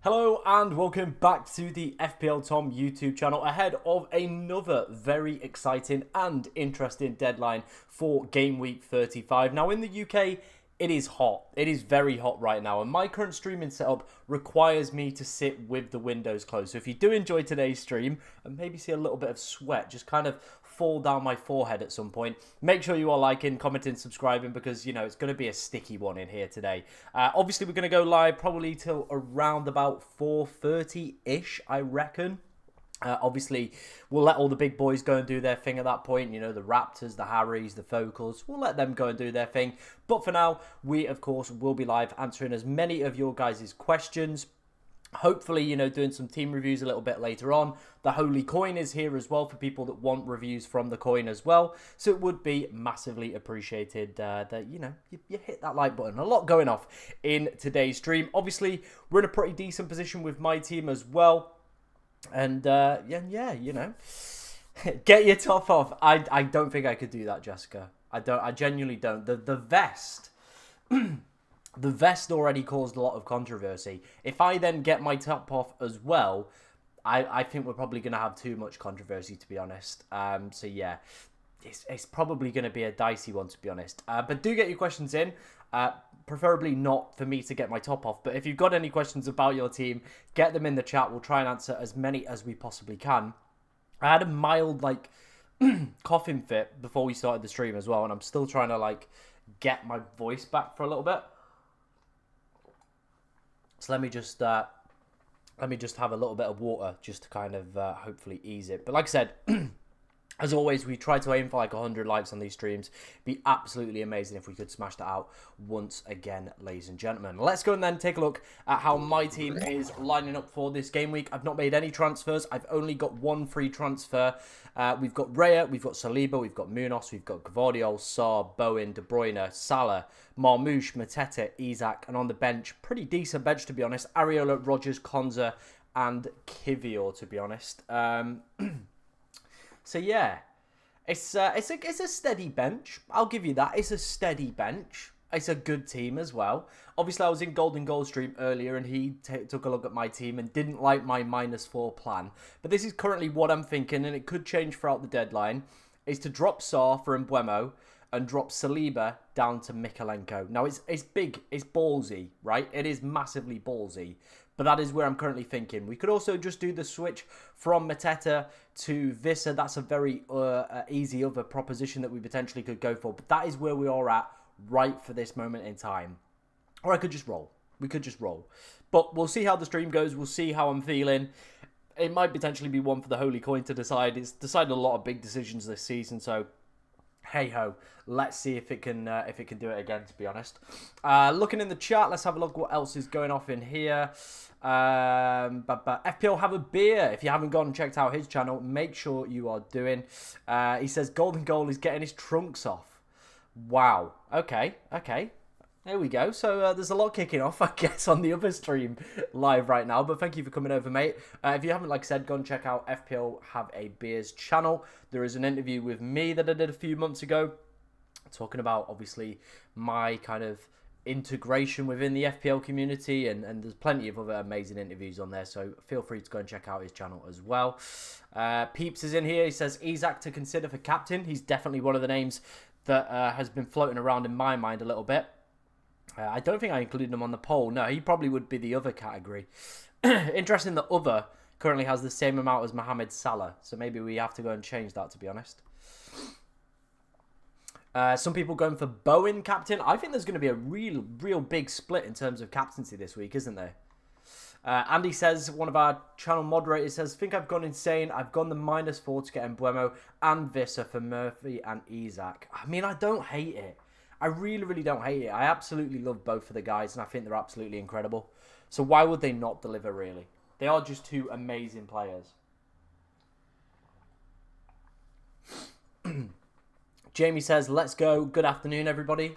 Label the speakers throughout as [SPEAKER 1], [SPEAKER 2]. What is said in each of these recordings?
[SPEAKER 1] Hello and welcome back to the FPL Tom YouTube channel ahead of another very exciting and interesting deadline for Game Week 35. Now in the UK, it is hot. It is very hot right now, and my current streaming setup requires me to sit with the windows closed. So if you do enjoy today's stream and maybe see a little bit of sweat just kind of fall down my forehead at some point, make sure you are liking, commenting, subscribing, because, you know, it's going to be a sticky one in here today. Obviously, we're going to go live probably till around about 4:30-ish, I reckon. Obviously, we'll let all the big boys go and do their thing at that point. You know, the Raptors, the Harrys, the Focals. We'll let them go and do their thing. But for now, we, of course, will be live answering as many of your guys' questions. Hopefully, you know, doing some team reviews a little bit later on. The Holy Coin is here as well for people that want reviews from the coin as well. So it would be massively appreciated that, you know, you hit that like button. A lot going off in today's stream. Obviously, we're in a pretty decent position with my team as well. And, yeah, you know, get your top off. I don't think I could do that, Jessica. I genuinely don't. The vest... The vest already caused a lot of controversy. If I then get my top off as well, I think we're probably going to have too much controversy, to be honest. So, yeah, it's probably going to be a dicey one, to be honest. But do get your questions in. Preferably not for me to get my top off. But if you've got any questions about your team, get them in the chat. We'll try and answer as many as we possibly can. I had a mild, like, coughing fit before we started the stream as well. And I'm still trying to, like, get my voice back for a little bit. So let me just have a little bit of water just to kind of hopefully ease it. But like I said, as always, we try to aim for like 100 likes on these streams. It'd be absolutely amazing if we could smash that out once again, ladies and gentlemen. Let's go and then take a look at how my team is lining up for this game week. I've not made any transfers. I've only got one free transfer. We've got Raya, we've got Saliba, we've got Munoz, we've got Gvardiol, Sarr, Bowen, De Bruyne, Salah, Marmoush, Mateta, Isak, and on the bench, pretty decent bench to be honest, Areola, Rogers, Konza, and Kivior to be honest. So yeah, it's a steady bench. I'll give you that. It's a steady bench. It's a good team as well. Obviously, I was in Golden Goal stream earlier, and he took a look at my team and didn't like my -4 plan. But this is currently what I'm thinking, and it could change throughout the deadline. Is to drop Sarr for MBEUMO and drop Saliba down to Mykolenko. Now, it's big, it's ballsy, right? It is massively ballsy. But that is where I'm currently thinking. We could also just do the switch from Mateta to Vissa. That's a very easy other proposition that we potentially could go for. But that is where we are at right for this moment in time. Or I could just roll. We could just roll. But we'll see how the stream goes. We'll see how I'm feeling. It might potentially be one for the Holy Coin to decide. It's decided a lot of big decisions this season, so hey ho, let's see if it can do it again, to be honest. Looking in the chat, let's have a look what else is going off in here. But FPL have a beer. If you haven't gone and checked out his channel, make sure you are doing. He says Golden Goal is getting his trunks off. Wow. Okay. There we go. So there's a lot kicking off, I guess, on the other stream live right now. But thank you for coming over, mate. If you haven't, like I said, go and check out FPL Have a Beers channel. There is an interview with me that I did a few months ago, talking about, obviously, my kind of integration within the FPL community. And there's plenty of other amazing interviews on there. So feel free to go and check out his channel as well. Peeps is in here. He says Isak to consider for captain. He's definitely one of the names that has been floating around in my mind a little bit. I don't think I included him on the poll. No, he probably would be the other category. Interesting that other currently has the same amount as Mohamed Salah. So maybe we have to go and change that, to be honest. Some people going for Bowen captain. I think there's going to be a real big split in terms of captaincy this week, isn't there? Andy says, one of our channel moderators says, think I've gone insane. I've gone the -4 to get MBEUMO and Vissa for Murphy and Isak. I mean, I don't hate it. I really don't hate it. I absolutely love both of the guys, and I think they're absolutely incredible. So why would they not deliver, really? They are just two amazing players. Jamie says, let's go. Good afternoon, everybody.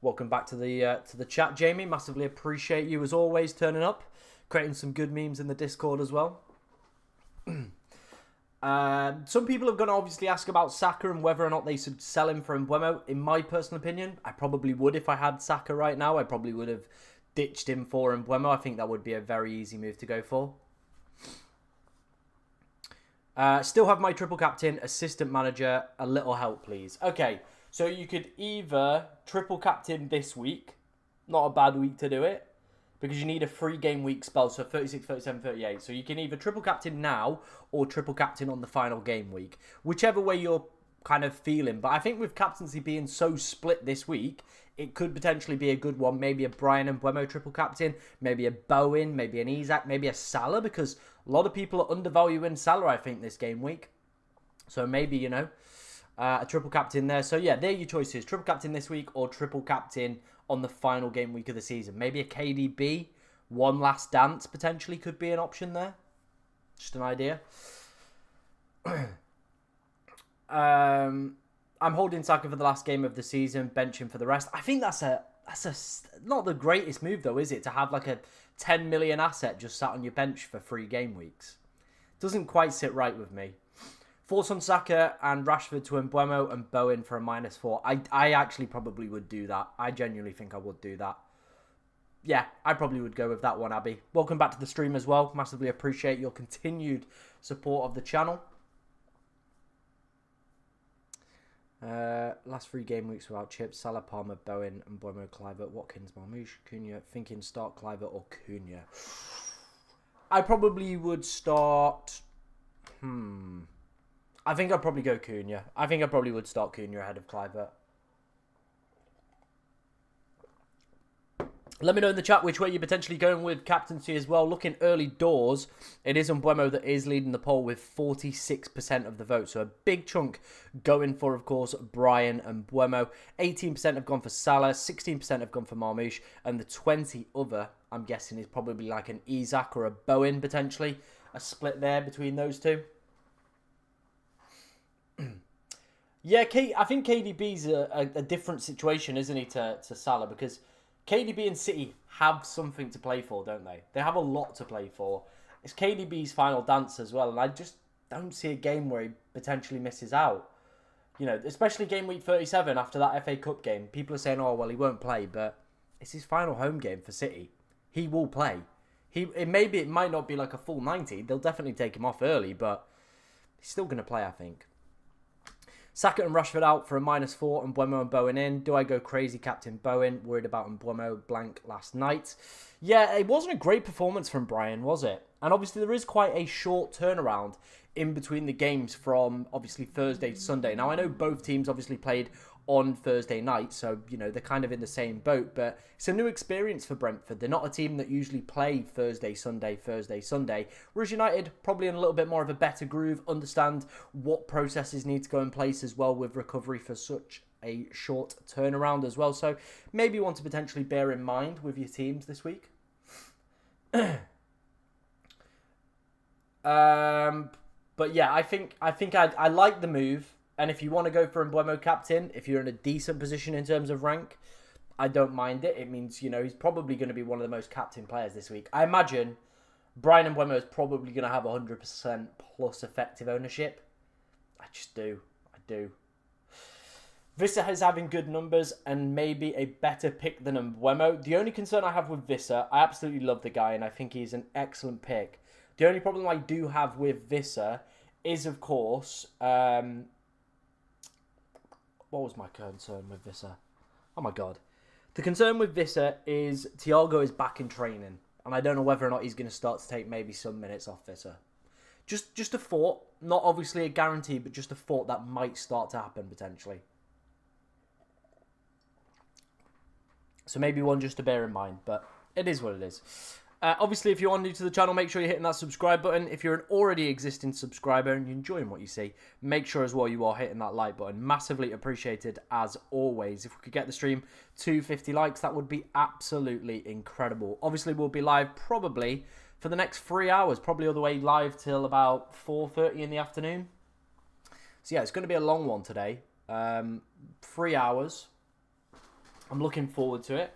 [SPEAKER 1] Welcome back to the chat, Jamie. Massively appreciate you, as always, turning up. Creating some good memes in the Discord as well. Some people are going to obviously ask about Saka and whether or not they should sell him for MBEUMO. In my personal opinion, I probably would if I had Saka right now. I probably would have ditched him for MBEUMO. I think that would be a very easy move to go for. Still have my triple captain, assistant manager, a little help, please. Okay, so you could either triple captain this week. Not a bad week to do it. Because you need a 3 game week spell, so 36, 37, 38. So you can either triple captain now or triple captain on the final game week. Whichever way you're kind of feeling. But I think with captaincy being so split this week, it could potentially be a good one. Maybe a Brian MBEUMO triple captain, maybe a Bowen, maybe an Isak, maybe a Salah, because a lot of people are undervaluing Salah, I think, this game week. So maybe, you know, a triple captain there. So yeah, there are your choices. Triple captain this week or triple captain on the final game week of the season. Maybe a KDB, one last dance potentially could be an option there. Just an idea. I'm holding Saka for the last game of the season, bench him for the rest. I think that's not the greatest move though, is it? To have like a 10 million asset just sat on your bench for 3 game weeks. Doesn't quite sit right with me. Thoughts on Saka and Rashford to MBEUMO and Bowen for a -4. I actually probably would do that. I genuinely think I would do that. Yeah, I probably would go with that one, Abby. Welcome back to the stream as well. Massively appreciate your continued support of the channel. Last 3 game weeks without chips. Salah, Palmer, Bowen, MBEUMO, Kluivert, Watkins, Marmoush, Cunha. Thinking start Kluivert or Cunha. I probably would start... I think I'd probably go Cunha. I think I probably would start Cunha ahead of Kluivert. Let me know in the chat which way you're potentially going with captaincy as well. Looking early doors, it is MBEUMO that is leading the poll with 46% of the vote. So a big chunk going for, of course, Brian and MBEUMO. 18% have gone for Salah, 16% have gone for Marmoush, and the 20 other, I'm guessing, is probably like an Isak or a Bowen potentially. A split there between those two. Yeah, I think KDB's a different situation, isn't he, to Salah? Because KDB and City have something to play for, don't they? They have a lot to play for. It's KDB's final dance as well, and I just don't see a game where he potentially misses out. You know, especially game week 37 after that FA Cup game. People are saying, oh, well, he won't play, but it's his final home game for City. He will play. Maybe it might not be like a full 90. They'll definitely take him off early, but he's still going to play, I think. Saka and Rashford out for a -4 and MBEUMO and Bowen in. Do I go crazy captain Bowen? Worried about MBEUMO blank last night. Yeah, it wasn't a great performance from Brian, was it? And obviously there is quite a short turnaround in between the games from obviously Thursday to Sunday. Now I know both teams obviously played on Thursday night, so you know they're kind of in the same boat, but it's a new experience for Brentford. They're not a team that usually play Thursday, Sunday, whereas United probably in a little bit more of a better groove, understand what processes need to go in place as well with recovery for such a short turnaround as well. So maybe one to potentially bear in mind with your teams this week. But yeah, I think I like the move. And if you want to go for MBEUMO captain, if you're in a decent position in terms of rank, I don't mind it. It means, you know, he's probably going to be one of the most captain players this week. I imagine Brian MBEUMO is probably going to have 100% plus effective ownership. I just do. I do. Visser is having good numbers and maybe a better pick than MBEUMO. The only concern I have with Visser, I absolutely love the guy and I think he's an excellent pick. The only problem I do have with Visser is, of course... what was my concern with Visser? Oh my god. The concern with Visser is Thiago is back in training. And I don't know whether or not he's going to start to take maybe some minutes off Visser. Just a thought. Not obviously a guarantee, but just a thought that might start to happen potentially. So maybe one just to bear in mind. But it is what it is. Obviously, if you are new to the channel, make sure you're hitting that subscribe button. If you're an already existing subscriber and you're enjoying what you see, make sure as well you are hitting that like button. Massively appreciated as always. If we could get the stream to 50 likes, that would be absolutely incredible. Obviously, we'll be live probably for the next 3 hours, probably all the way live till about 4:30 in the afternoon. So yeah, it's going to be a long one today. 3 hours. I'm looking forward to it.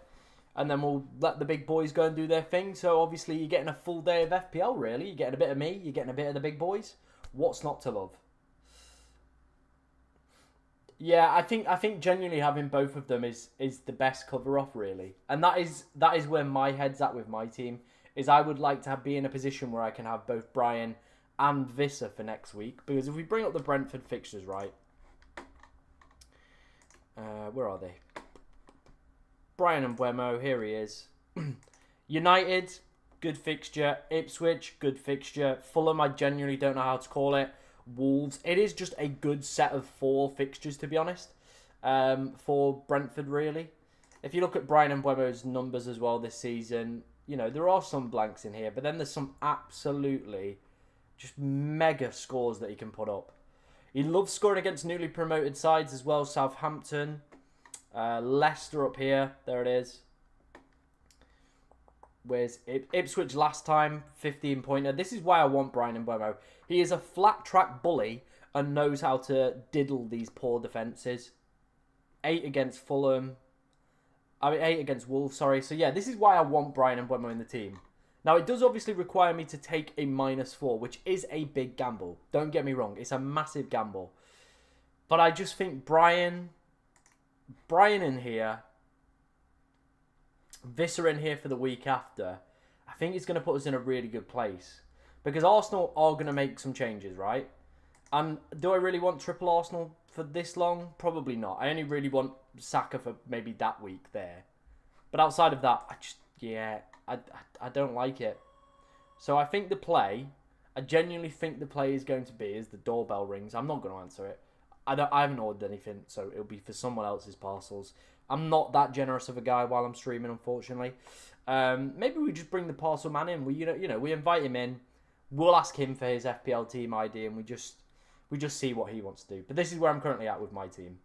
[SPEAKER 1] And then we'll let the big boys go and do their thing. So obviously you're getting a full day of FPL, really. You're getting a bit of me. You're getting a bit of the big boys. What's not to love? Yeah, I think genuinely having both of them is the best cover off really, and that is where my head's at with my team. Is I would like to be in a position where I can have both Brian and Visser for next week, because if we bring up the Brentford fixtures, right? Where are they? Brian and MBEUMO, here he is. United, good fixture. Ipswich, good fixture. Fulham, I genuinely don't know how to call it. Wolves, it is just a good set of 4 fixtures, to be honest, for Brentford, really. If you look at Brian and MBEUMO's numbers as well this season, you know, there are some blanks in here, but then there's some absolutely just mega scores that he can put up. He loves scoring against newly promoted sides as well. Southampton, Leicester up here. There it is. Where's Ipswich last time? 15-pointer. This is why I want Brian and MBEUMO. He is a flat track bully and knows how to diddle these poor defences. 8 against Fulham. 8 against Wolves, sorry. So yeah, this is why I want Brian and MBEUMO in the team. Now, it does obviously require me to take a -4, which is a big gamble. Don't get me wrong. It's a massive gamble. But I just think Brian in here, Visser in here for the week after, I think it's going to put us in a really good place. Because Arsenal are going to make some changes, right? And do I really want triple Arsenal for this long? Probably not. I only really want Saka for maybe that week there. But outside of that, I don't like it. So I think I genuinely think the play is going to be, as the doorbell rings, I'm not going to answer it. I haven't ordered anything, so it'll be for someone else's parcels. I'm not that generous of a guy while I'm streaming, unfortunately. Maybe we just bring the parcel man in. We we invite him in. We'll ask him for his FPL team ID, and we just see what he wants to do. But this is where I'm currently at with my team.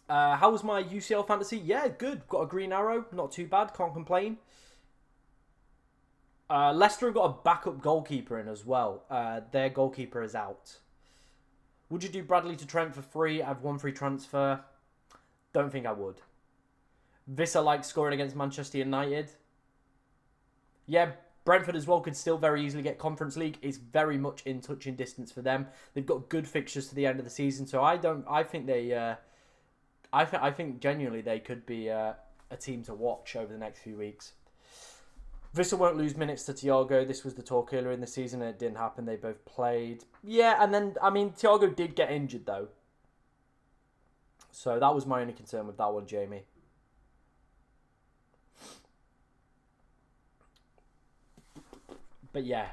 [SPEAKER 1] How was my UCL fantasy? Yeah, good. Got a green arrow. Not too bad. Can't complain. Leicester have got a backup goalkeeper in as well. Their goalkeeper is out. Would you do Bradley to Trent for free? I've 1 free transfer. Don't think I would. Visser likes scoring against Manchester United. Yeah, Brentford as well could still very easily get Conference League. It's very much in touching distance for them. They've got good fixtures to the end of the season, so I think they. I think genuinely they could be a team to watch over the next few weeks. Visser won't lose minutes to Thiago. This was the talk earlier in the season, and it didn't happen. They both played. Yeah, and then, I mean, Thiago did get injured, though. So that was my only concern with that one, Jamie. But yeah,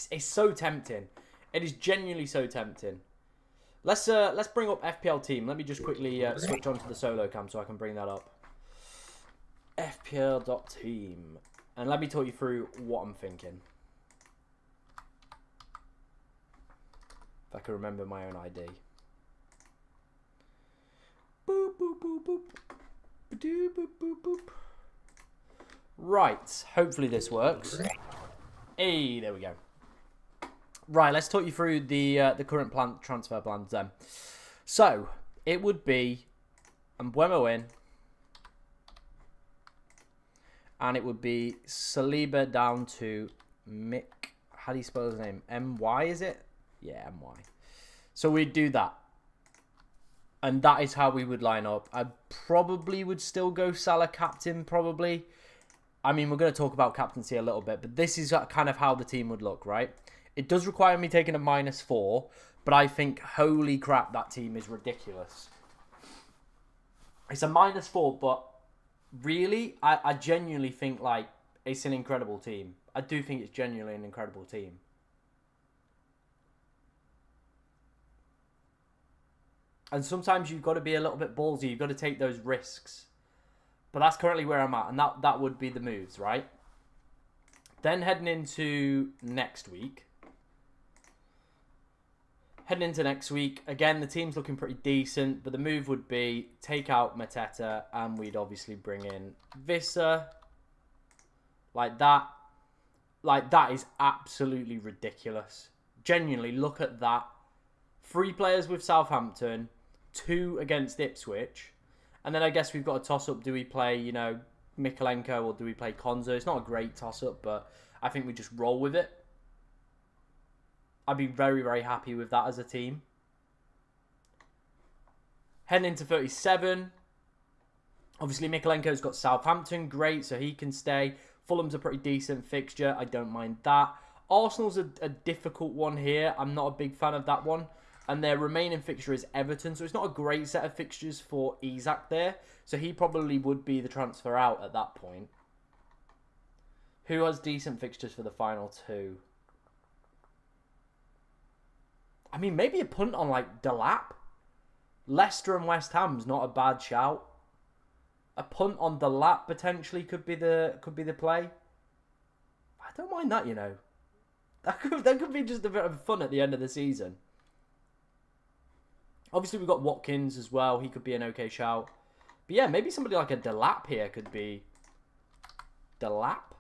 [SPEAKER 1] it's so tempting. It is genuinely so tempting. Let's bring up FPL team. Let me just quickly switch on to the solo cam so I can bring that up. FPL.team. And let me talk you through what I'm thinking. If I can remember my own ID. Boop, boop, boop, boop. Ba-doo, boop, boop, boop. Right. Hopefully this works. Hey, there we go. Right, let's talk you through the current transfer plans then. So, it would be MBEUMO in. And it would be Saliba down to Mick. How do you spell his name? M-Y, is it? Yeah, M-Y. So we'd do that. And that is how we would line up. I probably would still go Salah captain, probably. I mean, we're going to talk about captaincy a little bit. But this is kind of how the team would look, right? It does require me taking a -4. But I think, holy crap, that team is ridiculous. It's a -4, but... really, I genuinely think, like, it's an incredible team. I do think it's genuinely an incredible team. And sometimes you've got to be a little bit ballsy. You've got to take those risks. But that's currently where I'm at. And that would be the moves, right? Then heading into next week. Again, the team's looking pretty decent, but the move would be take out Mateta, and we'd obviously bring in Visser. Like that. Like, that is absolutely ridiculous. Genuinely, look at that. 3 players with Southampton, 2 against Ipswich. And then I guess we've got a toss-up. Do we play, Mikalenko, or do we play Konza? It's not a great toss-up, but I think we just roll with it. I'd be very, very happy with that as a team. Heading into 37. Obviously, Mikolenko's got Southampton. Great, so he can stay. Fulham's a pretty decent fixture. I don't mind that. Arsenal's a difficult one here. I'm not a big fan of that one. And their remaining fixture is Everton. So it's not a great set of fixtures for Isak there. So he probably would be the transfer out at that point. Who has decent fixtures for the final two? I mean, maybe a punt on like Delap. Leicester and West Ham's not a bad shout. A punt on Delap potentially could be the play. I don't mind that, you know. That could be just a bit of fun at the end of the season. Obviously, we've got Watkins as well. He could be an okay shout. But yeah, maybe somebody like a Delap here could be... Delap?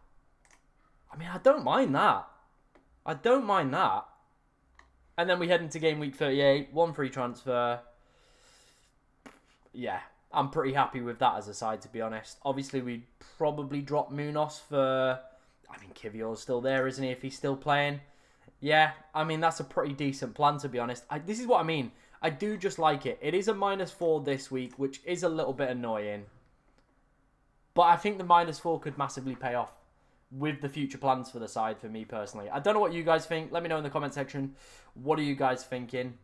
[SPEAKER 1] I mean, I don't mind that. I don't mind that. And then we head into game week 38. 1 free transfer. Yeah, I'm pretty happy with that as a side, to be honest. Obviously, we'd probably drop Munoz for... I mean, Kivior's still there, isn't he, if he's still playing? Yeah, I mean, that's a pretty decent plan, to be honest. This is what I mean. I do just like it. It is a -4 this week, which is a little bit annoying. But I think the -4 could massively pay off with the future plans for the side, for me personally. I don't know what you guys think. Let me know in the comment section. What are you guys thinking?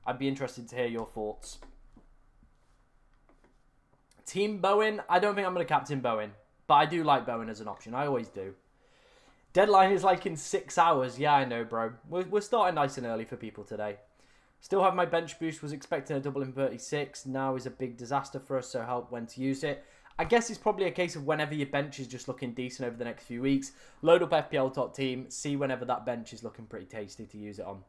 [SPEAKER 1] I'd be interested to hear your thoughts. Team Bowen. I don't think I'm going to captain Bowen. But I do like Bowen as an option. I always do. Deadline is like in 6 hours. Yeah, I know, bro. We're starting nice and early for people today. Still have my bench boost. Was expecting a double in 36. Now is a big disaster for us, so help when to use it. I guess it's probably a case of whenever your bench is just looking decent over the next few weeks. Load up FPL top team. See whenever that bench is looking pretty tasty to use it on.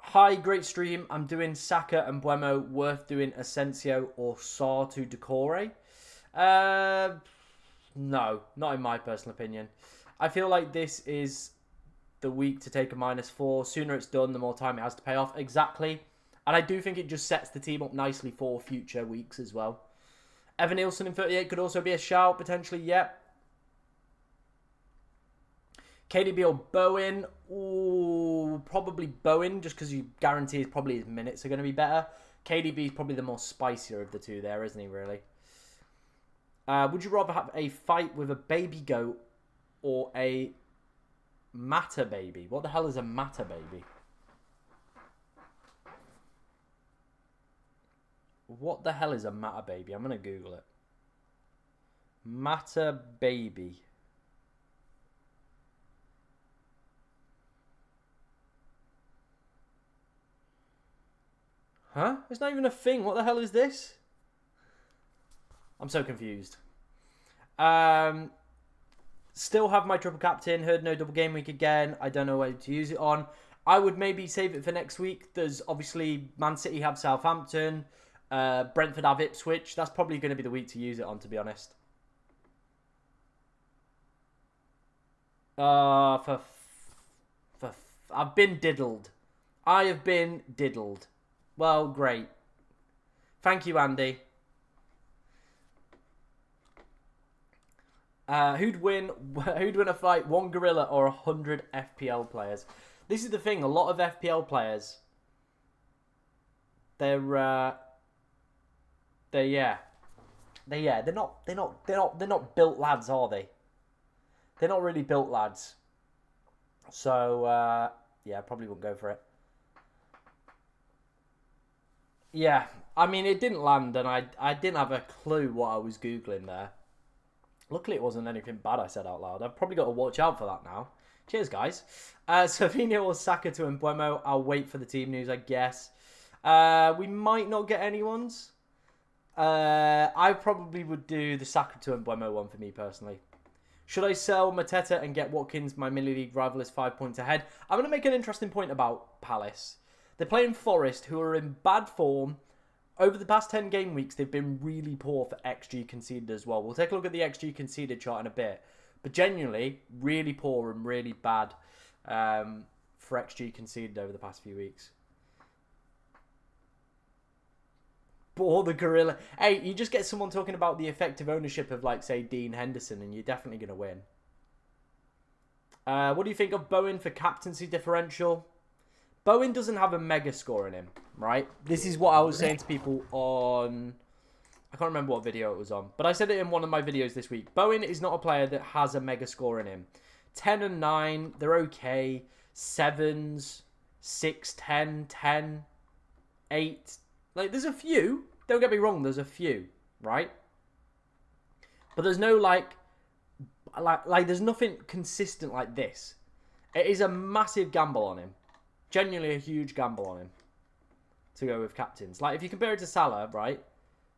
[SPEAKER 1] Hi, great stream. I'm doing Saka and MBEUMO. Worth doing Asensio or Sarr to Decore? No, not in my personal opinion. I feel like this is the week to take a -4. Sooner it's done, the more time it has to pay off. Exactly. And I do think it just sets the team up nicely for future weeks as well. Evan Nielsen in 38 could also be a shout, potentially. Yep. KDB or Bowen? Ooh, probably Bowen, just because you guarantee probably his minutes are going to be better. KDB is probably the more spicier of the two there, isn't he, really? Would you rather have a fight with a baby goat or a matter baby? What the hell is a matter baby? What the hell is a matter baby? I'm going to Google it. Matter baby. Huh? It's not even a thing. What the hell is this? I'm so confused. Still have my triple captain. Heard no double game week again. I don't know where to use it on. I would maybe save it for next week. There's obviously Man City have Southampton. Brentford have Ipswich. That's probably going to be the week to use it on, to be honest. I've been diddled. I have been diddled. Well, great. Thank you, Andy. Who'd win a fight? 1 gorilla or 100 FPL players? This is the thing. A lot of FPL players, they're not built lads, are they? They're not really built lads. So yeah, probably wouldn't go for it. Yeah, I mean, it didn't land, and I didn't have a clue what I was Googling there. Luckily, it wasn't anything bad I said out loud. I've probably got to watch out for that now. Cheers, guys. Savinho or Saka to MBEUMO. I'll wait for the team news, I guess. We might not get anyone's. I probably would do the Saka to MBEUMO one for me, personally. Should I sell Mateta and get Watkins? My Millie League rival is 5 points ahead. I'm going to make an interesting point about Palace. They're playing Forest, who are in bad form. Over the past 10 game weeks, they've been really poor for XG conceded as well. We'll take a look at the XG conceded chart in a bit. But genuinely, really poor and really bad for XG conceded over the past few weeks. Or the gorilla. Hey, you just get someone talking about the effective ownership of, like, say, Dean Henderson, and you're definitely going to win. What do you think of Bowen for captaincy differential? Bowen doesn't have a mega score in him, right? This is what I was saying to people on... I can't remember what video it was on, but I said it in one of my videos this week. Bowen is not a player that has a mega score in him. 10 and 9, they're okay. 7s, 6, 10, 10, 8. Like, there's a few. Don't get me wrong, there's a few, right? But there's no, like there's nothing consistent like this. It is a massive gamble on him. Genuinely a huge gamble on him to go with captains. Like, if you compare it to Salah, right?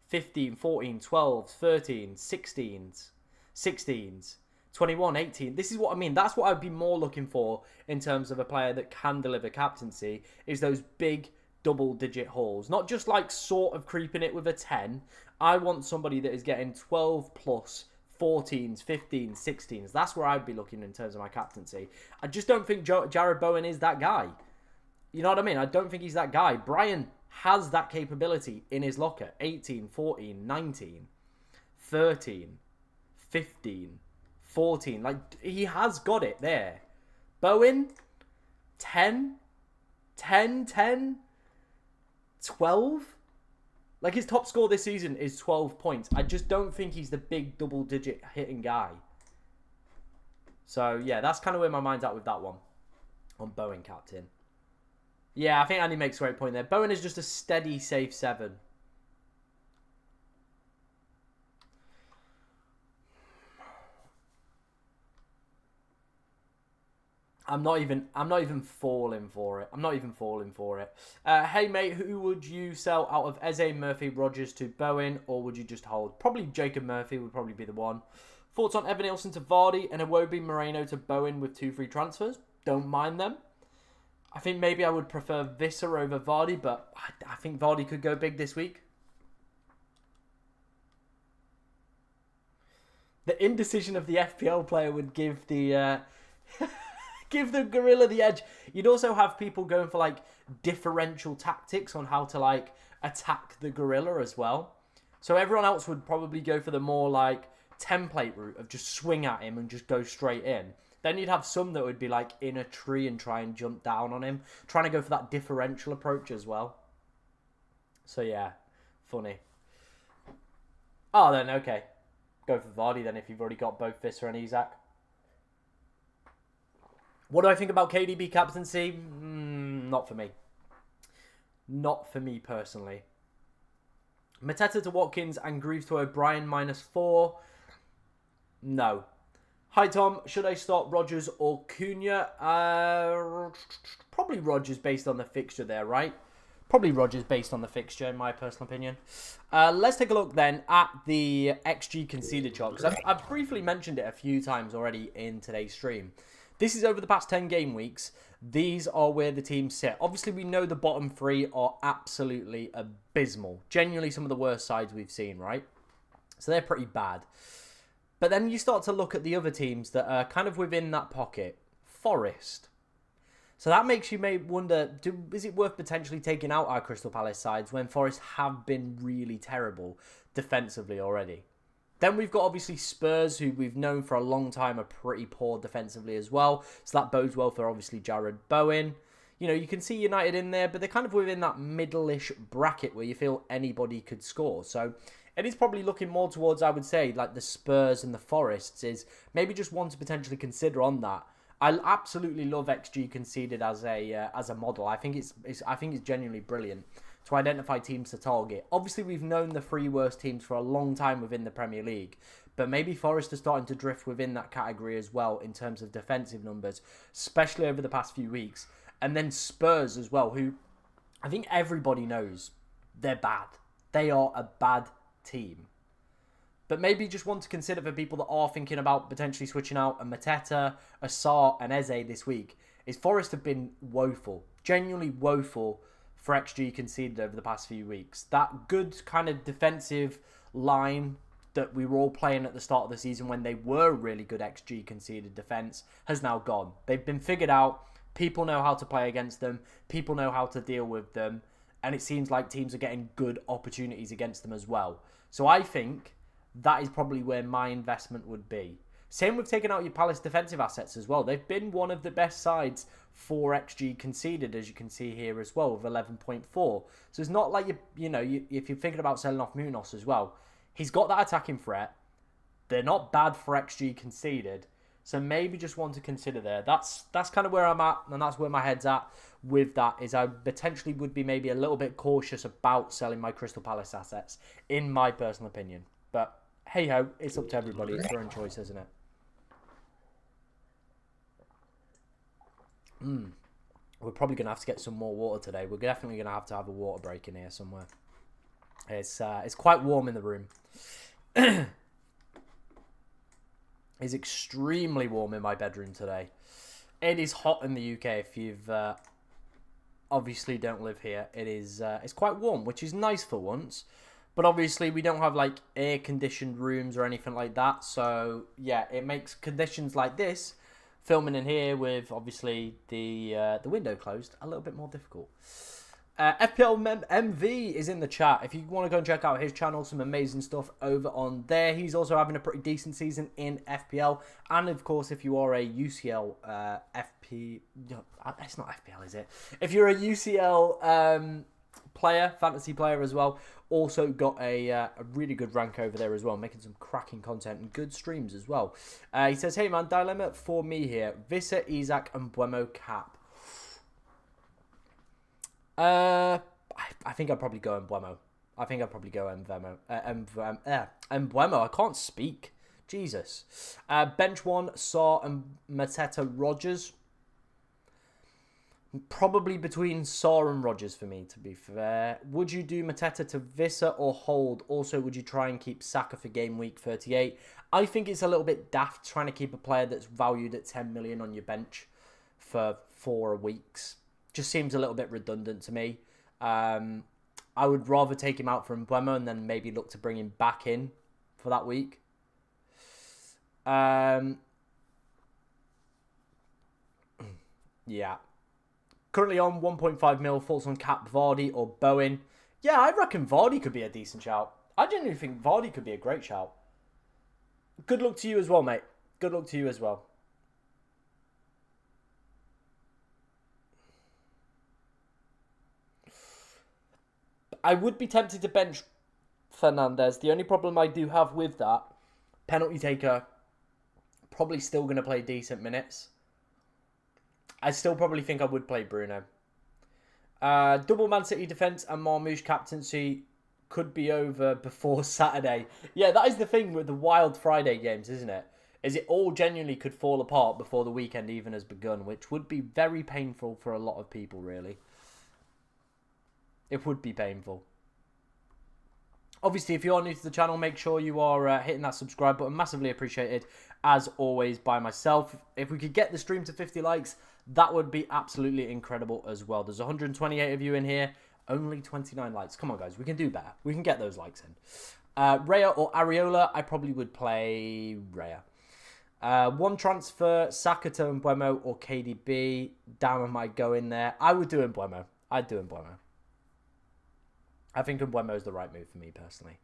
[SPEAKER 1] 15, 14, 12, 13, 16s, 16s, 21, 18. This is what I mean. That's what I'd be more looking for in terms of a player that can deliver captaincy, is those big double-digit hauls. Not just, like, sort of creeping it with a 10. I want somebody that is getting 12 plus 14s, 15s, 16s. That's where I'd be looking in terms of my captaincy. I just don't think Jared Bowen is that guy. You know what I mean? I don't think he's that guy. Brian has that capability in his locker. 18, 14, 19, 13, 15, 14. Like, he has got it there. Bowen, 10, 10, 10, 12. Like, his top score this season is 12 points. I just don't think he's the big double-digit hitting guy. So, yeah, that's kind of where my mind's at with that one. On Bowen captain. Yeah, I think Andy makes a great point there. Bowen is just a steady, safe 7. I'm not even falling for it. I'm not even falling for it. Hey, mate, who would you sell out of Eze, Murphy, Rodgers to Bowen, or would you just hold? Probably Jacob Murphy would probably be the one. Thoughts on Evan Nilsson to Vardy and Iwobi Moreno to Bowen with 2 free transfers? Don't mind them. I think maybe I would prefer Visser over Vardy, but I think Vardy could go big this week. The indecision of the FPL player would give the... give the gorilla the edge. You'd also have people going for, like, differential tactics on how to, like, attack the gorilla as well. So everyone else would probably go for the more, like, template route of just swing at him and just go straight in. Then you'd have some that would be, like, in a tree and try and jump down on him, trying to go for that differential approach as well. So yeah, funny. Oh, then okay, go for Vardy then if you've already got both Visser and Isak. What do I think about KDB captaincy? Not for me. Not for me personally. Mateta to Watkins and Greaves to O'Brien -4. No. Hi Tom, should I start Rodgers or Cunha? Probably Rodgers based on the fixture there, right? Probably Rodgers based on the fixture, in my personal opinion. Let's take a look then at the XG conceded chart, because I've briefly mentioned it a few times already in today's stream. This is over the past 10 game weeks. These are where the teams sit. Obviously, we know the bottom 3 are absolutely abysmal. Genuinely some of the worst sides we've seen, right? So they're pretty bad. But then you start to look at the other teams that are kind of within that pocket. Forest. So that makes you may wonder, is it worth potentially taking out our Crystal Palace sides when Forest have been really terrible defensively already? Then we've got obviously Spurs, who we've known for a long time are pretty poor defensively as well. So that bodes well for obviously Jared Bowen. You know, you can see United in there, but they're kind of within that middle-ish bracket where you feel anybody could score. So it is probably looking more towards, I would say, like the Spurs and the Forests is maybe just one to potentially consider on that. I absolutely love XG conceded as a model. I think it's genuinely brilliant to identify teams to target. Obviously, we've known the 3 worst teams for a long time within the Premier League, but maybe Forest are starting to drift within that category as well in terms of defensive numbers, especially over the past few weeks. And then Spurs as well, who I think everybody knows they're bad. They are a bad team. But maybe just want to consider for people that are thinking about potentially switching out a Mateta, a Sarr and Eze this week, is Forest have been woeful. Genuinely woeful for XG conceded over the past few weeks. That good kind of defensive line that we were all playing at the start of the season when they were really good XG conceded defence has now gone. They've been figured out. People know how to play against them. People know how to deal with them. and it seems like teams are getting good opportunities against them as well. So I think that is probably where my investment would be. Same with taking out your Palace defensive assets as well. They've been one of the best sides for XG conceded, as you can see here as well, with 11.4. So it's not like, if you're thinking about selling off Munoz as well, he's got that attacking threat. They're not bad for XG conceded. So maybe just one to consider there. That's kind of where I'm at, and that's where my head's at with that, is I potentially would be maybe a little bit cautious about selling my Crystal Palace assets, in my personal opinion. But hey-ho, it's up to everybody. It's their own choice, isn't it? We're probably going to have to get some more water today. We're definitely going to have a water break in here somewhere. It's quite warm in the room. It's extremely warm in my bedroom today. It is hot in the UK. If you've obviously don't live here, it's quite warm, which is nice for once. But obviously we don't have like air conditioned rooms or anything like that. So yeah, it makes conditions like this, filming in here with obviously the window closed, a little bit more difficult. FPL MV is in the chat. If you want to go and check out his channel, some amazing stuff over on there. He's also having a pretty decent season in FPL. And of course, if you are a UCL it's not FPL, is it? If you're a UCL fantasy player as well, also got a really good rank over there as well, making some cracking content and good streams as well. He says, hey man, dilemma for me here. Visser, Isak and MBEUMO cap. I think I'd probably go MBEUMO. I think I'd probably go MBEUMO. I can't speak. Jesus. Bench one, Sarr and Mateta Rodgers. Probably between Sarr and Rodgers for me, to be fair. Would you do Mateta to Visser or hold? Also, would you try and keep Saka for game week 38? I think it's a little bit daft trying to keep a player that's valued at 10 million on your bench for 4 weeks. Just seems a little bit redundant to me. I would rather take him out from MBEUMO and then maybe look to bring him back in for that week. Yeah. Currently on 1.5 mil, thoughts on Cap, Vardy or Bowen. Yeah, I reckon Vardy could be a decent shout. I genuinely think Vardy could be a great shout. Good luck to you as well, mate. Good luck to you as well. I would be tempted to bench Fernandes. The only problem I do have with that, penalty taker, probably still going to play decent minutes. I still probably think I would play Bruno. Double Man City defence and Marmoush captaincy could be over before Saturday. Yeah, that is the thing with the wild Friday games, isn't it? Is it all genuinely could fall apart before the weekend even has begun, which would be very painful for a lot of people, really. It would be painful. Obviously, if you are new to the channel, make sure you are hitting that subscribe button. Massively appreciated, as always, by myself. If we could get the stream to 50 likes, that would be absolutely incredible as well. There's 128 of you in here, only 29 likes. Come on, guys, we can do better. We can get those likes in. Raya or Areola, I probably would play Raya. One transfer, Saka to MBEUMO or KDB. Damn, I might go in there. I would do MBEUMO. I'd do MBEUMO. I think MBEUMO is the right move for me, personally.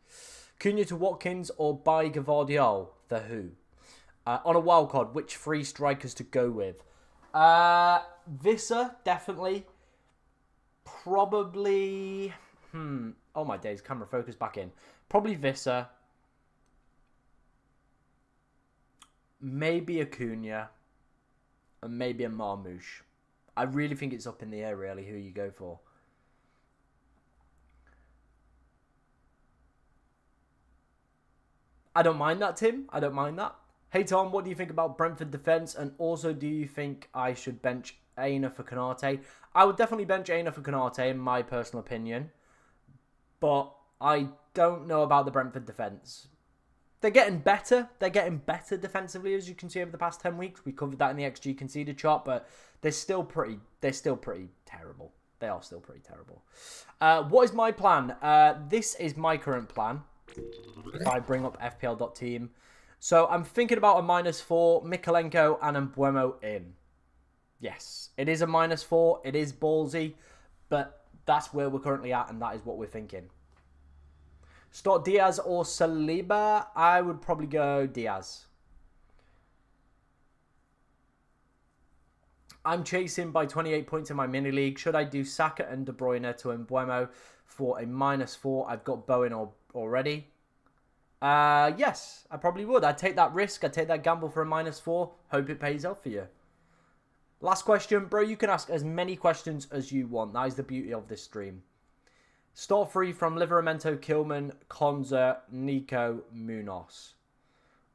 [SPEAKER 1] Cunha to Watkins or buy Gvardiol? The who? On a wildcard, which 3 strikers to go with? Visser, definitely. Probably... Oh my days, camera focus back in. Probably Visser. Maybe a Cunha. And maybe a Marmoush. I really think it's up in the air, really, who you go for. I don't mind that, Tim. I don't mind that. Hey, Tom, what do you think about Brentford defence? And also, do you think I should bench Aina for Konate? I would definitely bench Aina for Konate, in my personal opinion. But I don't know about the Brentford defence. They're getting better. They're getting better defensively, as you can see over the past 10 weeks. We covered that in the XG conceded chart, but they're still pretty terrible. They are still pretty terrible. What is my plan? This is my current plan. If I bring up FPL.team. So I'm thinking about a -4, Mikalenko and MBEUMO in. Yes, it is a -4. It is ballsy, but that's where we're currently at, and that is what we're thinking. Start Diaz or Saliba? I would probably go Diaz. I'm chasing by 28 points in my mini league. Should I do Saka and De Bruyne to MBEUMO for a -4? I've got Bowen already. Yes, I probably would. I'd take that risk. I'd take that gamble for a -4. Hope it pays off for you. Last question. Bro, you can ask as many questions as you want. That is the beauty of this stream. Start free from Livramento, Kilman, Konza, Nico, Munoz.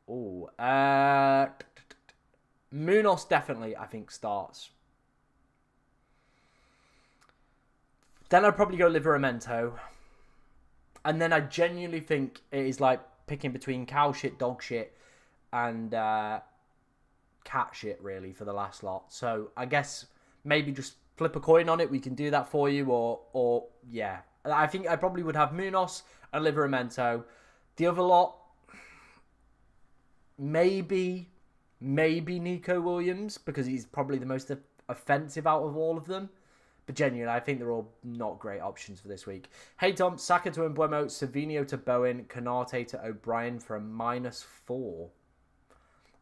[SPEAKER 1] Oh, Munoz definitely, I think, starts. Then I'd probably go Livramento. And then I genuinely think it is like picking between cow shit, dog shit, and cat shit, really, for the last lot. So I guess maybe just flip a coin on it. We can do that for you, or yeah. I think I probably would have Munoz and Livramento. The other lot, maybe Nico Williams, because he's probably the most offensive out of all of them. But genuinely, I think they're all not great options for this week. Hey Tom, Saka to MBEUMO, Savinio to Bowen, Canate to O'Brien for a -4.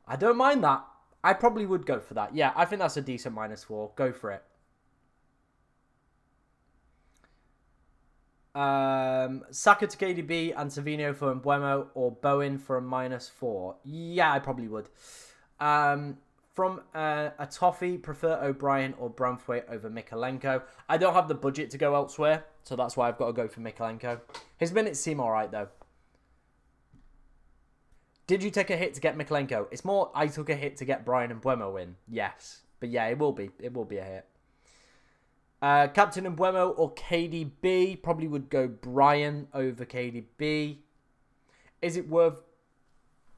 [SPEAKER 1] I don't mind that. I probably would go for that. Yeah, I think that's a decent -4. Go for it. Saka to KDB and Savinio for MBEUMO, or Bowen for a -4. Yeah, I probably would. From a toffee, prefer O'Brien or Branthwaite over Mikalenko. I don't have the budget to go elsewhere, so that's why I've got to go for Mikalenko. His minutes seem alright, though. Did you take a hit to get Mikalenko? It's more, I took a hit to get Brian and MBEUMO in. Yes. But yeah, it will be. It will be a hit. Captain MBEUMO or KDB? Probably would go Brian over KDB. Is it worth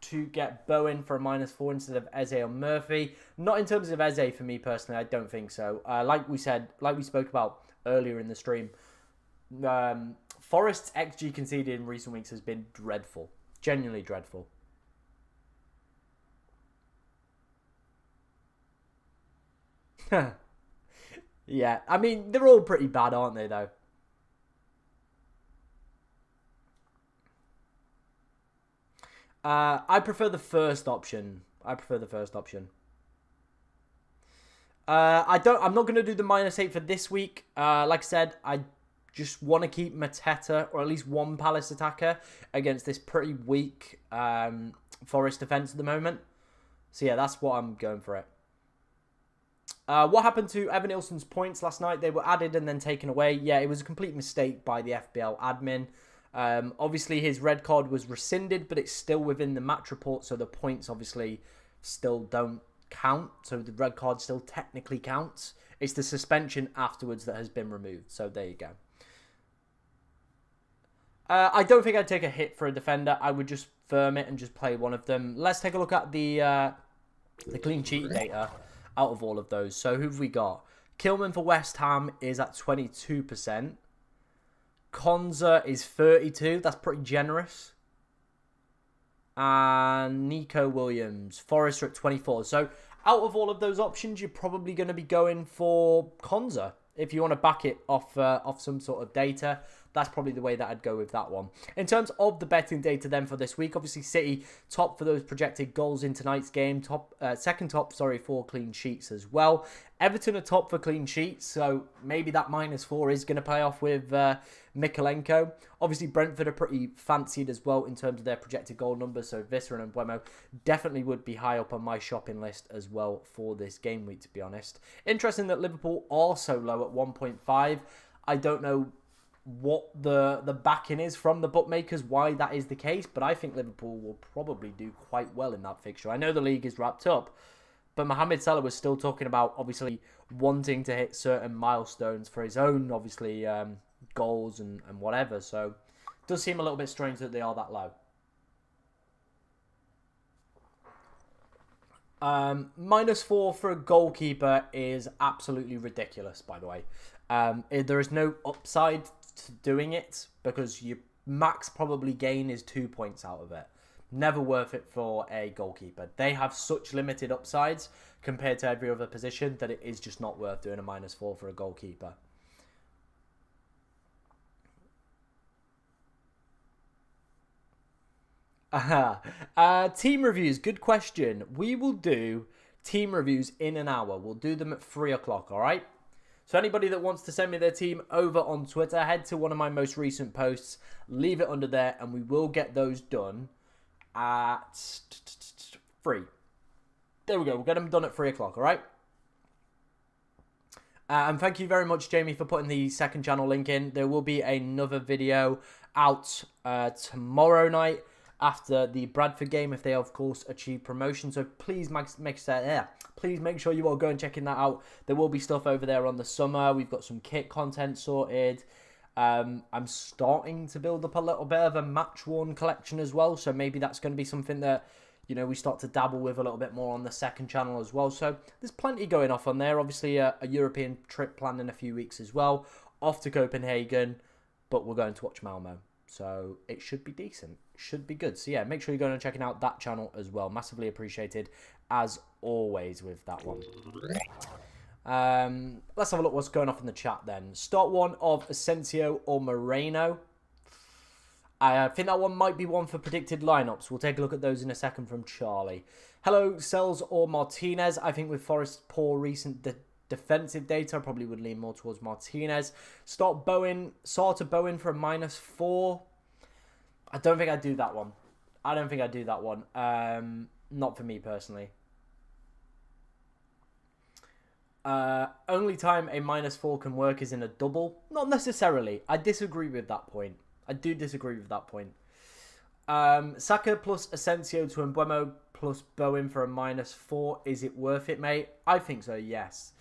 [SPEAKER 1] to get Bowen for a -4 instead of Eze or Murphy? Not in terms of Eze for me personally. I don't think so. Like we spoke about earlier in the stream, Forest's XG conceded in recent weeks has been dreadful. Genuinely dreadful. Yeah, I mean, they're all pretty bad, aren't they, though? I prefer the first option. I'm not going to do the -8 for this week. Like I said, I just want to keep Mateta, or at least one Palace attacker, against this pretty weak Forest defence at the moment. So yeah, that's what I'm going for it. What happened to Evan Nilsson's points last night? They were added and then taken away. Yeah, it was a complete mistake by the FBL admin. Obviously, his red card was rescinded, but it's still within the match report, so the points obviously still don't count. So the red card still technically counts. It's the suspension afterwards that has been removed. So there you go. I don't think I'd take a hit for a defender. I would just firm it and just play one of them. Let's take a look at the clean sheet data out of all of those. So who have we got? Kilman for West Ham is at 22%. Konza is 32%. That's pretty generous. And Nico Williams, Forest are at 24%. So out of all of those options, you're probably going to be going for Konza. If you want to back it off some sort of data, that's probably the way that I'd go with that one. In terms of the betting data then for this week, obviously City top for those projected goals in tonight's game, second top for clean sheets as well. Everton are top for clean sheets, so maybe that -4 is going to pay off with Mikalenko. Obviously Brentford are pretty fancied as well in terms of their projected goal numbers, so Visser and MBEUMO definitely would be high up on my shopping list as well for this game week, to be honest. Interesting that Liverpool are so low at 1.5. I don't know what the backing is from the bookmakers, why that is the case, but I think Liverpool will probably do quite well in that fixture. I know the league is wrapped up, but Mohamed Salah was still talking about obviously wanting to hit certain milestones for his own obviously goals and whatever, so it does seem a little bit strange that they are that low. -4 for a goalkeeper is absolutely ridiculous, by the way. There is no upside to doing it because your max probably gain is 2 points out of it. Never worth it for a goalkeeper. They have such limited upsides compared to every other position that it is just not worth doing a -4 for a goalkeeper. Team reviews, good question. We will do team reviews in an hour. We'll do them at 3 o'clock, all right? So anybody that wants to send me their team over on Twitter, head to one of my most recent posts, leave it under there, and we will get those done at 3. There we go. We'll get them done at 3 o'clock, all right? And thank you very much, Jamie, for putting the second channel link in. There will be another video out tomorrow night after the Bradford game, if they, of course, achieve promotion. So please please make sure you all go and checking that out. There will be stuff over there on the summer. We've got some kit content sorted. I'm starting to build up a little bit of a match-worn collection as well. So maybe that's going to be something that, you know, we start to dabble with a little bit more on the second channel as well. So there's plenty going off on there. Obviously, a European trip planned in a few weeks as well. Off to Copenhagen, but we're going to watch Malmo. So it should be decent. Should be good. So yeah, make sure you're going and checking out that channel as well. Massively appreciated, as always, with that one. Let's have a look what's going off in the chat then. Start one of Asensio or Moreno. I think that one might be one for predicted lineups. We'll take a look at those in a second from Charlie. Hello, Sells or Martinez. I think with Forest's poor recent defensive data, I probably would lean more towards Martinez. Start Bowen, Sartor Bowen for a -4. I don't think I'd do that one. I don't think I'd do that one. Not for me personally. Only time a -4 can work is in a double. Not necessarily. I disagree with that point. I do disagree with that point. Saka plus Asensio to MBEUMO plus Bowen for a -4. Is it worth it, mate? I think so, yes.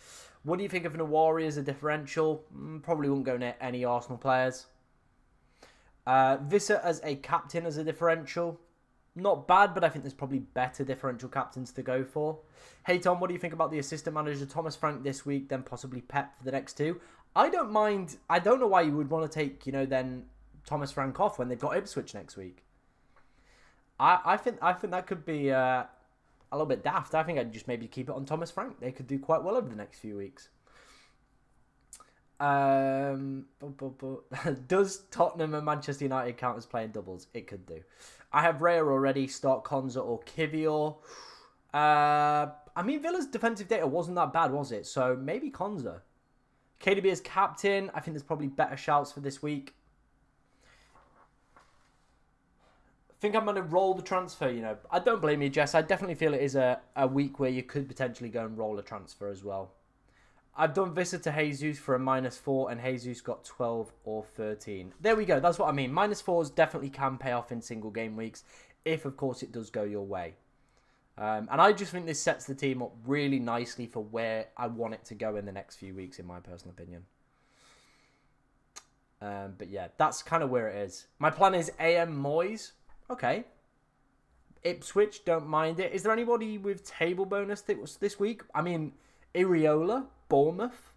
[SPEAKER 1] What do you think of Nawari as a differential? Probably wouldn't go near any Arsenal players. Visser as a captain as a differential. Not bad, but I think there's probably better differential captains to go for. Hey, Tom, what do you think about the assistant manager Thomas Frank this week, then possibly Pep for the next 2? I don't mind. I don't know why you would want to take, then Thomas Frank off when they've got Ipswich next week. I think that could be a little bit daft. I think I'd just maybe keep it on Thomas Frank. They could do quite well over the next few weeks. Does Tottenham and Manchester United count as playing doubles? It could do. I have Raya already. Start Konza or Kivior. I mean, Villa's defensive data wasn't that bad, was it? So maybe Konza. KDB as captain. I think there's probably better shouts for this week. I think I'm going to roll the transfer, I don't blame you, Jess. I definitely feel it is a week where you could potentially go and roll a transfer as well. I've done Visser to Jesus for a -4, and Jesus got 12 or 13. There we go. That's what I mean. -4s definitely can pay off in single game weeks, if, of course, it does go your way. And I just think this sets the team up really nicely for where I want it to go in the next few weeks, in my personal opinion. But yeah, that's kind of where it is. My plan is AM Moyes. Okay. Ipswich, don't mind it. Is there anybody with table bonus this week? I mean, Iriola, Bournemouth,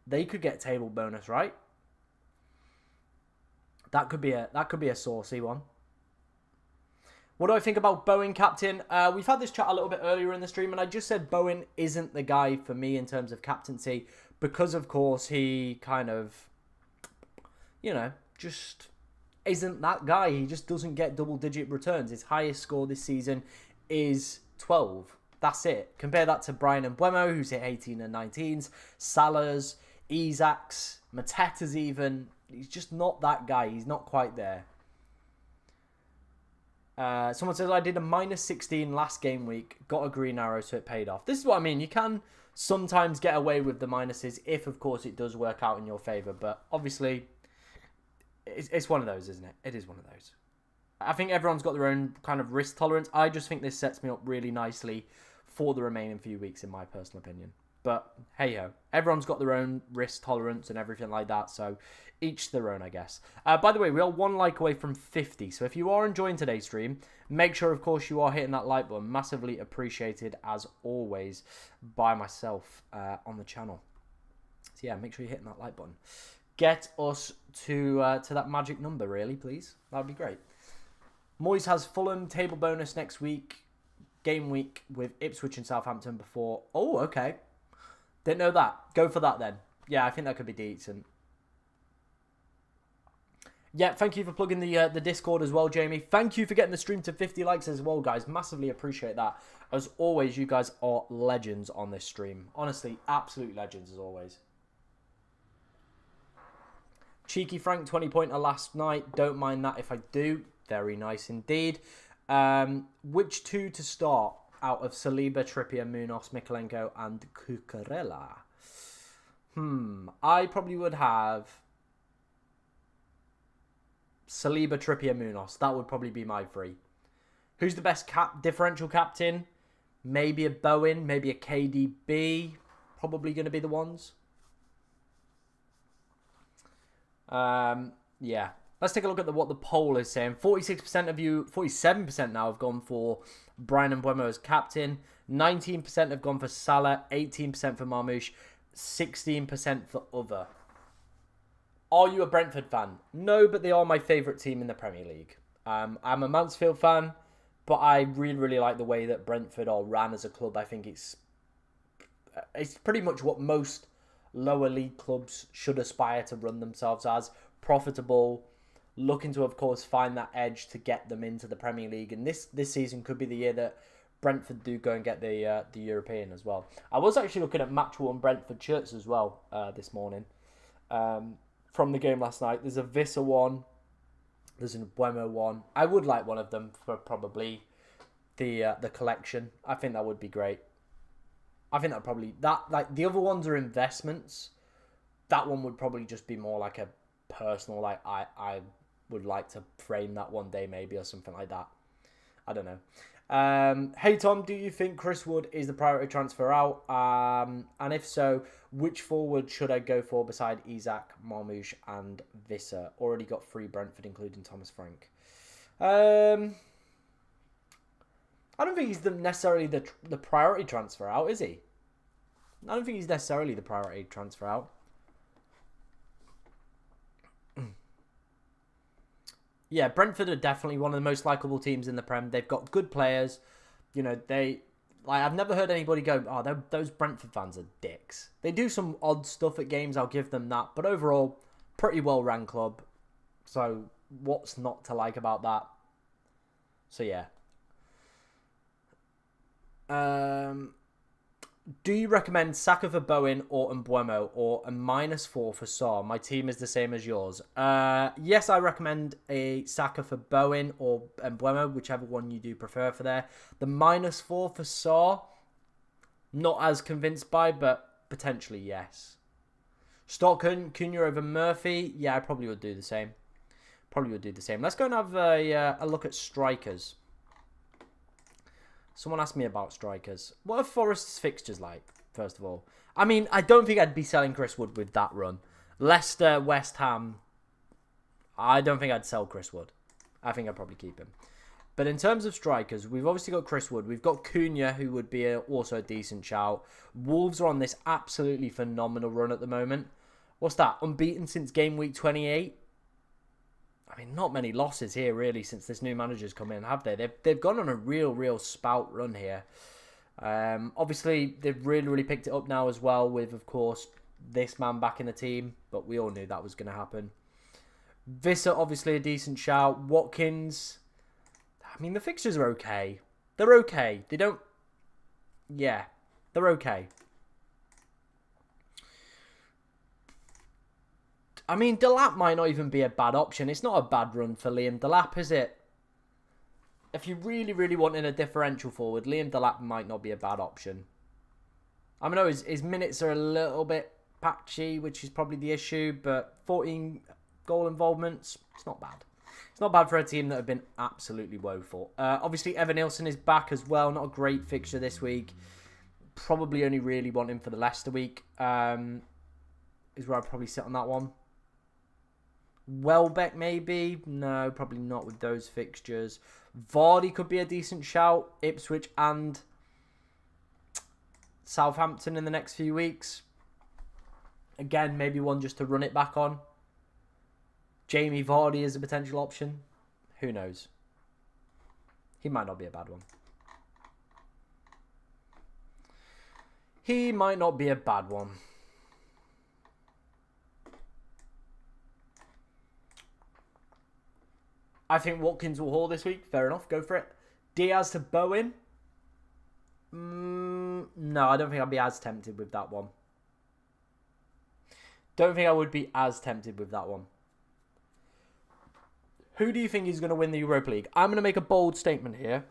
[SPEAKER 1] they could get table bonus, right? That could be a saucy one. What do I think about Bowen captain? We've had this chat a little bit earlier in the stream, and I just said Bowen isn't the guy for me in terms of captaincy because, of course, he kind of, just isn't that guy. He just doesn't get double-digit returns. His highest score this season is 12. That's it. Compare that to Brian MBEUMO, who's hit 18 and 19s. Salah's, Isak's, Mateta's even. He's just not that guy. He's not quite there. Someone says, I did a -16 last game week. Got a green arrow, so it paid off. This is what I mean. You can sometimes get away with the minuses if, of course, it does work out in your favour. But obviously, it's one of those, isn't it? It is one of those. I think everyone's got their own kind of risk tolerance. I just think this sets me up really nicely for the remaining few weeks, in my personal opinion. But hey-ho, everyone's got their own risk tolerance and everything like that, so each their own, I guess. By the way, we are 1 like away from 50, so if you are enjoying today's stream, make sure, of course, you are hitting that like button. Massively appreciated, as always, by myself on the channel. So yeah, make sure you're hitting that like button. Get us to that magic number, really, please. That would be great. Moyes has Fulham table bonus next week. Game week with Ipswich and Southampton before. Oh, okay. Didn't know that. Go for that then. Yeah, I think that could be decent. Yeah, thank you for plugging the Discord as well, Jamie. Thank you for getting the stream to 50 likes as well, guys. Massively appreciate that. As always, you guys are legends on this stream. Honestly, absolute legends as always. Cheeky Frank, 20-pointer last night. Don't mind that if I do. Very nice indeed. Which two to start out of Saliba, Trippier, Munoz, Mikolenko, and Cucurella? I probably would have Saliba, Trippier, Munoz. That would probably be my three. Who's the best differential captain? Maybe a Bowen, maybe a KDB. Probably going to be the ones. Yeah. Let's take a look at what the poll is saying. 46% of you, 47% now have gone for Bryan Mbeumo as captain. 19% have gone for Salah. 18% for Marmoush. 16% for other. Are you a Brentford fan? No, but they are my favourite team in the Premier League. I'm a Mansfield fan, but I really, really like the way that Brentford are ran as a club. I think it's pretty much what most lower league clubs should aspire to run themselves as. Profitable, looking to, of course, find that edge to get them into the Premier League. And this season could be the year that Brentford do go and get the European as well. I was actually looking at match-worn Brentford shirts as well this morning. From the game last night, there's a Vissa one, there's an Mbeumo one. I would like one of them for probably the collection. I think that would be great. I think that probably like the other ones are investments. That one would probably just be more like a personal, like I would like to frame that one day maybe or something like that. I don't know. Hey Tom, do you think Chris Wood is the priority transfer out? And if so, which forward should I go for beside Isak, Marmoush and Visser? Already got 3 Brentford, including Thomas Frank. I don't think he's necessarily the priority transfer out, is he? I don't think he's necessarily the priority transfer out. Yeah, Brentford are definitely one of the most likeable teams in the Prem. They've got good players. You know, I've never heard anybody go, oh, those Brentford fans are dicks. They do some odd stuff at games, I'll give them that. But overall, pretty well-run club. So, what's not to like about that? So, yeah. Do you recommend Saka for Bowen or Mbeumo or a -4 for Sarr? My team is the same as yours. Yes, I recommend a Saka for Bowen or Mbeumo, whichever one you do prefer for there. The -4 for Sarr, not as convinced by, but potentially yes. Start Cunha over Murphy. Yeah, I probably would do the same. Let's go and have a look at strikers. Someone asked me about strikers. What are Forest's fixtures like, first of all? I mean, I don't think I'd be selling Chris Wood with that run. Leicester, West Ham, I don't think I'd sell Chris Wood. I think I'd probably keep him. But in terms of strikers, we've obviously got Chris Wood. We've got Cunha, who would be also a decent shout. Wolves are on this absolutely phenomenal run at the moment. What's that? Unbeaten since game week 28? I mean, not many losses here, really, since this new manager's come in, have they? They've gone on a real spout run here. Obviously, they've really picked it up now as well with, of course, this man back in the team. But we all knew that was going to happen. Visser, obviously, a decent shout. Watkins, I mean, the fixtures are okay. They're okay. They don't... Yeah, they're okay. I mean, Delap might not even be a bad option. It's not a bad run for Liam Delap, is it? If you really wanted a differential forward, Liam Delap might not be a bad option. I know his minutes are a little bit patchy, which is probably the issue, but 14 goal involvements, it's not bad. It's not bad for a team that have been absolutely woeful. Obviously, Evan Nilsson is back as well. Not a great fixture this week. Probably only really want him for the Leicester week. Is where I'd probably sit on that one. Welbeck, maybe? No, probably not with those fixtures. Vardy could be a decent shout. Ipswich and Southampton in the next few weeks. Again, maybe one just to run it back on. Jamie Vardy is a potential option. Who knows? He might not be a bad one. He might not be a bad one. I think Watkins will haul this week. Fair enough. Go for it. Diaz to Bowen. No, I don't think I'll be as tempted with that one. Don't think I would be as tempted with that one. Who do you think is going to win the Europa League? I'm going to make a bold statement here.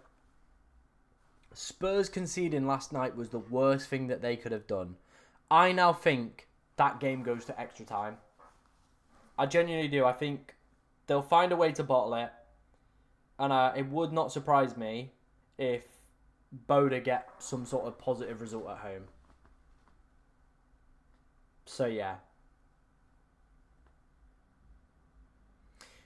[SPEAKER 1] Spurs conceding last night was the worst thing that they could have done. I now think that game goes to extra time. I genuinely do. I think they'll find a way to bottle it. And it would not surprise me if Boda get some sort of positive result at home. So, yeah.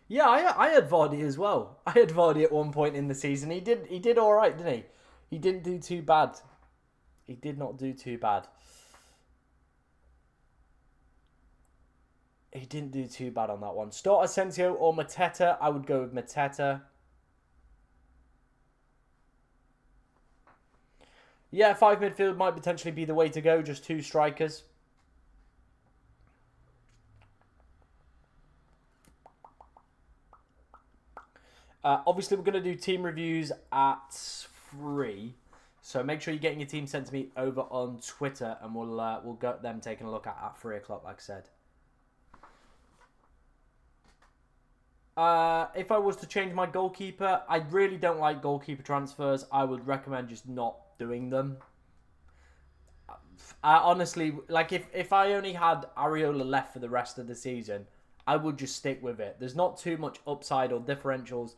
[SPEAKER 1] Yeah, I had Vardy as well. I had Vardy at one point in the season. He did all right, didn't he? He didn't do too bad. He did not do too bad. He didn't do too bad on that one. Start Asensio or Mateta. I would go with Mateta. Yeah, 5 midfield might potentially be the way to go. Just 2 strikers. Obviously, we're going to do team reviews at 3. So make sure you're getting your team sent to me over on Twitter, and we'll get them taking a look at 3 o'clock, like I said. If I was to change my goalkeeper, I really don't like goalkeeper transfers. I would recommend just not doing them. Honestly, like if I only had Areola left for the rest of the season, I would just stick with it. There's not too much upside or differentials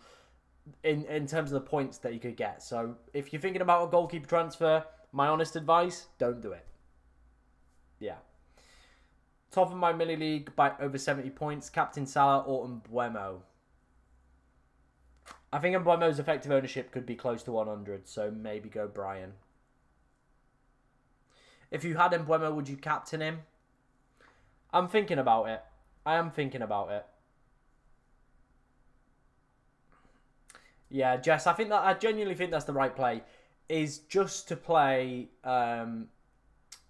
[SPEAKER 1] in terms of the points that you could get. So if you're thinking about a goalkeeper transfer, my honest advice, don't do it. Yeah. Top of my mini league by over 70 points, Captain Salah or MBEUMO. I think MBEUMO's effective ownership could be close to 100, so maybe go Brian. If you had MBEUMO, would you captain him? I'm thinking about it. I am thinking about it. Yeah, Jess, I genuinely think that's the right play. Is just to play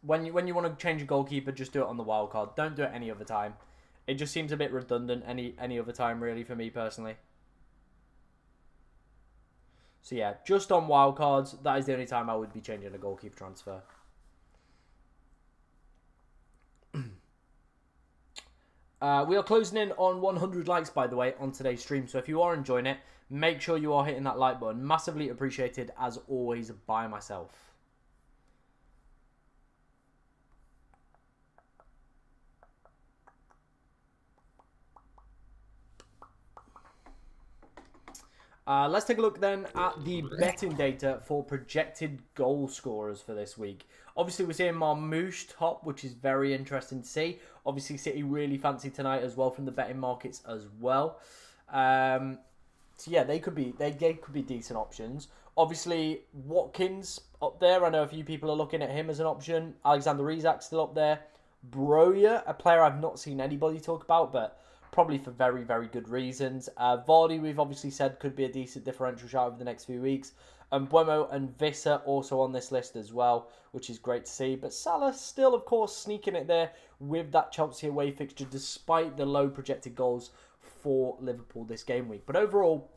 [SPEAKER 1] when you want to change a goalkeeper, just do it on the wild card. Don't do it any other time. It just seems a bit redundant any other time, really, for me personally. So yeah, just on wild cards, that is the only time I would be changing a goalkeeper transfer. We are closing in on 100 likes, by the way, on today's stream. So if you are enjoying it, make sure you are hitting that like button. Massively appreciated, as always, by myself. Let's take a look then at the betting data for projected goal scorers for this week. Obviously, we're seeing Marmoush top, which is very interesting to see. Obviously, City really fancy tonight as well from the betting markets as well. So yeah, they could be decent options. Obviously, Watkins up there. I know a few people are looking at him as an option. Alexander Isak still up there. Broja, a player I've not seen anybody talk about, but probably for very, very good reasons. Vardy, we've obviously said, could be a decent differential shot over the next few weeks. And MBEUMO and Visser also on this list as well, which is great to see. But Salah still, of course, sneaking it there with that Chelsea away fixture, despite the low projected goals for Liverpool this game week. But overall,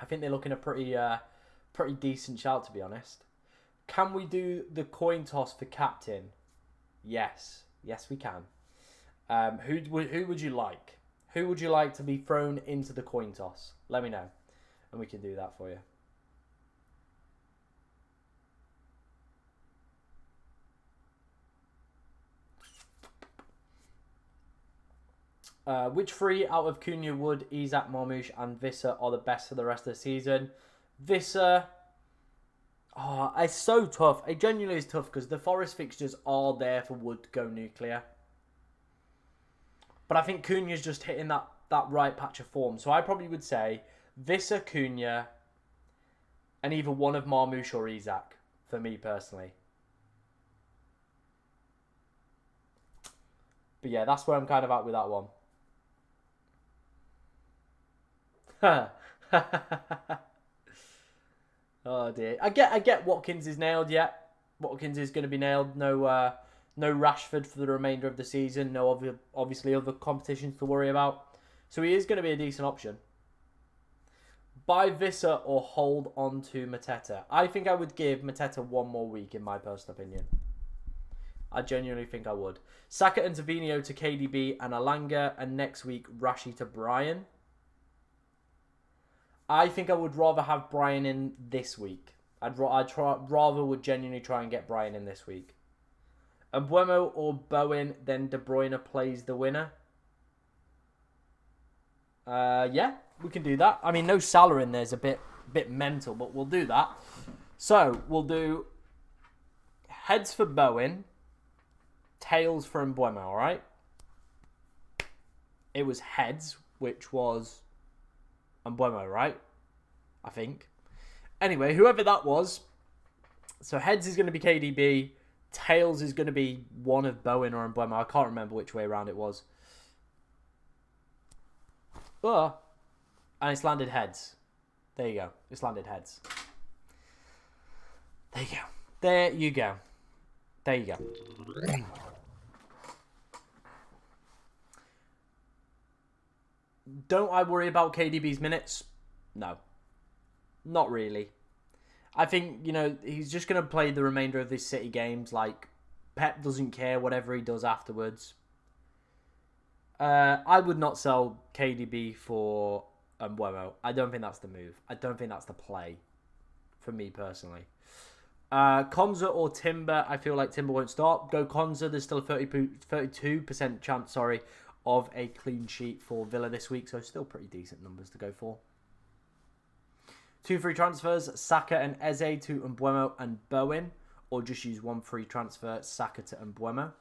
[SPEAKER 1] I think they're looking a pretty decent shout, to be honest. Can we do the coin toss for captain? Yes. Yes, we can. Who would you like? Who would you like to be thrown into the coin toss? Let me know, and we can do that for you. Which 3 out of Cunha, Wood, Isak, Marmoush, and Visser are the best for the rest of the season? Visser, it's so tough. It genuinely is tough because the Forest fixtures are there for Wood to go nuclear. But I think Cunha's just hitting that right patch of form. So I probably would say Visser, Cunha, and either one of Marmoush or Isak, for me personally. But yeah, that's where I'm kind of at with that one. Oh dear. I get Watkins is nailed yet. Watkins is going to be nailed. No Rashford for the remainder of the season. No obviously other competitions to worry about. So he is going to be a decent option. Buy Vissa or hold on to Mateta. I think I would give Mateta one more week, in my personal opinion. I genuinely think I would. Saka and Savino to KDB and Alanga, and next week Rashi to Brian. I think I would rather have Brian in this week. I'd rather would genuinely try and get Brian in this week. And MBEUMO or Bowen, then De Bruyne plays the winner. Yeah, we can do that. I mean, no Salah in there is a bit mental, but we'll do that. So, we'll do heads for Bowen, tails for MBEUMO, alright? It was heads, which was MBEUMO, right? I think. Anyway, whoever that was. So, heads is going to be KDB. Tails is going to be one of Bowen or MBEUMO. I can't remember which way around it was. And it's landed heads. There you go. It's landed heads. There you go. There you go. There you go. Don't I worry about KDB's minutes? No. Not really. I think, you know, he's just going to play the remainder of this City games. Like, Pep doesn't care whatever he does afterwards. I would not sell KDB for MBEUMO. I don't think that's the move. I don't think that's the play for me personally. Konza or Timber. I feel like Timber won't start. Go Konza. There's still a 32% chance, of a clean sheet for Villa this week. So still pretty decent numbers to go for. 2 free transfers. Saka and Eze to MBEUMO and Bowen. Or just use 1 free transfer. Saka to MBEUMO.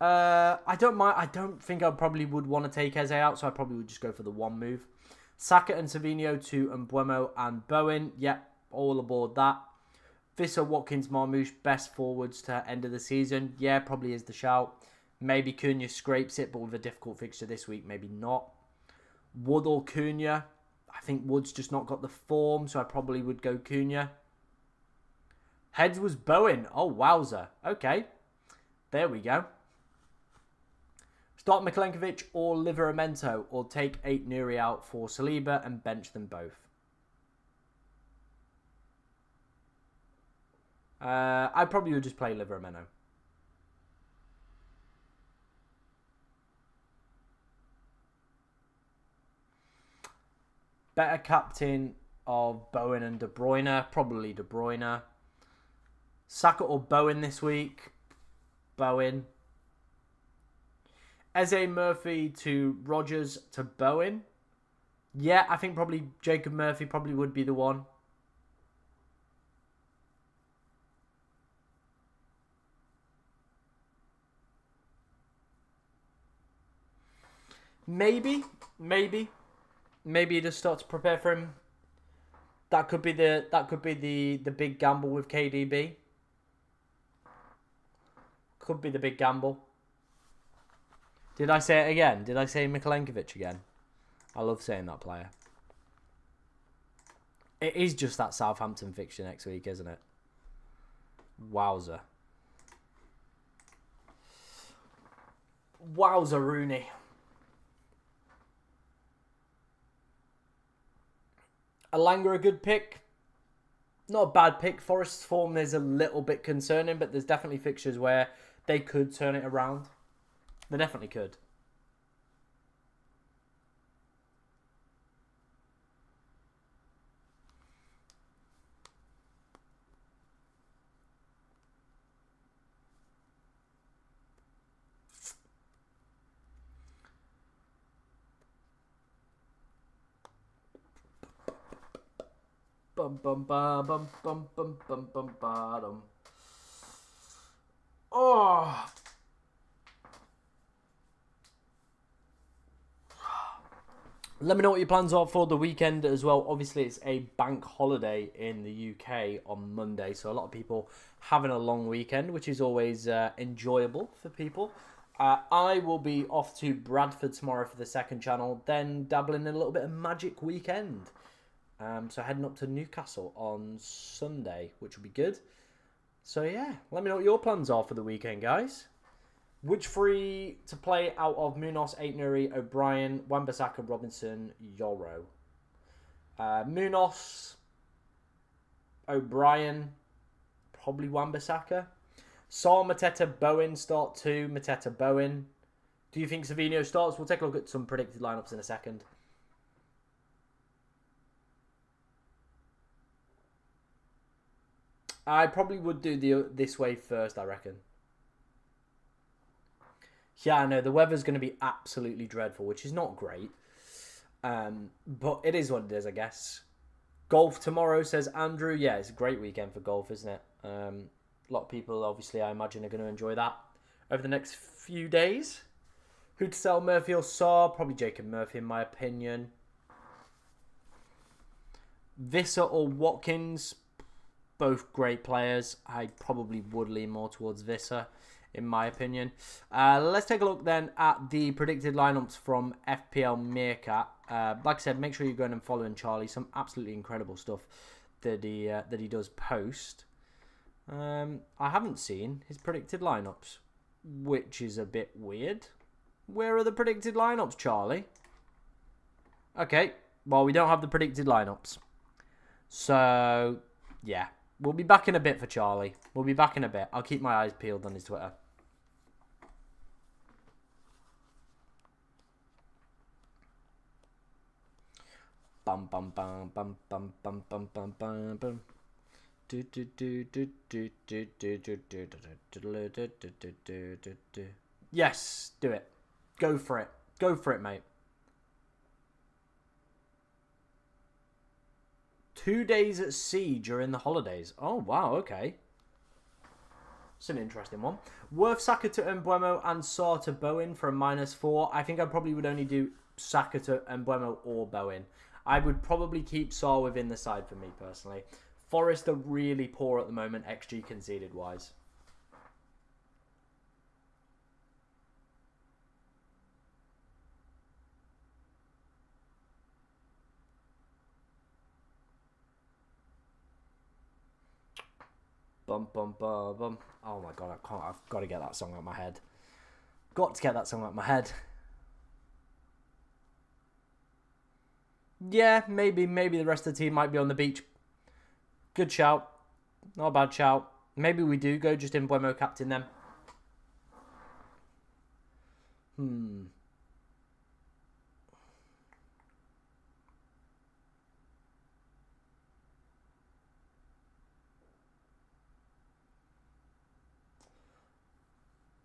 [SPEAKER 1] I don't mind. I don't think I probably would want to take Eze out, so I probably would just go for the 1 move. Saka and Savino to MBEUMO and Bowen. Yep, all aboard that. Vissa, Watkins, Marmoush, best forwards to end of the season. Yeah, probably is the shout. Maybe Cunha scrapes it, but with a difficult fixture this week, maybe not. Wood or Cunha. I think Wood's just not got the form, so I probably would go Cunha. Heads was Bowen. Oh, wowzer. Okay. There we go. Start Mikalenkovic or Livramento, or take 8 Nuri out for Saliba and bench them both. I probably would just play Livramento. Better captain of Bowen and De Bruyne, probably De Bruyne. Saka or Bowen this week, Bowen. Eze Murphy to Rodgers to Bowen. Yeah, I think probably Jacob Murphy probably would be the one. Maybe he just start to prepare for him. That could be the big gamble with KDB. Could be the big gamble. Did I say it again? Did I say Mikalenkovic again? I love saying that player. It is just that Southampton fixture next week, isn't it? Wowzer. Wowzer, Rooney. Alanga a good pick. Not a bad pick. Forest's form is a little bit concerning, but there's definitely fixtures where they could turn it around. They definitely could. Bum bum ba bum bum bum bum bum bottom. Oh. Let me know what your plans are for the weekend as well. Obviously, it's a bank holiday in the UK on Monday, so a lot of people having a long weekend, which is always enjoyable for people. I will be off to Bradford tomorrow for the second channel, then dabbling in a little bit of Magic Weekend. So heading up to Newcastle on Sunday, which will be good. So yeah, let me know what your plans are for the weekend, guys. Which three to play out of Munoz, Aitnuri, O'Brien, Wan-Bissaka, Robinson, Yoro? Munoz, O'Brien, probably Wan-Bissaka. Saul, Mateta, Bowen start 2. Mateta, Bowen. Do you think Savinho starts? We'll take a look at some predicted lineups in a second. I probably would do this way first, I reckon. Yeah, I know. The weather's going to be absolutely dreadful, which is not great. But it is what it is, I guess. Golf tomorrow, says Andrew. Yeah, it's a great weekend for golf, isn't it? A lot of people, obviously, I imagine, are going to enjoy that over the next few days. Who to sell, Murphy or Saar? Probably Jacob Murphy, in my opinion. Visser or Watkins? Both great players. I probably would lean more towards Visser, in my opinion. Let's take a look then at the predicted lineups from FPL Meerkat. Like I said, make sure you're going and following Charlie. Some absolutely incredible stuff that he does post. I haven't seen his predicted lineups, which is a bit weird. Where are the predicted lineups, Charlie? Okay, well, we don't have the predicted lineups. So, yeah. We'll be back in a bit for Charlie. We'll be back in a bit. I'll keep my eyes peeled on his Twitter. Bum bum bum bum bum bum bum bum bum bum. Yes, do it. Go for it. Go for it, mate. 2 days at sea during the holidays. Oh, wow, okay. It's an interesting one. Worth Saka to MBEUMO and Saar to Bowen for a -4. I think I probably would only do Saka to MBEUMO or Bowen. I would probably keep Saar within the side for me, personally. Forest are really poor at the moment, XG conceded-wise. Bum, bum, bum, bum. Oh my god, I can't. I've got to get that song out of my head. Got to get that song out of my head. Yeah, maybe the rest of the team might be on the beach. Good shout. Not a bad shout. Maybe we do go just MBEUMO captain them.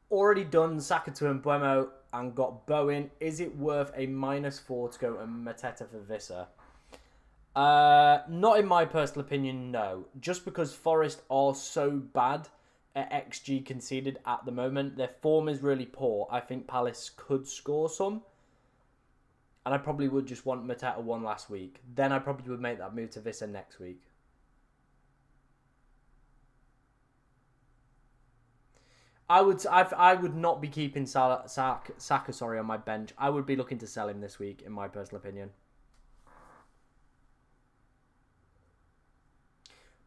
[SPEAKER 1] Already done Saka to MBEUMO and got Bowen. Is it worth a -4 to go and Mateta for Visser? Not in my personal opinion, no. Just because Forest are so bad at XG conceded at the moment. Their form is really poor. I think Palace could score some. And I probably would just want Mateta one last week. Then I probably would make that move to Visser next week. I would not be keeping Saka on my bench. I would be looking to sell him this week, in my personal opinion.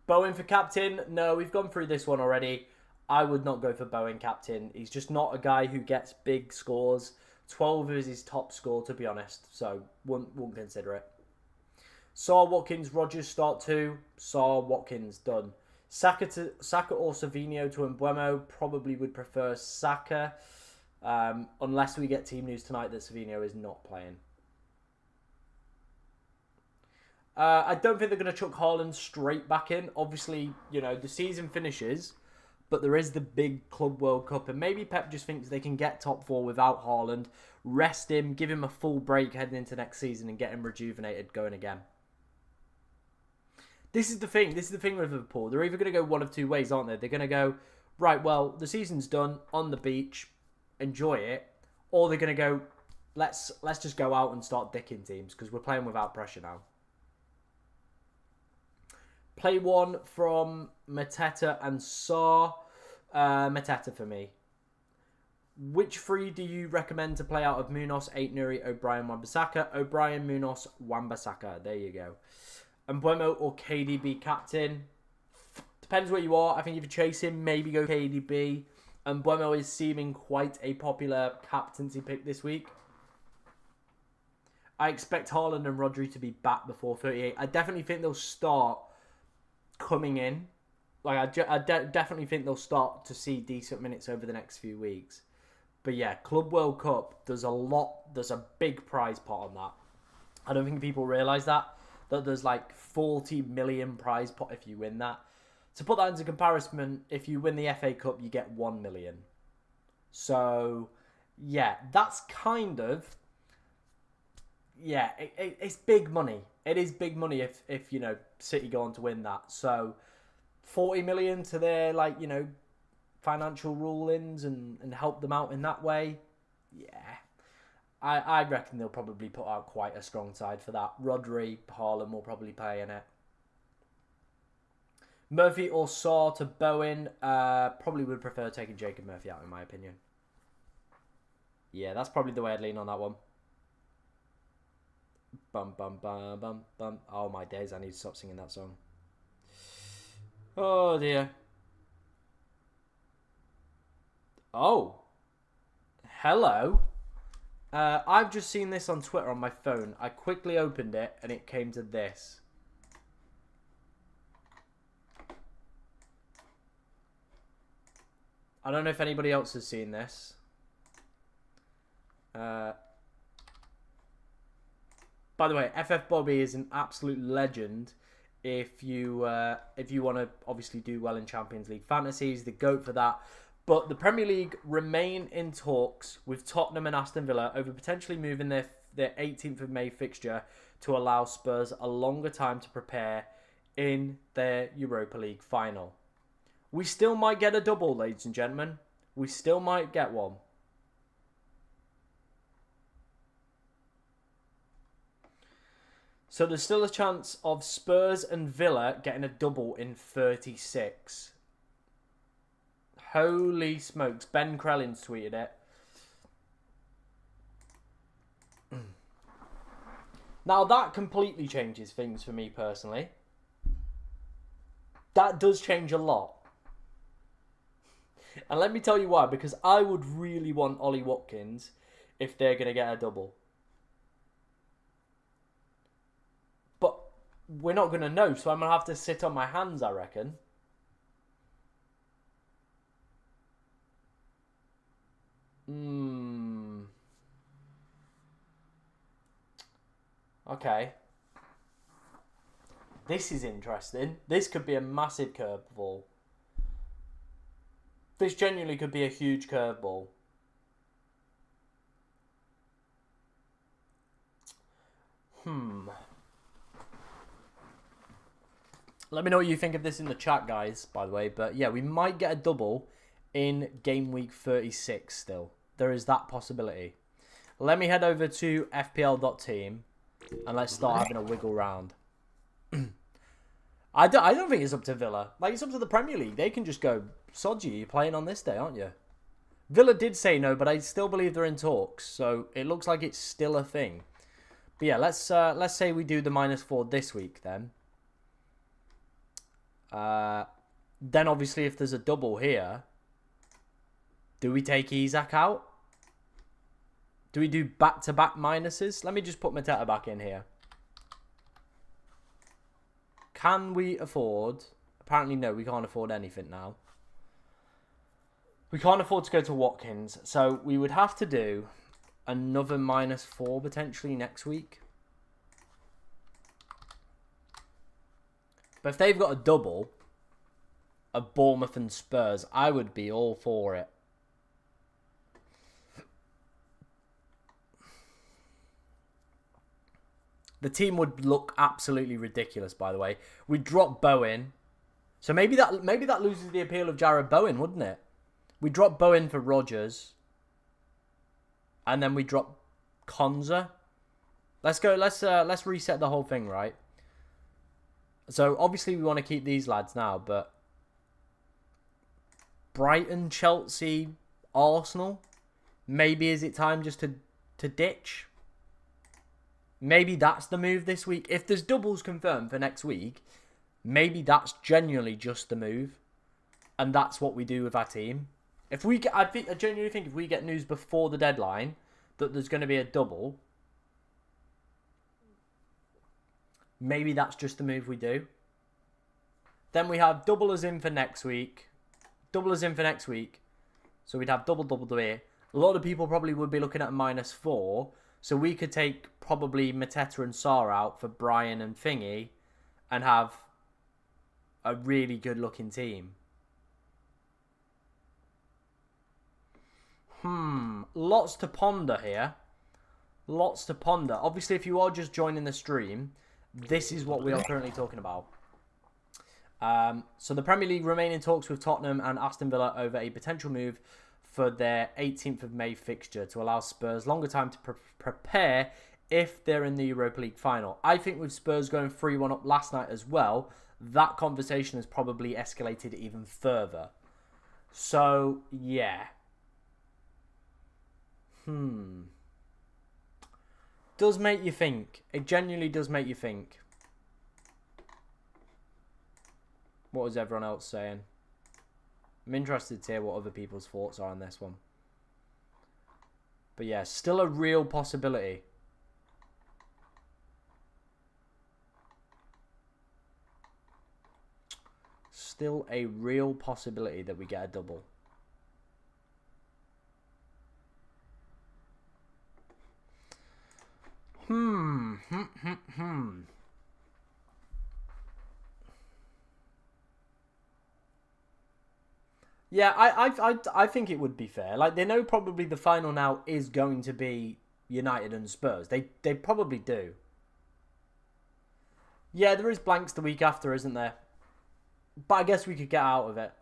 [SPEAKER 1] Bowen for captain? No, we've gone through this one already. I would not go for Bowen captain. He's just not a guy who gets big scores. 12 is his top score, to be honest. So, wouldn't consider it. Saar, Watkins, Rogers start 2. Saar, Watkins, done. Saka or Savinho to MBEUMO. Probably would prefer Saka. Unless we get team news tonight that Savinho is not playing. I don't think they're going to chuck Haaland straight back in. Obviously, you know, the season finishes, but there is the big Club World Cup, and maybe Pep just thinks they can get top 4 without Haaland, rest him, give him a full break heading into next season, and get him rejuvenated going again. This is the thing. This is the thing with Liverpool. They're either going to go one of two ways, aren't they? They're going to go, right, well, the season's done, on the beach, enjoy it, or they're going to go, let's just go out and start dicking teams because we're playing without pressure now. Play one from Mateta and Saar. Mateta for me. Which three do you recommend to play out of Munoz, Aitnuri, O'Brien, Wan-Bissaka? O'Brien, Munoz, Wan-Bissaka. There you go. MBEUMO or KDB captain? Depends where you are. I think if you chase him, maybe go KDB. And MBEUMO is seeming quite a popular captaincy pick this week. I expect Haaland and Rodri to be back before 38. I definitely think they'll start coming in. Like, I definitely think they'll start to see decent minutes over the next few weeks. But yeah, Club World Cup, there's a big prize pot on that. I don't think people realise that there's like 40 million prize pot if you win that. To put that into comparison, if you win the FA Cup, you get 1 million. So, yeah, that's kind of... Yeah, it's big money. It is big money if you know, City go on to win that. So, 40 million to their, like, you know, financial rulings and help them out in that way. Yeah. I reckon they'll probably put out quite a strong side for that. Rodri, Haaland will probably play in it. Murphy or Saw to Bowen. Probably would prefer taking Jacob Murphy out, in my opinion. Yeah, that's probably the way I'd lean on that one. Bum, bum, bum, bum, bum. Oh, my days. I need to stop singing that song. Oh, dear. Oh. Hello. I've just seen this on Twitter on my phone. I quickly opened it and it came to this. I don't know if anybody else has seen this. By the way, FF Bobby is an absolute legend. If you want to obviously do well in Champions League Fantasy, he's the GOAT for that. But the Premier League remain in talks with Tottenham and Aston Villa over potentially moving their 18th of May fixture to allow Spurs a longer time to prepare in their Europa League final. We still might get a double, ladies and gentlemen. We still might get one. So there's still a chance of Spurs and Villa getting a double in 36. Holy smokes. Ben Krellin's tweeted it. Now that completely changes things for me personally. That does change a lot. And let me tell you why. Because I would really want Ollie Watkins if they're going to get a double. But we're not going to know. So I'm going to have to sit on my hands, I reckon. Okay. This is interesting. This could be a massive curveball. This genuinely could be a huge curveball. Let me know what you think of this in the chat, guys, by the way. But yeah, we might get a double in game week 36 still. There is that possibility. Let me head over to fpl.team and let's start having a wiggle round. I don't think it's up to Villa. Like, it's up to the Premier League. They can just go, sod you, you're playing on this day, aren't you? Villa did say no, but I still believe they're in talks. So it looks like it's still a thing. But yeah, let's say we do the -4 this week then. Then obviously if there's a double here, do we take Isak out? Do we do back-to-back minuses? Let me just put Mateta back in here. Can we afford... Apparently, no, we can't afford anything now. We can't afford to go to Watkins. So we would have to do another -4 potentially next week. But if they've got a double of Bournemouth and Spurs, I would be all for it. The team would look absolutely ridiculous, by the way. We'd drop Bowen. So maybe that loses the appeal of Jared Bowen, wouldn't it? We drop Bowen for Rodgers. And then we drop Konza. Let's go. Let's reset the whole thing, right? So obviously we want to keep these lads now, but Brighton, Chelsea, Arsenal. Maybe is it time just to ditch? Maybe that's the move this week. If there's doubles confirmed for next week, maybe that's genuinely just the move. And that's what we do with our team. If we get, I genuinely think if we get news before the deadline that there's going to be a double, maybe that's just the move we do. Then we have doublers in for next week. Doublers in for next week. So we'd have double here. A lot of people probably would be looking at a -4. So we could take probably Mateta and Sarr out for Brian and Thingy and have a really good looking team. Lots to ponder here. Lots to ponder. Obviously, if you are just joining the stream, this is what we are currently talking about. So the Premier League remain in talks with Tottenham and Aston Villa over a potential move for their 18th of May fixture to allow Spurs longer time to prepare if they're in the Europa League final. I think with Spurs going 3-1 up last night as well, that conversation has probably escalated even further. So, yeah. Does make you think. It genuinely does make you think. What is everyone else saying? I'm interested to hear what other people's thoughts are on this one. But yeah, still a real possibility. Still a real possibility that we get a double. Yeah, I think it would be fair. Like, they know probably the final now is going to be United and Spurs. They probably do. Yeah, there is blanks the week after, isn't there? But I guess we could get out of it.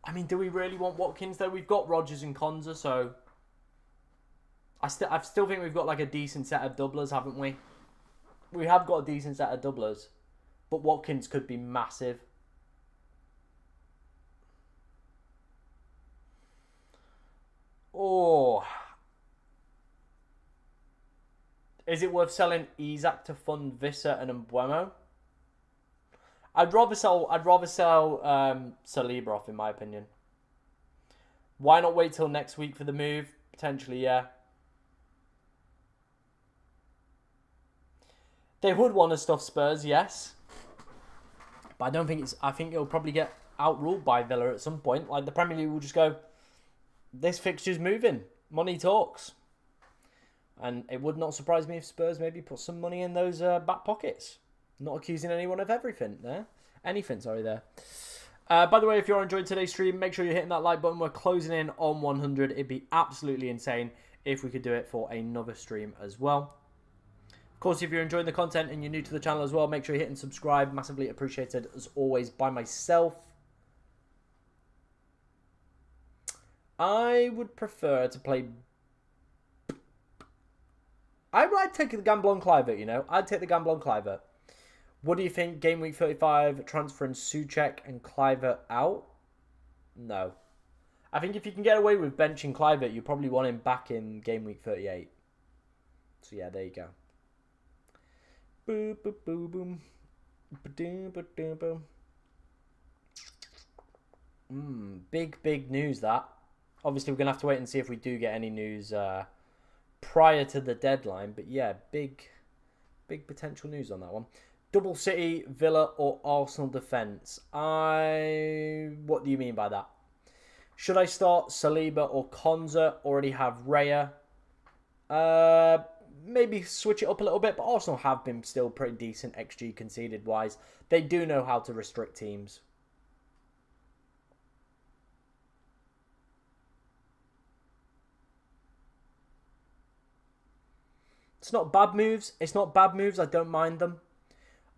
[SPEAKER 1] I mean, do we really want Watkins, though? We've got Rodgers and Konza, so... I still think we've got, like, a decent set of doublers, haven't we? We have got a decent set of doublers. But Watkins could be massive. Oh. Is it worth selling Isak to fund Vissa and MBEUMO? I'd rather sell Saliba off, in my opinion. Why not wait till next week for the move? Potentially, yeah. They would want to stuff Spurs, yes. But I don't think it's... I think it'll probably get outruled by Villa at some point. Like, the Premier League will just go, this fixture's moving. Money talks. And it would not surprise me if Spurs maybe put some money in those back pockets. Not accusing anyone of everything there. Anything, sorry, there. By the way, if you're enjoying today's stream, make sure you're hitting that like button. We're closing in on 100. It'd be absolutely insane if we could do it for another stream as well. Of course, if you're enjoying the content and you're new to the channel as well, make sure you're hitting subscribe. Massively appreciated, as always, by myself. I would prefer to play... I'd take the gamble on Kluivert, you know. I'd take the gamble on Kluivert. What do you think? Game week 35, transferring Souček and Kluivert out? No. I think if you can get away with benching Kluivert, you probably want him back in game week 38. So yeah, there you go. Boom, boom, boom, boom. Ba-doom, ba-doom, boom. Big news, that. Obviously, we're going to have to wait and see if we do get any news prior to the deadline. But yeah, big potential news on that one. Double City, Villa or Arsenal defence. What do you mean by that? Should I start Saliba or Konza? Already have Raya. Maybe switch it up a little bit. But Arsenal have been still pretty decent XG conceded wise. They do know how to restrict teams. It's not bad moves. It's not bad moves. I don't mind them.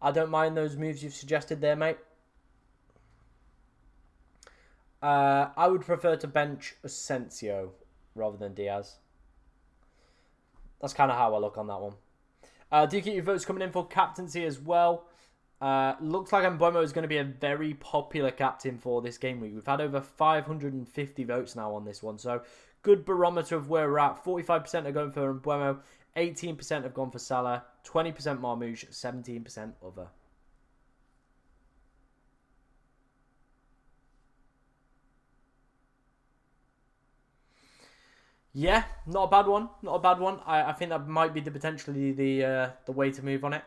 [SPEAKER 1] I don't mind those moves you've suggested there, mate. I would prefer to bench Asensio rather than Diaz. That's kind of how I look on that one. Do you keep your votes coming in for captaincy as well? Looks like MBEUMO is going to be a very popular captain for this game week. We've had over 550 votes now on this one. So, good barometer of where we're at. 45% are going for MBEUMO. 18% have gone for Salah, 20% Marmoush, 17% other. Yeah, not a bad one. Not a bad one. I think that might be potentially the way to move on it.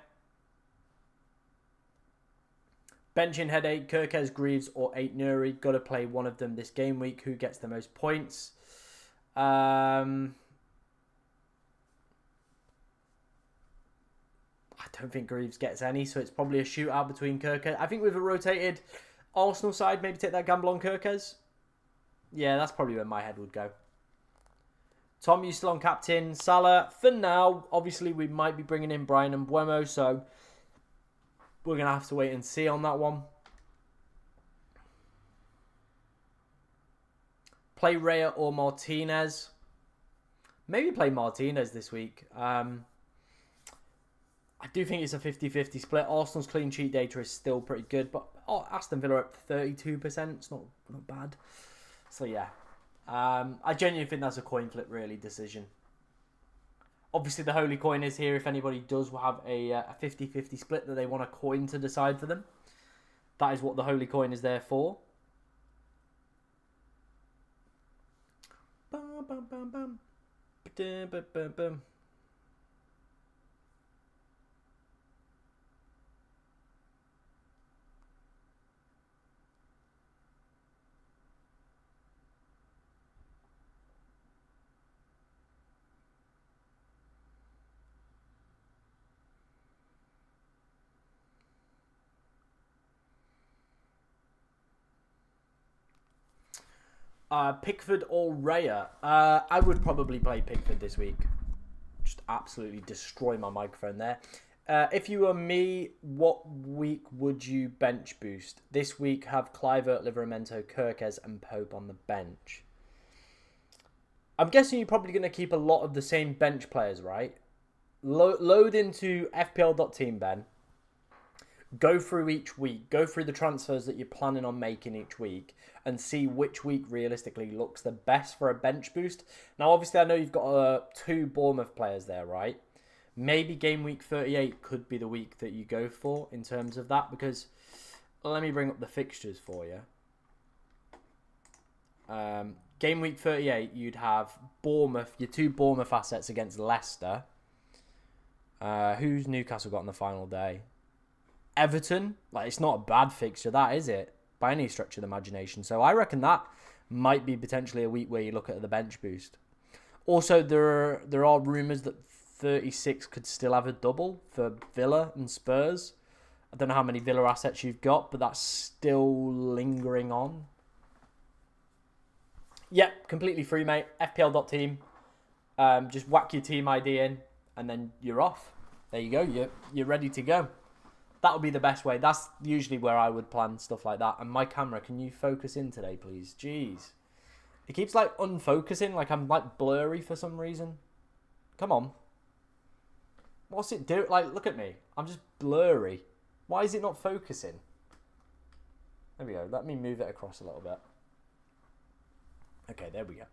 [SPEAKER 1] Benching headache, Kirkez, Greaves, or 8 Nuri. Got to play one of them this game week. Who gets the most points? I don't think Greaves gets any, so it's probably a shootout between Kirkez. I think with a rotated Arsenal side, maybe take that gamble on Kirkez. Yeah, that's probably where my head would go. Tom, you still on captain? Salah, for now. Obviously, we might be bringing in Brian and MBEUMO, so we're going to have to wait and see on that one. Play Raya or Martinez. Maybe play Martinez this week. I do think it's a 50-50 split. Arsenal's clean sheet data is still pretty good, but Aston Villa up 32%. It's not bad. So, yeah. I genuinely think that's a coin flip, really, decision. Obviously, the holy coin is here if anybody does have a 50-50 split that they want a coin to decide for them. That is what the holy coin is there for. Bum, bum, bum, bum. Bum, bum, bum, bum. Pickford or Raya? I would probably play Pickford this week. Just absolutely destroy my microphone there. If you were me, what week would you bench boost? This week have Kluivert, Livramento, Kirkez and Pope on the bench. I'm guessing you're probably going to keep a lot of the same bench players, right? Load into FPL.team, Ben. Go through each week. Go through the transfers that you're planning on making each week and see which week realistically looks the best for a bench boost. Now, obviously, I know you've got 2 Bournemouth players there, right? Maybe game week 38 could be the week that you go for in terms of that, because let me bring up the fixtures for you. Game week 38, you'd have Bournemouth, your 2 Bournemouth assets against Leicester. Who's Newcastle got on the final day? Everton. Like, it's not a bad fixture, that, is it? By any stretch of the imagination. So I reckon that might be potentially a week where you look at the bench boost. Also, there are rumours that 36 could still have a double for Villa and Spurs. I don't know how many Villa assets you've got, but that's still lingering on. Yep, completely free, mate. FPL.team. Just whack your team ID in, and then you're off. There you go. You're ready to go. That would be the best way. That's usually where I would plan stuff like that. And my camera, can you focus in today, please? Jeez. It keeps, like, unfocusing. Like, I'm, like, blurry for some reason. Come on. What's it do? Like, look at me. I'm just blurry. Why is it not focusing? There we go. Let me move it across a little bit. Okay, there we go.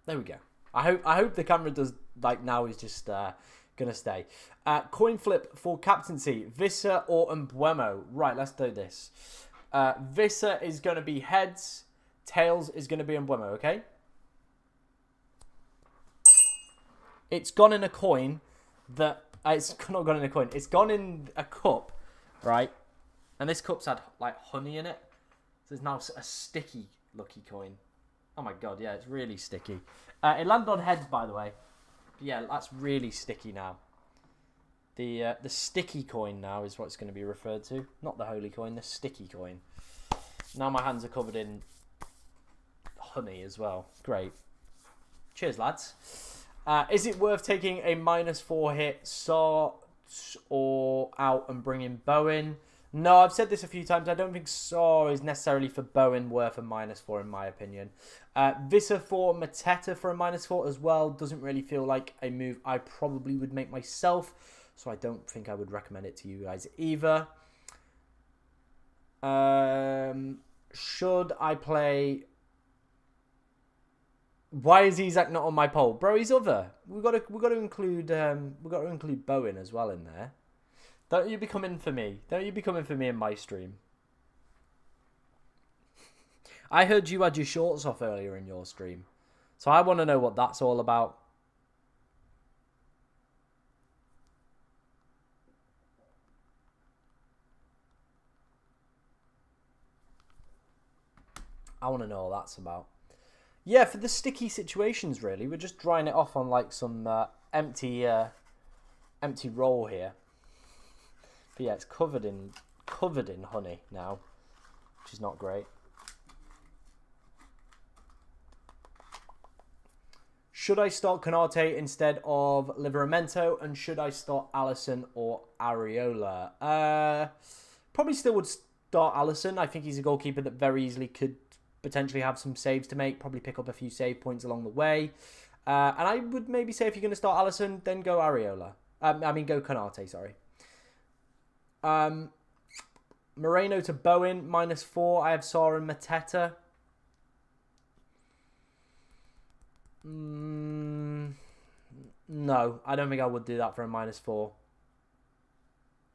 [SPEAKER 1] There we go. I hope the camera does, like, now is just gonna stay. Coin flip for captaincy. Visser or MBEUMO. Right, let's do this. Visser is gonna be heads. Tails is gonna be MBEUMO, okay? It's gone in a coin that... it's not gone in a coin. It's gone in a cup, right? And this cup's had, like, honey in it. So it's now a sticky lucky coin. Oh my god, yeah, it's really sticky. It landed on heads, by the way. Yeah, that's really sticky now. The sticky coin now is what it's going to be referred to. Not the holy coin, the sticky coin. Now my hands are covered in honey as well. Great. Cheers, lads. Is it worth taking a -4 hit, Saw or out and bringing Bowen? No, I've said this a few times. I don't think Saw is necessarily for Bowen worth a -4 in my opinion. Visser for Mateta for a -4 as well. Doesn't really feel like a move I probably would make myself. So I don't think I would recommend it to you guys either. Should I play... Why is Isak not on my poll? Bro, he's other. We've got to include Bowen as well in there. Don't you be coming for me. Don't you be coming for me in my stream. I heard you had your shorts off earlier in your stream. So I want to know what that's all about. I want to know what that's about. Yeah, for the sticky situations, really, we're just drying it off on like some empty roll here. But yeah, it's covered in honey now, which is not great. Should I start Konate instead of Livramento, and should I start Alisson or Areola? Probably still would start Alisson. I think he's a goalkeeper that very easily could potentially have some saves to make, probably pick up a few save points along the way. And I would maybe say if you're going to start Alisson, then go Areola. Go Konate, sorry. Moreno to Bowen, -4. I have Saar and Mateta. No, I don't think I would do that for a -4.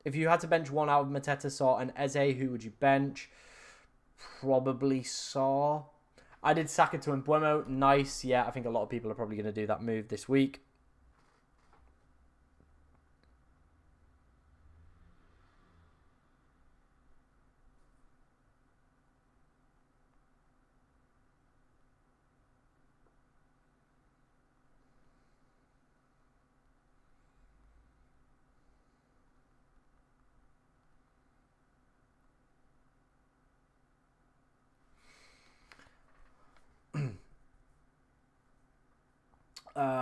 [SPEAKER 1] If you had to bench one out of Mateta, Saar, and Eze, who would you bench? Probably Saar. I did Saka to MBEUMO. Nice. Yeah, I think a lot of people are probably going to do that move this week.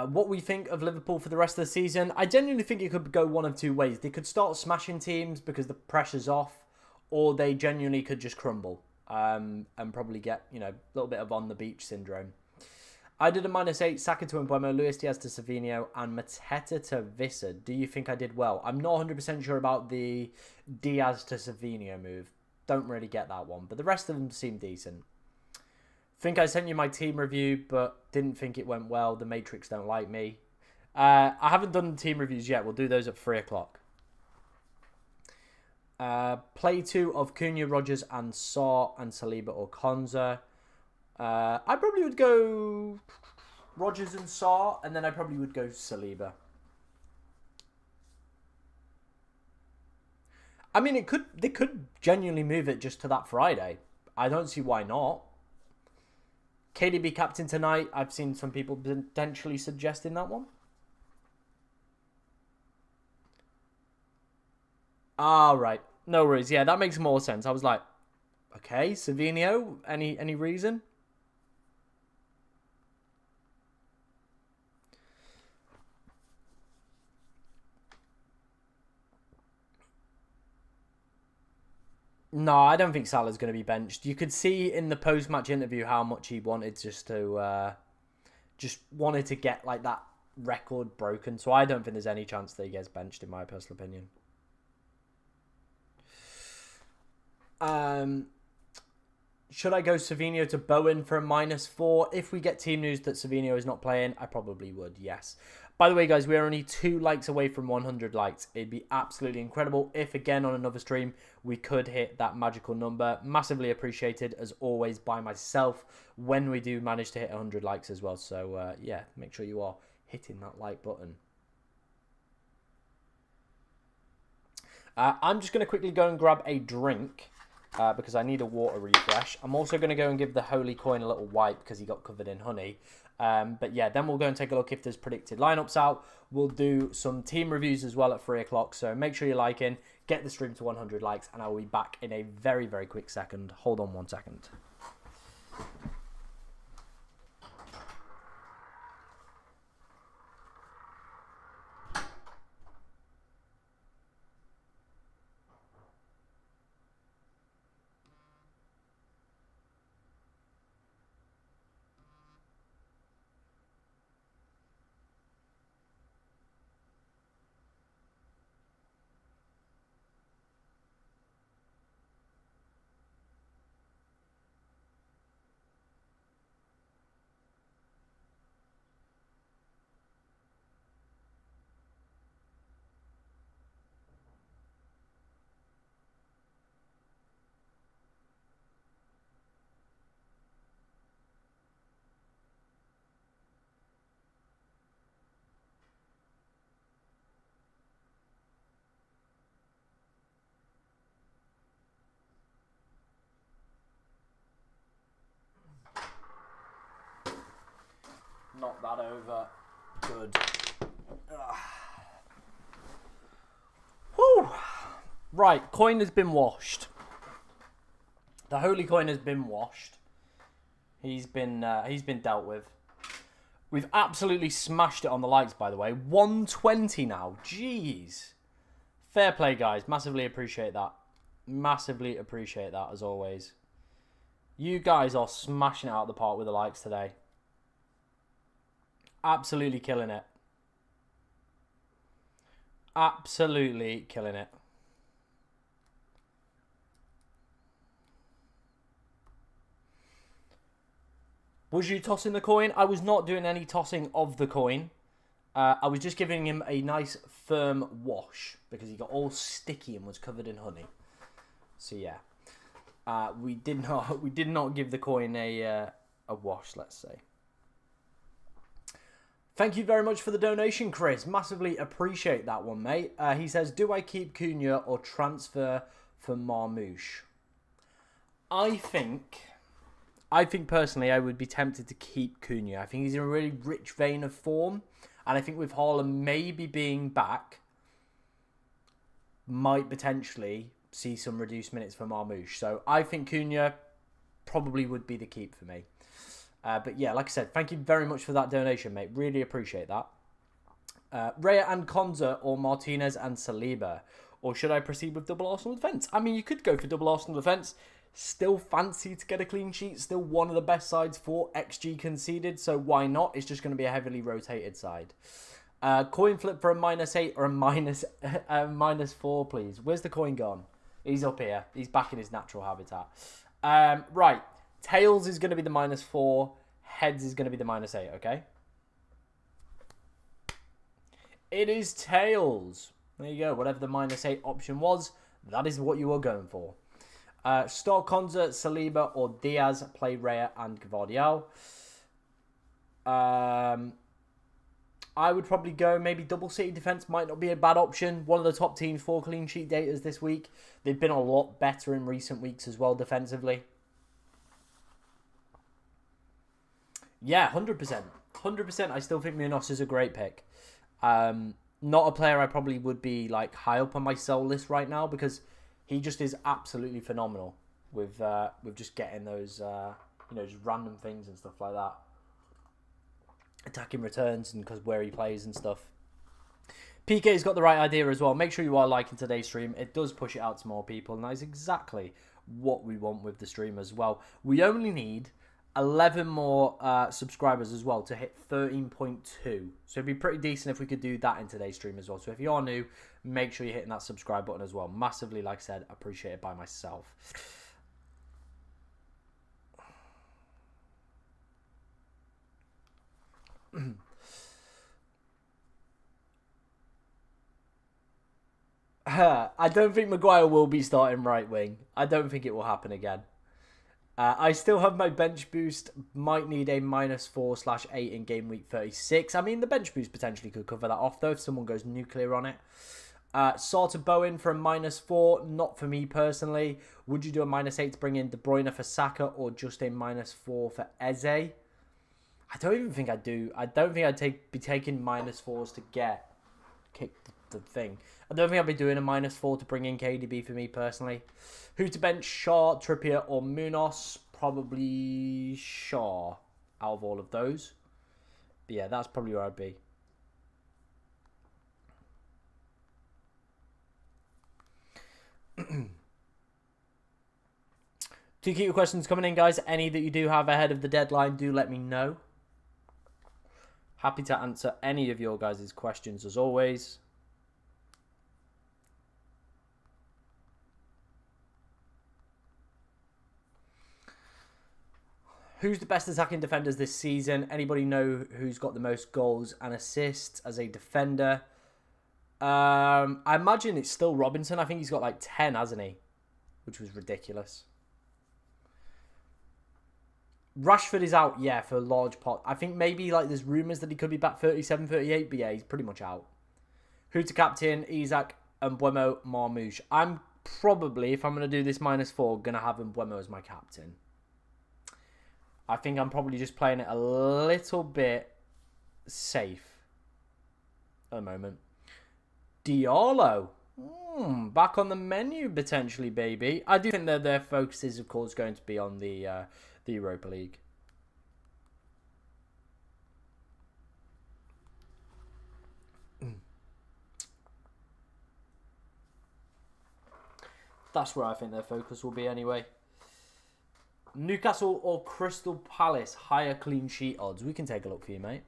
[SPEAKER 1] What we think of Liverpool for the rest of the season, I genuinely think it could go one of two ways. They could start smashing teams because the pressure's off, or they genuinely could just crumble and probably get, a little bit of on the beach syndrome. I did a -8, Saka to MBEUMO, Luis Diaz to Savinho, and Mateta to Vissa. Do you think I did well? I'm not 100% sure about the Diaz to Savinho move. Don't really get that one, but the rest of them seem decent. Think I sent you my team review, but didn't think it went well. The Matrix don't like me. I haven't done team reviews yet. We'll do those at 3 o'clock. Play 2 of Cunha, Rodgers, and Saar, and Saliba or Konza. I probably would go Rodgers and Saar, and then I probably would go Saliba. I mean, they could genuinely move it just to that Friday. I don't see why not. KDB captain tonight. I've seen some people potentially suggesting that one. Ah, right. No worries. Yeah, that makes more sense. I was like, okay, Savinho. Any reason? No, I don't think Salah's going to be benched. You could see in the post-match interview how much he wanted just wanted to get like that record broken. So I don't think there's any chance that he gets benched, in my personal opinion. Should I go Savinho to Bowen for a -4? If we get team news that Savinho is not playing, I probably would, yes. By the way, guys, we are only 2 likes away from 100 likes. It'd be absolutely incredible if, again, on another stream, we could hit that magical number. Massively appreciated, as always, by myself when we do manage to hit 100 likes as well. So, yeah, make sure you are hitting that like button. I'm just going to quickly go and grab a drink because I need a water refresh. I'm also going to go and give the Holy Coin a little wipe because he got covered in honey. But yeah, then we'll go and take a look if there's predicted lineups out. We'll do some team reviews as well at 3 o'clock. So make sure you're liking, get the stream to 100 likes, and I will be back in a very, very quick second. Hold on 1 second. knock that over. Good. Whew. Right, coin has been washed. The holy coin has been washed. He's been dealt with. We've absolutely smashed it on the likes, by the way. 120 now. Jeez. Fair play, guys. Massively appreciate that. Massively appreciate that, as always. You guys are smashing it out of the park with the likes today. Absolutely killing it. Absolutely killing it. Was you tossing the coin? I was not doing any tossing of the coin. I was just giving him a nice firm wash because he got all sticky and was covered in honey. So yeah, we did not give the coin a wash, let's say. Thank you very much for the donation, Chris. Massively appreciate that one, mate. He says, do I keep Cunha or transfer for Marmouche? I think personally I would be tempted to keep Cunha. I think he's in a really rich vein of form. And I think with Haaland maybe being back, might potentially see some reduced minutes for Marmouche. So I think Cunha probably would be the keep for me. But yeah, like I said, thank you very much for that donation, mate. Really appreciate that. Raya and Konza or Martinez and Saliba? Or should I proceed with double Arsenal defence? I mean, you could go for double Arsenal defence. Still fancy to get a clean sheet. Still one of the best sides for XG conceded. So why not? It's just going to be a heavily rotated side. Coin flip for a -8 or a -4, please. Where's the coin gone? He's up here. He's back in his natural habitat. Right. Tails is going to be the -4. Heads is going to be the -8, okay? It is tails. There you go. Whatever the -8 option was, that is what you are going for. Start Konza, Saliba or Diaz, play Raya and Gvardiol. I would probably go maybe double City defence might not be a bad option. One of the top teams for clean sheet daters this week. They've been a lot better in recent weeks as well defensively. Yeah, 100%. 100%. I still think Munoz is a great pick. Not a player I probably would be like high up on my sell list right now because he just is absolutely phenomenal with just getting those just random things and stuff like that, attacking returns and because where he plays and stuff. PK's got the right idea as well. Make sure you are liking today's stream. It does push it out to more people, and that is exactly what we want with the stream as well. We only need 11 more subscribers as well to hit 13.2. So it'd be pretty decent if we could do that in today's stream as well. So if you are new, make sure you're hitting that subscribe button as well. Massively, like I said, appreciated by myself. I don't think Maguire will be starting right wing. I don't think it will happen again. I still have my bench boost. Might need a -4/8 in game week 36. I mean, the bench boost potentially could cover that off, though, if someone goes nuclear on it. Sort of Bowen for a -4. Not for me personally. Would you do a -8 to bring in De Bruyne for Saka or just a -4 for Eze? I don't even think I'd do. I don't think I'd be taking -4s to kick the thing. I don't think I'd be doing a -4 to bring in KDB for me personally. Who to bench, Shaw, Trippier or Munoz? Probably Shaw out of all of those. But yeah, that's probably where I'd be. Do keep your questions coming in, guys. Any that you do have ahead of the deadline, do let me know. Happy to answer any of your guys' questions as always. Who's the best attacking defenders this season? Anybody know who's got the most goals and assists as a defender? I imagine it's still Robinson. I think he's got like 10, hasn't he? Which was ridiculous. Rashford is out, yeah, for a large part. I think maybe like there's rumours that he could be back 37, 38, but yeah, he's pretty much out. Who to captain? Isak, MBEUMO, Marmouche. I'm probably, if I'm going to do this -4, going to have MBEUMO as my captain. I think I'm probably just playing it a little bit safe at the moment. Diallo. Back on the menu, potentially, baby. I do think that their focus is, of course, going to be on the Europa League. That's where I think their focus will be anyway. Newcastle or Crystal Palace, higher clean sheet odds. We can take a look for you, mate.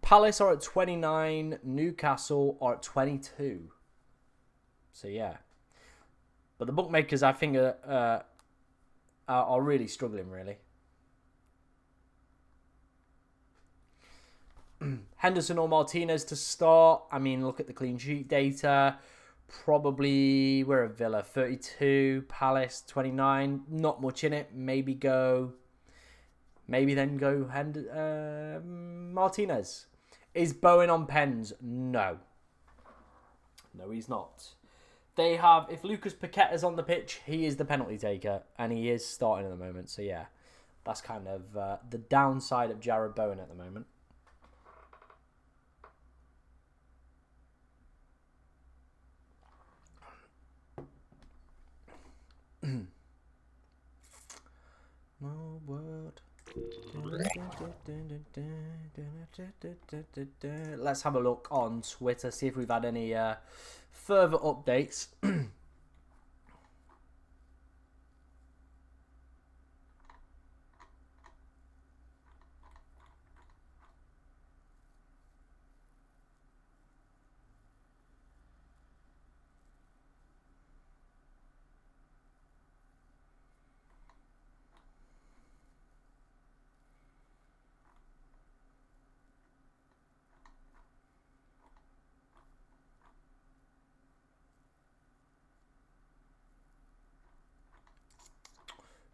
[SPEAKER 1] Palace are at 29. Newcastle are at 22. So, yeah. But the bookmakers, I think, are really struggling, really. Henderson or Martinez to start. I mean, look at the clean sheet data. Probably, we're at Villa, 32. Palace, 29. Not much in it. Maybe then go Martinez. Is Bowen on pens? No. No, he's not. They have, if Lucas Paqueta's on the pitch, he is the penalty taker. And he is starting at the moment. So, yeah. That's kind of the downside of Jared Bowen at the moment. No word. Let's have a look on Twitter, see if we've had any further updates.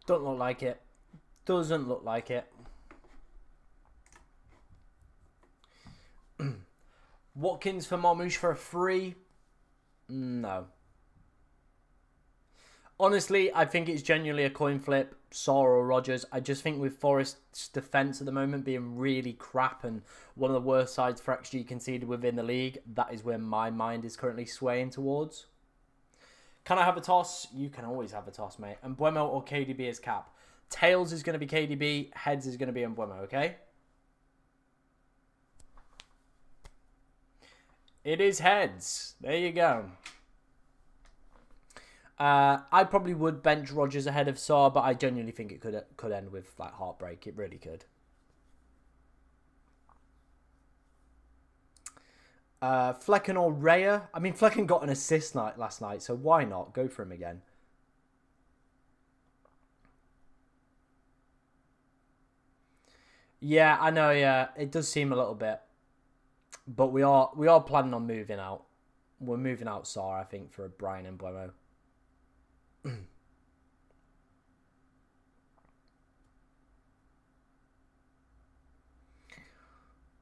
[SPEAKER 1] Don't look like it. Doesn't look like it. Watkins for Marmoush for a free? No. Honestly, I think it's genuinely a coin flip. Saw or Rodgers. I just think with Forest's defence at the moment being really crap and one of the worst sides for XG conceded within the league, that is where my mind is currently swaying towards. Can I have a toss? You can always have a toss, mate. And MBEUMO or KDB as cap. Tails is going to be KDB. Heads is going to be MBEUMO, okay? It is heads. There you go. I probably would bench Rodgers ahead of Saar, but I genuinely think it could end with like heartbreak. It really could. Flecken or Raya. I mean, Flecken got an assist last night, so why not? Go for him again. Yeah, I know, yeah. It does seem a little bit. But we are planning on moving out. We're moving out Saar, I think, for Brian and MBEUMO.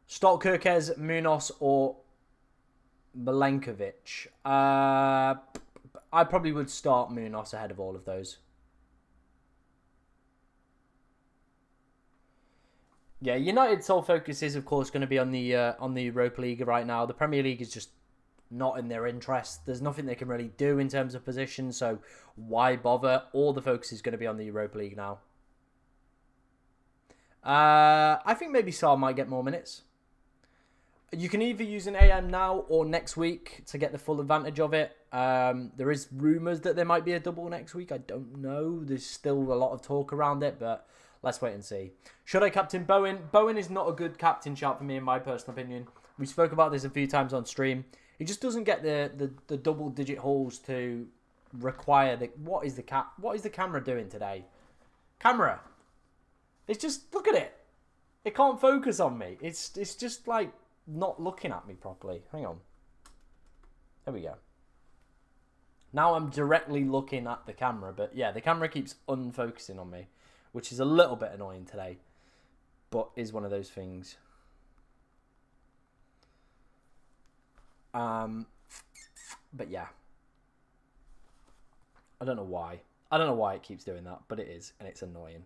[SPEAKER 1] Stock Kirkez, Munoz, or Milenkovic. I probably would start Munoz ahead of all of those. Yeah, United's sole focus is, of course, going to be on the Europa League right now. The Premier League is just not in their interest. There's nothing they can really do in terms of position, so why bother? All the focus is going to be on the Europa League now. I think maybe Saar might get more minutes. You can either use an AM now or next week to get the full advantage of it. There is rumours that there might be a double next week. I don't know. There's still a lot of talk around it, but let's wait and see. Should I captain Bowen? Bowen is not a good captain shout for me, in my personal opinion. We spoke about this a few times on stream. He just doesn't get the double-digit hauls to require the... What is the camera doing today? Camera. It's just... Look at it. It can't focus on me. It's just like... not looking at me properly. Hang on. There we go. Now I'm directly looking at the camera, but yeah, the camera keeps unfocusing on me, which is a little bit annoying today, but is one of those things. But yeah. I don't know why. I don't know why it keeps doing that, but it is, and it's annoying.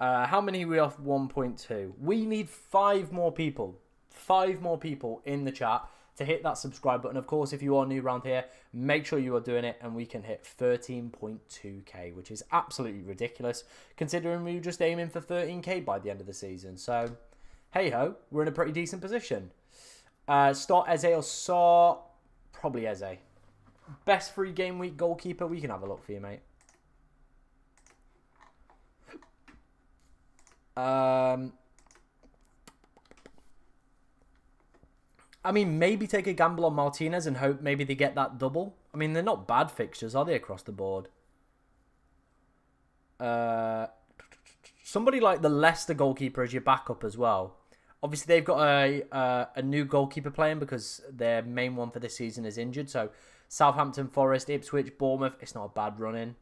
[SPEAKER 1] How many are we off 1.2? We need 5 more people. 5 more people in the chat to hit that subscribe button. Of course, if you are new around here, make sure you are doing it, and we can hit 13.2k, which is absolutely ridiculous, considering we were just aiming for 13k by the end of the season. So, hey-ho, we're in a pretty decent position. Start Eze or Saar? Probably Eze. Best free game week goalkeeper? We can have a look for you, mate. I mean, maybe take a gamble on Martinez and hope maybe they get that double. I mean, they're not bad fixtures, are they, across the board? Somebody like the Leicester goalkeeper as your backup as well. Obviously, they've got a new goalkeeper playing because their main one for this season is injured. So, Southampton, Forest, Ipswich, Bournemouth. It's not a bad run-in.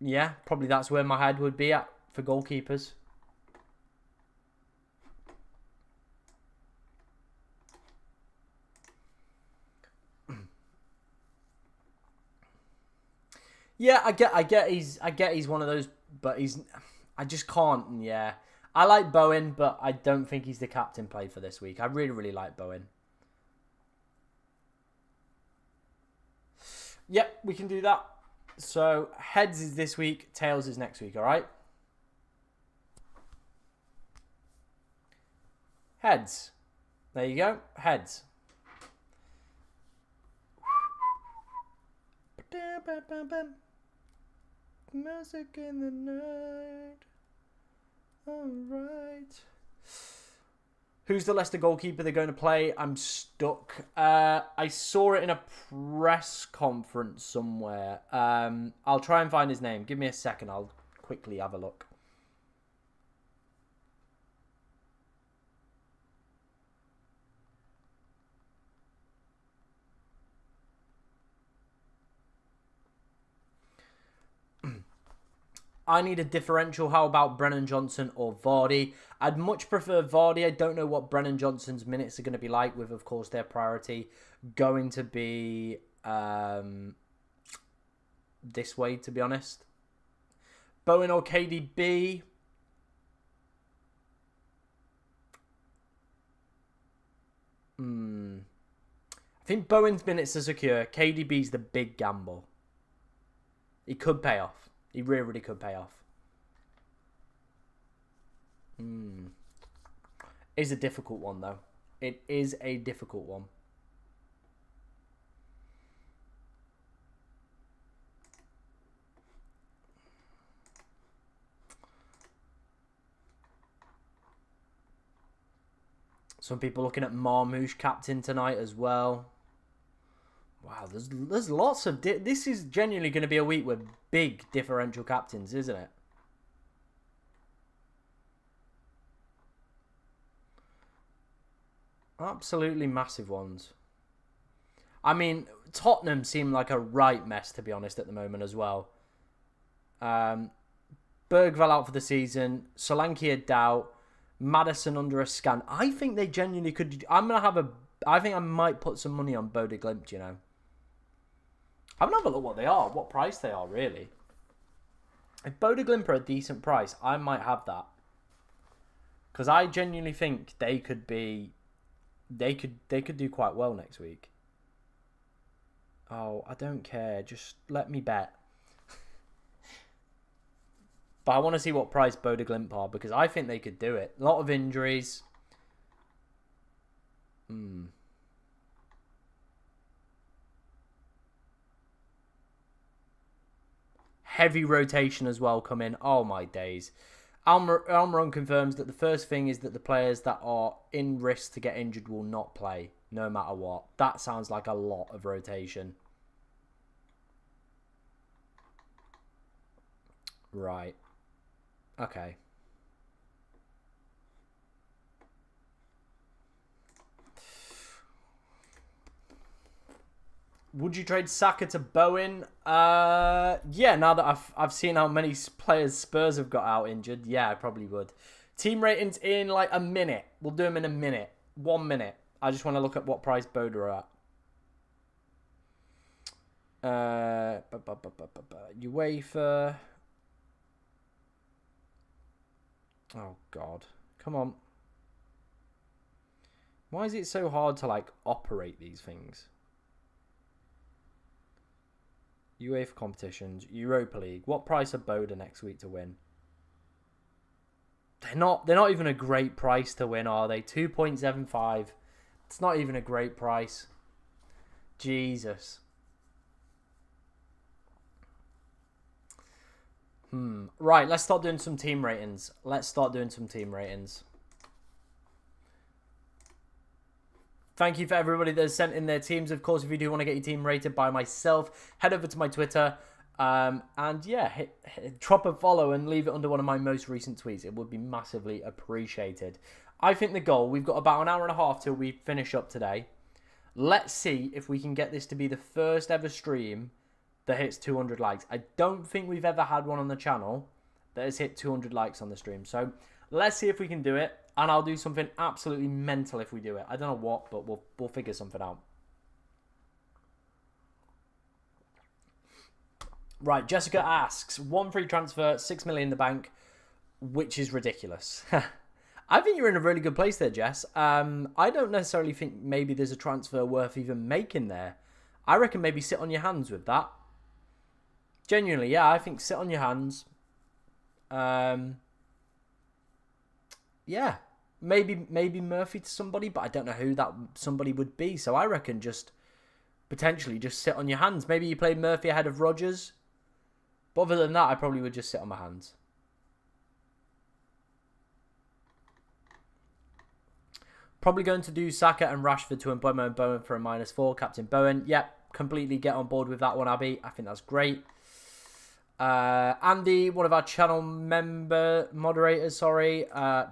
[SPEAKER 1] Yeah, probably that's where my head would be at for goalkeepers. Yeah, I get he's one of those, but I just can't. Yeah, I like Bowen, but I don't think he's the captain play for this week. I really like Bowen. Yep, we can do that. So heads is this week, tails is next week. All right. Heads. There you go. Heads. Music in the night. Alright. Who's the Leicester goalkeeper they're going to play? I'm stuck. I saw it in a press conference somewhere. I'll try and find his name. Give me a second. I'll quickly have a look. I need a differential. How about Brennan Johnson or Vardy? I'd much prefer Vardy. I don't know what Brennan Johnson's minutes are going to be like, with, of course, their priority going to be this way, to be honest. Bowen or KDB? I think Bowen's minutes are secure. KDB's the big gamble. He could pay off. He really could pay off. It's a difficult one, though. It is a difficult one. Some people looking at Marmoush captain tonight as well. Wow, there's lots of... This is genuinely going to be a week with big differential captains, isn't it? Absolutely massive ones. I mean, Tottenham seem like a right mess, to be honest, at the moment as well. Bergvall out for the season. Solanke a doubt. Maddison under a scan. I think they genuinely could... I think I might put some money on Bodø Glimt, you know. I haven't had a look what they are, what price they are, really. If Bodø Glimt are a decent price, I might have that. Because I genuinely think they could be... They could do quite well next week. Oh, I don't care. Just let me bet. But I want to see what price Bodø Glimt are, because I think they could do it. A lot of injuries. Heavy rotation as well come in. Oh, my days. Almiron confirms that the first thing is that the players that are in risk to get injured will not play, no matter what. That sounds like a lot of rotation. Right. Okay. Would you trade Saka to Bowen? Yeah, now that I've seen how many players Spurs have got out injured, yeah, I probably would. Team ratings in like a minute. We'll do them in a minute. 1 minute. I just want to look at what price Bodø are at. UEFA. Oh, God. Come on. Why is it so hard to, like, operate these things? UEFA competitions. Europa League. What price are Boda next week to win? They're not even a great price to win, are they? 2.75. It's not even a great price. Jesus. Right, let's start doing some team ratings. Thank you for everybody that has sent in their teams. Of course, if you do want to get your team rated by myself, head over to my Twitter. And yeah, drop a follow and leave it under one of my most recent tweets. It would be massively appreciated. I think the goal, we've got about an hour and a half till we finish up today. Let's see if we can get this to be the first ever stream that hits 200 likes. I don't think we've ever had one on the channel that has hit 200 likes on the stream. So let's see if we can do it. And I'll do something absolutely mental if we do it. I don't know what, but we'll figure something out. Right, Jessica asks, 1 free transfer, 6 million in the bank, which is ridiculous. I think you're in a really good place there, Jess. I don't necessarily think maybe there's a transfer worth even making there. I reckon maybe sit on your hands with that. Genuinely, yeah, I think sit on your hands. Yeah, maybe Murphy to somebody, but I don't know who that somebody would be. So I reckon just potentially just sit on your hands. Maybe you play Murphy ahead of Rodgers. But other than that, I probably would just sit on my hands. Probably going to do Saka and Rashford to MBEUMO and Bowen for a -4. Captain Bowen. Yep, completely get on board with that one, Abby. I think that's great. Andy, one of our channel moderators,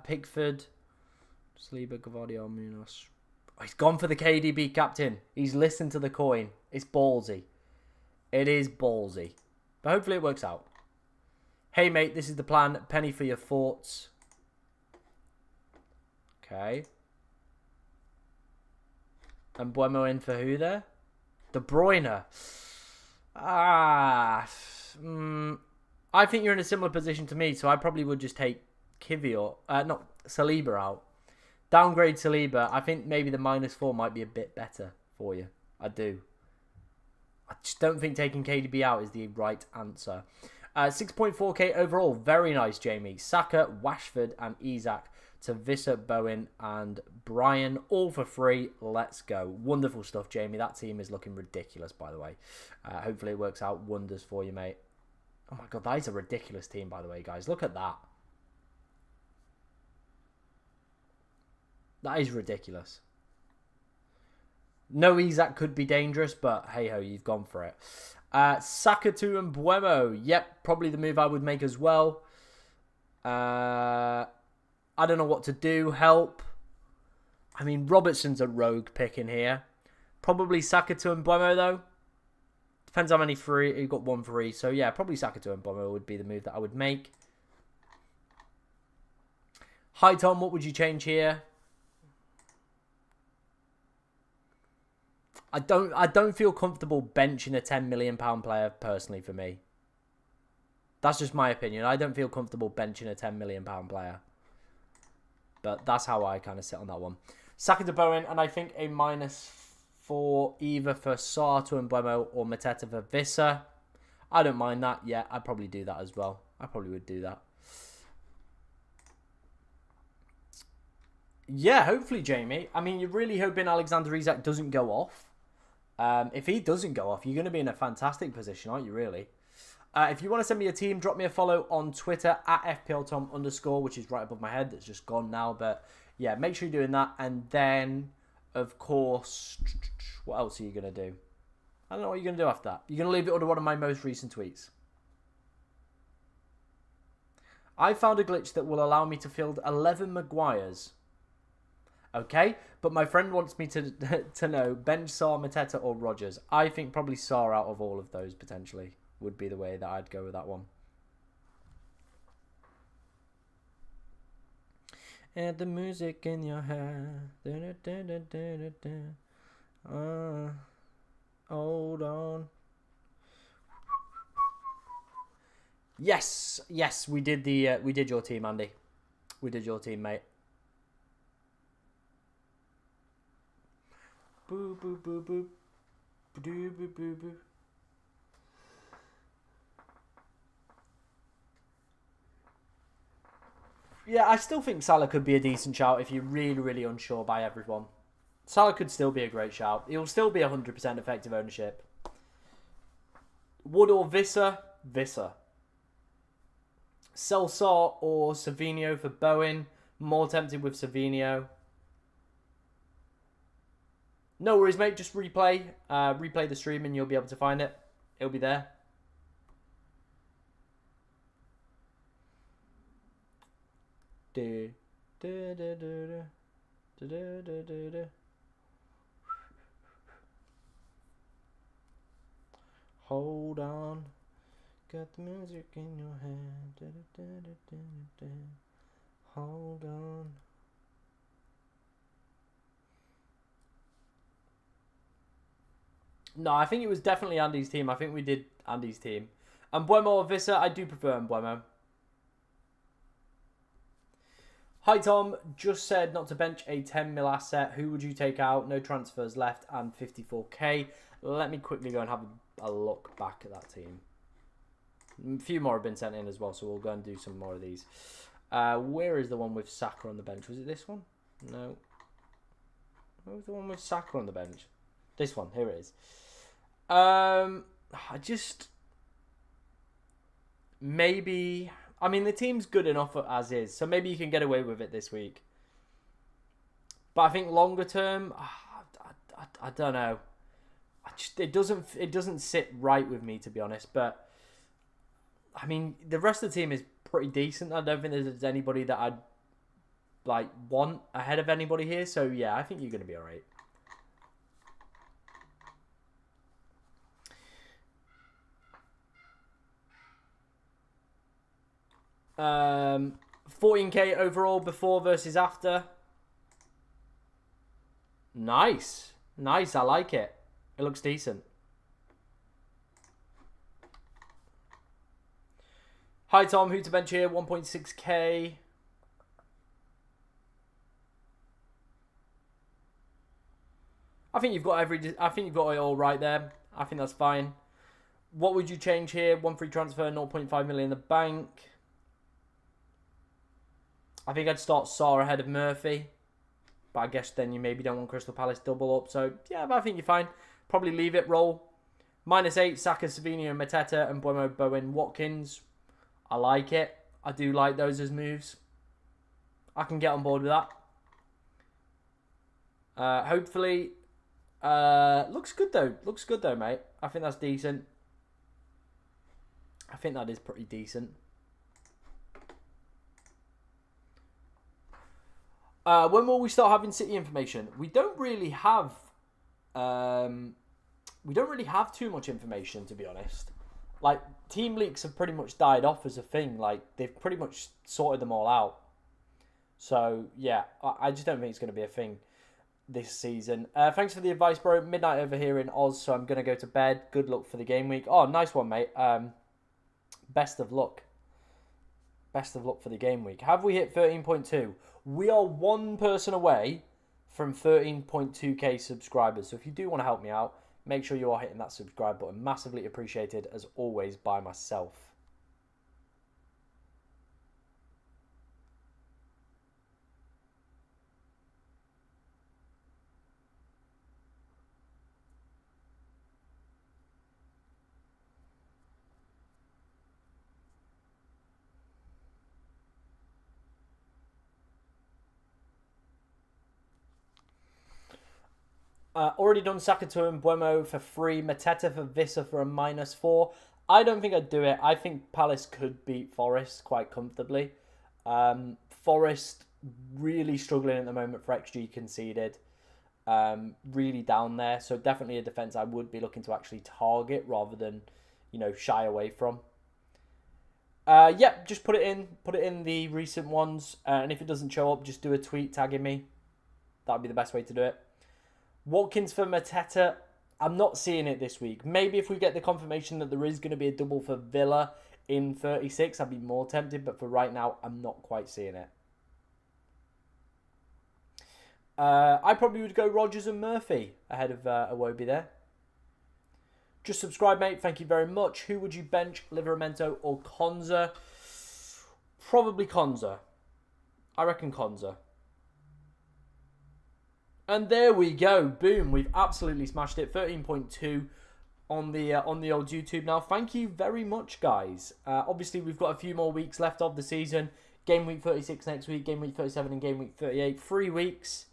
[SPEAKER 1] Pickford. Saliba, Gavardio, Munoz. Oh, he's gone for the KDB captain. He's listened to the coin. It's ballsy. It is ballsy. But hopefully it works out. Hey, mate, this is the plan. Penny for your thoughts. Okay. And MBEUMO in for who there? De Bruyne. I think you're in a similar position to me, so I probably would just take Saliba out. Downgrade Saliba. I think maybe the -4 might be a bit better for you. I do. I just don't think taking KDB out is the right answer. 6.4k overall. Very nice, Jamie. Saka, Rashford, and Isak to Visser, Bowen, and Brian. All for free. Let's go. Wonderful stuff, Jamie. That team is looking ridiculous, by the way. Hopefully it works out wonders for you, mate. Oh my god, that is a ridiculous team, by the way, guys. Look at that. That is ridiculous. No, Isak could be dangerous, but hey-ho, you've gone for it. Saka to MBEUMO. Yep, probably the move I would make as well. I don't know what to do. Help. I mean, Robertson's a rogue pick in here. Probably Saka to MBEUMO, though. Depends how many free. You've got 1 free. So, yeah, probably Saka to MBEUMO would be the move that I would make. Hi, Tom. What would you change here? I don't feel comfortable benching a £10 million player, personally, for me. That's just my opinion. I don't feel comfortable benching a £10 million player. But that's how I kind of sit on that one. Saka to Bowen, and I think a -4 either for Sarr to MBEUMO or Mateta for Visser. I don't mind that. Yeah, I'd probably do that as well. I probably would do that. Yeah, hopefully, Jamie. I mean, you're really hoping Alexander Isak doesn't go off. If he doesn't go off, you're going to be in a fantastic position, aren't you, really? If you want to send me a team, drop me a follow on Twitter at FPLTom_, which is right above my head. That's just gone now. But yeah, make sure you're doing that. And then, of course, what else are you going to do? I don't know what you're going to do after that. You're going to leave it under one of my most recent tweets. I found a glitch that will allow me to field 11 Maguires. Okay, but my friend wants me to know bench Sarr, Mateta, or Rodgers. I think probably Sarr out of all of those, potentially, would be the way that I'd go with that one. And the music in your hair. Hold on. Yes, yes, we did your team, Andy. We did your team, mate. Boo boo boo boo. Boo boo boo boo. Yeah, I still think Salah could be a decent shout if you're really, really unsure by everyone. Salah could still be a great shout. He'll still be 100% effective ownership. Wood or Visser? Visser. Celsar or Savinho for Bowen? More tempted with Savinho. No worries, mate. Just replay the stream and you'll be able to find it. It'll be there. Hold on. Got the music in your hand. Hold on. No, I think it was definitely Andy's team. I think we did Andy's team. And MBEUMO or Visser, I do prefer MBEUMO. Hi Tom, just said not to bench a 10 mil asset. Who would you take out? No transfers left and 54k. Let me quickly go and have a look back at that team. A few more have been sent in as well, so we'll go and do some more of these. Where is the one with Saka on the bench? Was it this one? No. Where was the one with Saka on the bench? This one, here it is. Maybe, I mean, the team's good enough as is, so maybe you can get away with it this week. But I think longer term, I don't know. It doesn't sit right with me, to be honest. But I mean, the rest of the team is pretty decent. I don't think there's anybody that I'd want ahead of anybody here. So yeah, I think you're going to be all right. 14k overall before versus after. Nice. Nice, I like it. It looks decent. Hi Tom, who to bench here? 1.6k. I think you've got it all right there. I think that's fine. What would you change here? 1 free transfer, 0.5 million in the bank. I think I'd start Saar ahead of Murphy. But I guess then you maybe don't want Crystal Palace double up. So, yeah, but I think you're fine. Probably leave it, roll. -8, Saka, Savinho, Mateta, and MBEUMO, Bowen, Watkins. I like it. I do like those as moves. I can get on board with that. Hopefully. Looks good, though. Looks good, though, mate. I think that's decent. I think that is pretty decent. When will we start having City information? We don't really have too much information, to be honest. Like, team leaks have pretty much died off as a thing. Like, they've pretty much sorted them all out. So yeah, I just don't think it's going to be a thing this season. Thanks for the advice, bro. Midnight over here in Oz, so I'm going to go to bed. Good luck for the game week. Oh, nice one, mate. Best of luck. Best of luck for the game week. Have we hit 13.2? We are one person away from 13.2k subscribers. So if you do want to help me out, make sure you are hitting that subscribe button. Massively appreciated, as always, by myself. Already done Saka to MBEUMO for free. Mateta for Visser for a -4. I don't think I'd do it. I think Palace could beat Forest quite comfortably. Forest really struggling at the moment for XG conceded. Really down there. So definitely a defence I would be looking to actually target rather than, shy away from. Yep, just put it in the recent ones. And if it doesn't show up, just do a tweet tagging me. That'd be the best way to do it. Watkins for Mateta. I'm not seeing it this week. Maybe if we get the confirmation that there is going to be a double for Villa, in 36, I'd be more tempted. But for right now, I'm not quite seeing it. I probably would go Rodgers and Murphy ahead of Iwobi there. Just subscribe, mate. Thank you very much. Who would you bench, Livramento or Konza? Probably Konza. I reckon Konza. And there we go. Boom. We've absolutely smashed it. 13.2 on the old YouTube now. Thank you very much, guys. Obviously, we've got a few more weeks left of the season. Game week 36 next week. Game week 37 and game week 38. 3 weeks.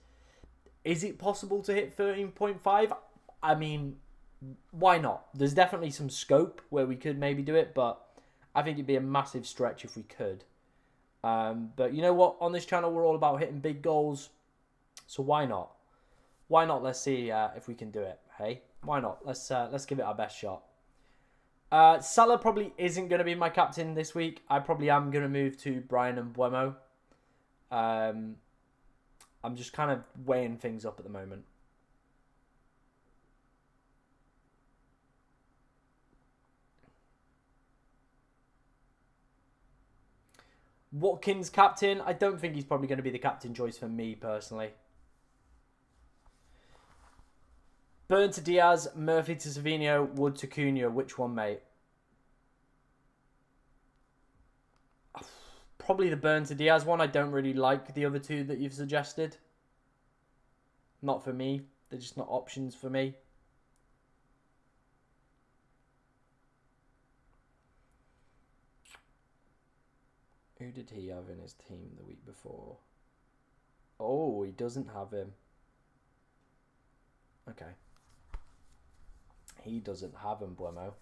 [SPEAKER 1] Is it possible to hit 13.5? I mean, why not? There's definitely some scope where we could maybe do it, but I think it'd be a massive stretch if we could. But you know what? On this channel, we're all about hitting big goals. So why not? Why not? Let's see if we can do it. Hey, why not? Let's give it our best shot. Salah probably isn't going to be my captain this week. I probably am going to move to Brian and MBEUMO. I'm just kind of weighing things up at the moment. Watkins captain. I don't think he's probably going to be the captain choice for me personally. Burn to Diaz, Murphy to Savino, Wood to Cunha. Which one, mate? Probably the Burn to Diaz one. I don't really like the other two that you've suggested. Not for me. They're just not options for me. Who did he have in his team the week before? Oh, he doesn't have him. Okay. He doesn't have him, MBEUMO.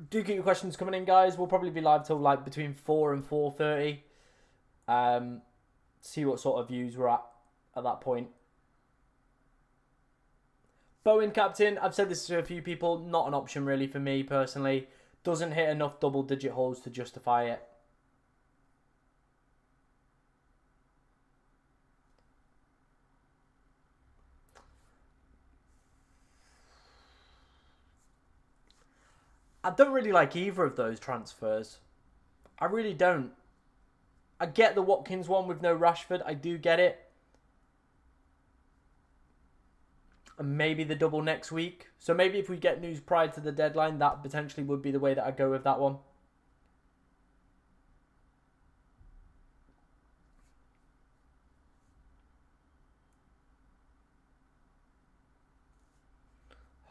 [SPEAKER 1] Do get your questions coming in, guys. We'll probably be live till like between 4 and 4:30. See what sort of views we're at that point. Bowen captain. I've said this to a few people. Not an option really for me personally. Doesn't hit enough double-digit holes to justify it. I don't really like either of those transfers. I really don't. I get the Watkins one with no Rashford. I do get it. And maybe the double next week. So maybe if we get news prior to the deadline, that potentially would be the way that I go with that one.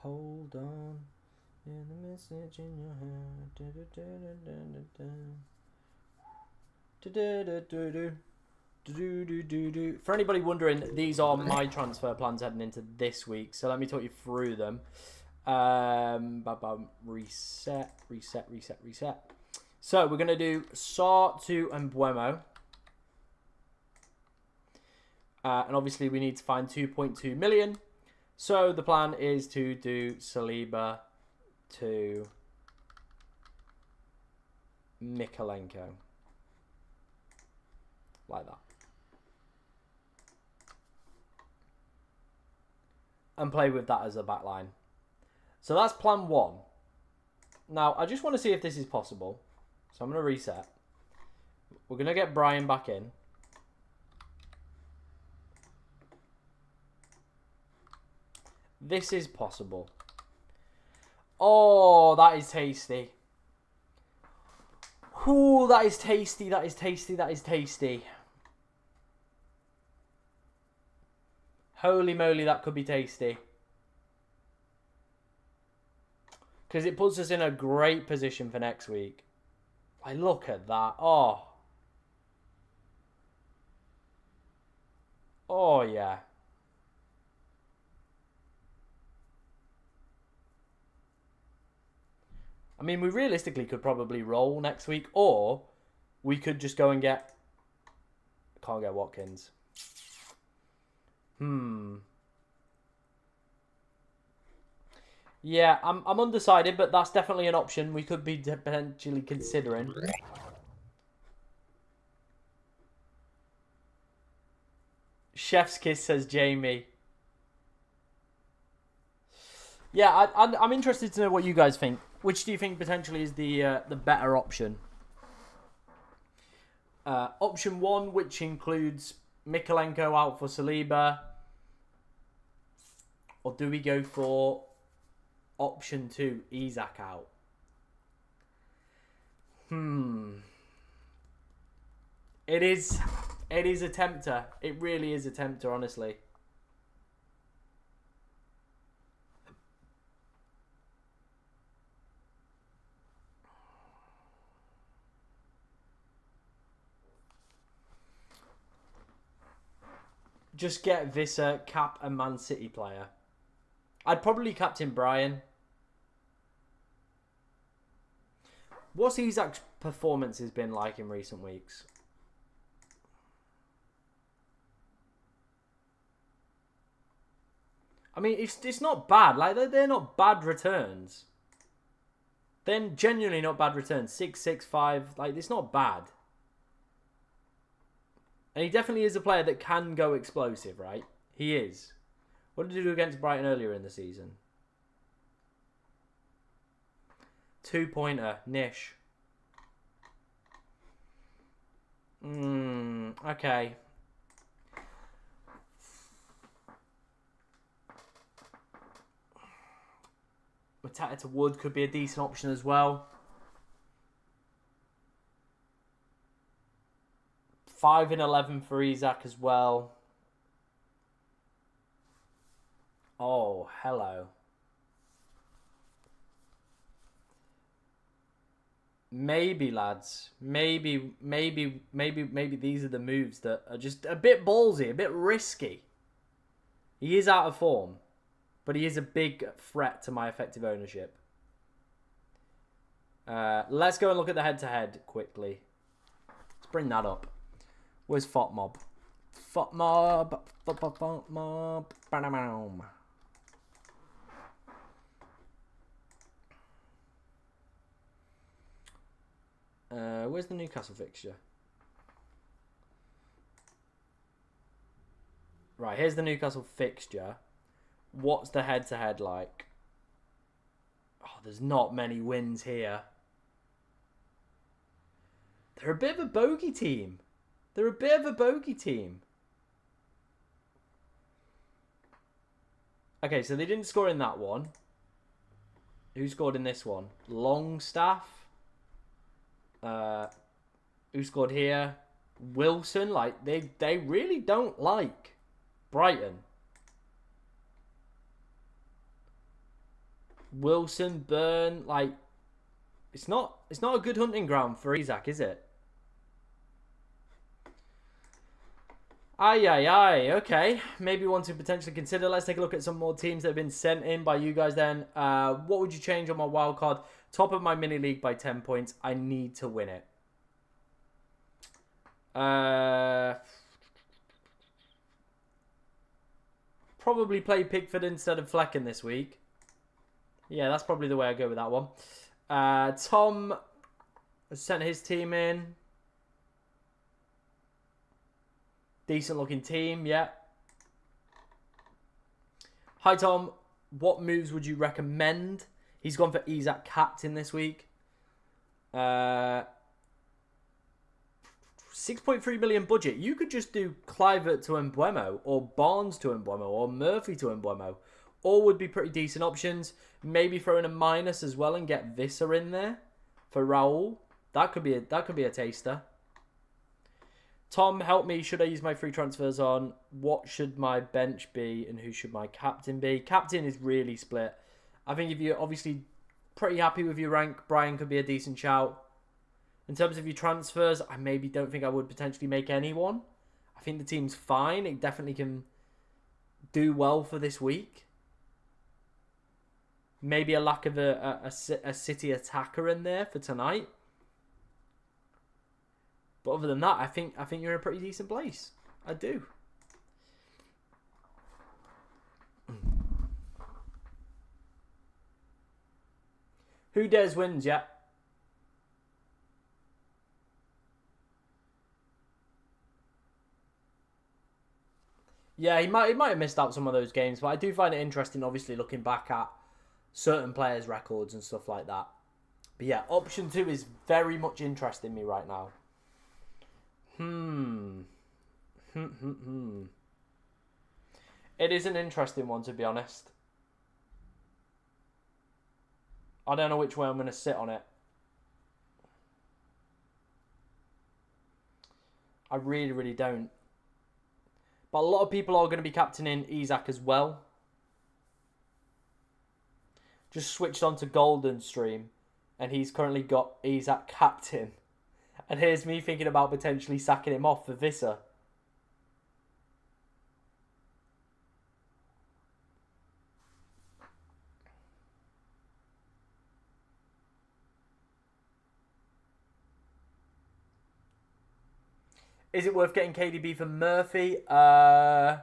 [SPEAKER 1] Hold on. In the message in your hand. For anybody wondering, these are my transfer plans heading into this week. So let me talk you through them. Reset. So we're going to do Sar to MBEUMO. And obviously we need to find 2.2 million. So the plan is to do Saliba to Mikalenko. Like that. And play with that as a back line. So that's plan 1. Now, I just want to see if this is possible. So I'm going to reset. We're going to get Brian back in. This is possible. Oh, that is tasty. Ooh, that is tasty, that is tasty, that is tasty. Holy moly, that could be tasty. Because it puts us in a great position for next week. Like, look at that. Oh. Oh, yeah. I mean, we realistically could probably roll next week, or we could just go and get... Can't get Watkins. Yeah, I'm undecided, but that's definitely an option we could be potentially considering. Chef's kiss, says Jamie. Yeah, I'm interested to know what you guys think. Which do you think potentially is the better option? Option 1, which includes Mikolenko out for Saliba, or do we go for option 2, Isak out? It is a tempter. It really is a tempter, honestly. Just get Visser, cap a Man City player. I'd probably captain Brian. What's Isak's performances been like in recent weeks? I mean, it's not bad. Like, they're not bad returns. They're genuinely not bad returns. 6, 6, 5. Like, it's not bad. And he definitely is a player that can go explosive, right? He is. What did he do against Brighton earlier in the season? 2-pointer. Nish. Okay. Matata to Wood could be a decent option as well. 5 and 11 for Isak as well. Oh, hello. Maybe, lads. Maybe these are the moves that are just a bit ballsy, a bit risky. He is out of form, but he is a big threat to my effective ownership. Let's go and look at the head-to-head quickly. Let's bring that up. Where's FOTMob? FOTMob. Where's the Newcastle fixture? Right, here's the Newcastle fixture. What's the head-to-head like? Oh, there's not many wins here. They're a bit of a bogey team. Okay, so they didn't score in that one. Who scored in this one? Longstaff. Who scored here? Wilson. Like, they really don't like Brighton. Wilson, Burn, like, it's not a good hunting ground for Isak, is it? Aye. Okay. Maybe one to potentially consider. Let's take a look at some more teams that have been sent in by you guys then. What would you change on my wildcard? Top of my mini league by 10 points. I need to win it. Probably play Pickford instead of Flecken this week. Yeah, that's probably the way I go with that one. Tom has sent his team in. Decent looking team, yeah. Hi, Tom. What moves would you recommend? He's gone for Isak captain this week. 6.3 million budget. You could just do Kluivert to MBEUMO, or Barnes to MBEUMO, or Murphy to MBEUMO. All would be pretty decent options. Maybe throw in a minus as well and get Visser in there for Raul. That could be a taster. Tom, help me. Should I use my free transfers on? What should my bench be and who should my captain be? Captain is really split. I think if you're obviously pretty happy with your rank, Brian could be a decent shout. In terms of your transfers, I maybe don't think I would potentially make anyone. I think the team's fine. It definitely can do well for this week. Maybe a lack of a City attacker in there for tonight. But other than that, I think you're in a pretty decent place. I do. Who dares wins, yeah. Yeah, he might have missed out some of those games, but I do find it interesting, obviously, looking back at certain players' records and stuff like that. But yeah, option 2 is very much interesting me right now. It is an interesting one, to be honest. I don't know which way I'm going to sit on it. I really, really don't. But a lot of people are going to be captaining Isak as well. Just switched on to Golden Stream, and he's currently got Isak captain. And here's me thinking about potentially sacking him off for Vissa. Is it worth getting KDB for Murphy? Yeah.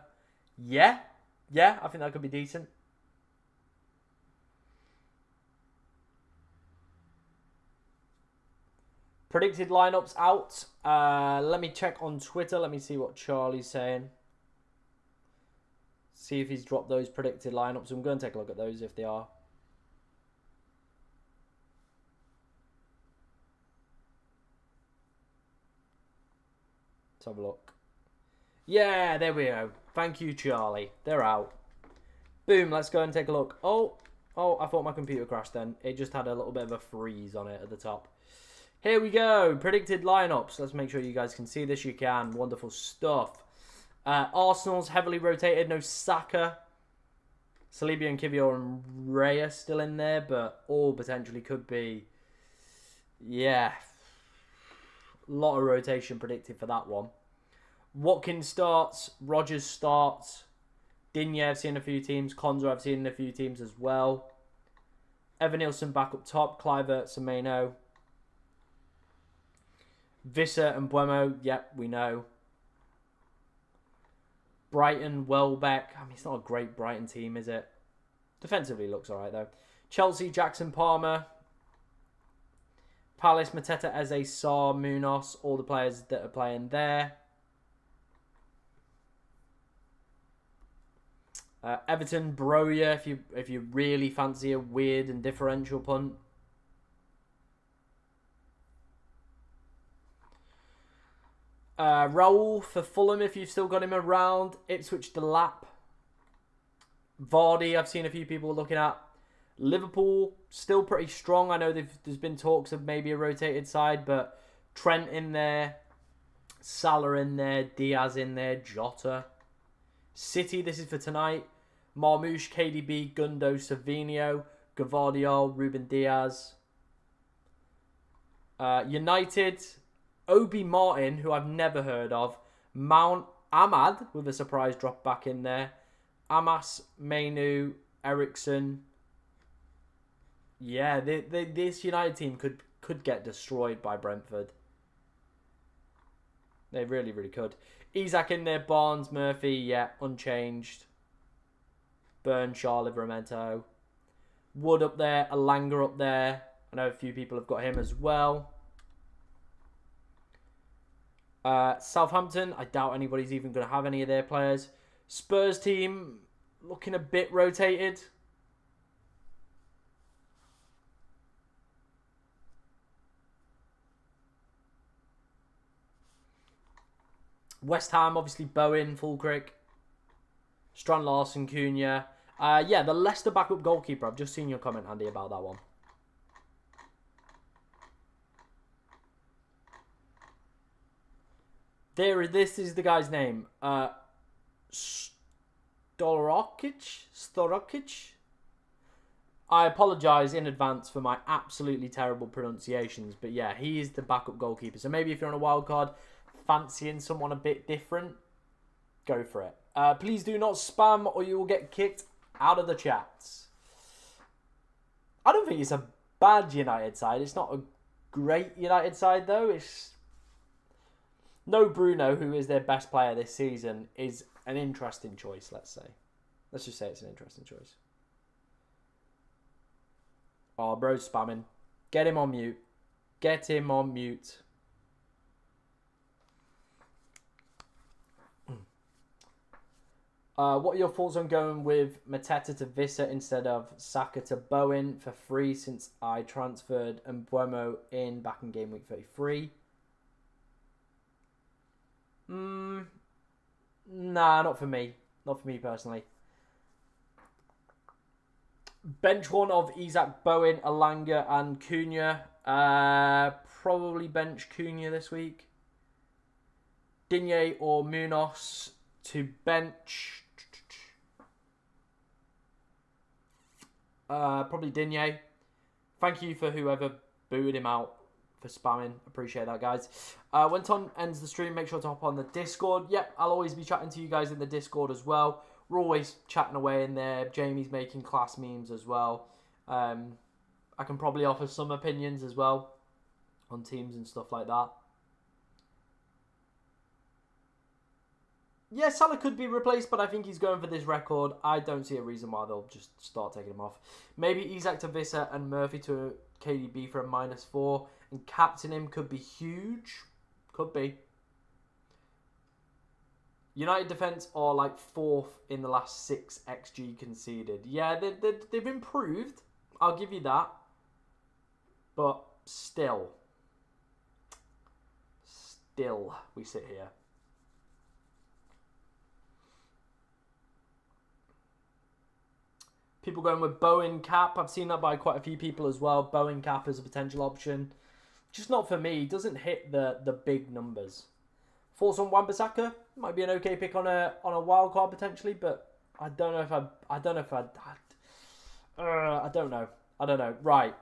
[SPEAKER 1] Yeah, I think that could be decent. Predicted lineups out. Let me check on Twitter. Let me see what Charlie's saying. See if he's dropped those predicted lineups. I'm going to take a look at those if they are. Let's have a look. Yeah, there we go. Thank you, Charlie. They're out. Boom, let's go and take a look. Oh, I thought my computer crashed then. It just had a little bit of a freeze on it at the top. Here we go. Predicted lineups. Let's make sure you guys can see this. You can. Wonderful stuff. Arsenal's heavily rotated. No Saka. Saliba and Kivior and Raya still in there, but all potentially could be. Yeah. A lot of rotation predicted for that one. Watkins starts. Rodgers starts. Digne, I've seen a few teams. Konza, I've seen a few teams as well. Evan Nielsen back up top. Kluivert, Semenyo. Vissa and MBEUMO, yep, we know. Brighton, Welbeck. I mean, it's not a great Brighton team, is it? Defensively looks alright, though. Chelsea, Jackson Palmer. Palace, Mateta, Eze, Sarr, Munoz. All the players that are playing there. Everton, Broja, if you really fancy a weird and differential punt. Raul for Fulham, if you've still got him around. Ipswich, Delap. Vardy, I've seen a few people looking at. Liverpool, still pretty strong. I know there's been talks of maybe a rotated side, but Trent in there. Salah in there. Diaz in there. Jota. City, this is for tonight. Marmoush, KDB, Gundo, Savinio, Gvardiol, Ruben Diaz. United, Obi Martin, who I've never heard of. Mount Ahmad, with a surprise drop back in there. Amas, Mainu, Ericsson. Yeah, this United team could get destroyed by Brentford. They really, really could. Isak in there, Barnes, Murphy, yeah, unchanged. Burn, Shaw, Livramento. Wood up there, Alanga up there. I know a few people have got him as well. Southampton, I doubt anybody's even going to have any of their players. Spurs team, looking a bit rotated. West Ham, obviously Bowen, Fulkirk. Strand Larson, Cunha. Yeah, the Leicester backup goalkeeper. I've just seen your comment, Andy, about that one. This is the guy's name. Storokic? I apologise in advance for my absolutely terrible pronunciations. But yeah, he is the backup goalkeeper. So maybe if you're on a wild card, fancying someone a bit different, go for it. Please do not spam or you will get kicked out of the chats. I don't think it's a bad United side. It's not a great United side, though. It's no Bruno, who is their best player this season, is an interesting choice, let's say. Let's just say it's an interesting choice. Oh, bro's spamming. Get him on mute. Get him on mute. What are your thoughts on going with Mateta to Vissa instead of Saka to Bowen for free since I transferred MBEUMO in back in game week 33? Nah, not for me. Not for me personally. Bench one of Isaac, Bowen, Alanga and Cunha. Probably bench Cunha this week. Digne or Munoz to bench. Probably Digne. Thank you for whoever booed him out for spamming. Appreciate that, guys. When Tom ends the stream, make sure to hop on the Discord. Yep, I'll always be chatting to you guys in the Discord as well. We're always chatting away in there. Jamie's making class memes as well. I can probably offer some opinions as well on teams and stuff like that. Yeah, Salah could be replaced, but I think he's going for this record. I don't see a reason why they'll just start taking him off. Maybe Isak to Vissa and Murphy to KDB for a -4. And captain him could be huge. Could be. United defence are like 4th in the last 6 XG conceded. Yeah, they've improved. I'll give you that. But still, we sit here. People going with Bowen Cap. I've seen that by quite a few people as well. Bowen Cap is a potential option. Just not for me. He doesn't hit the big numbers. Thoughts on Wan-Bissaka? Might be an okay pick on a wild card potentially, but I don't know if I don't know. Right.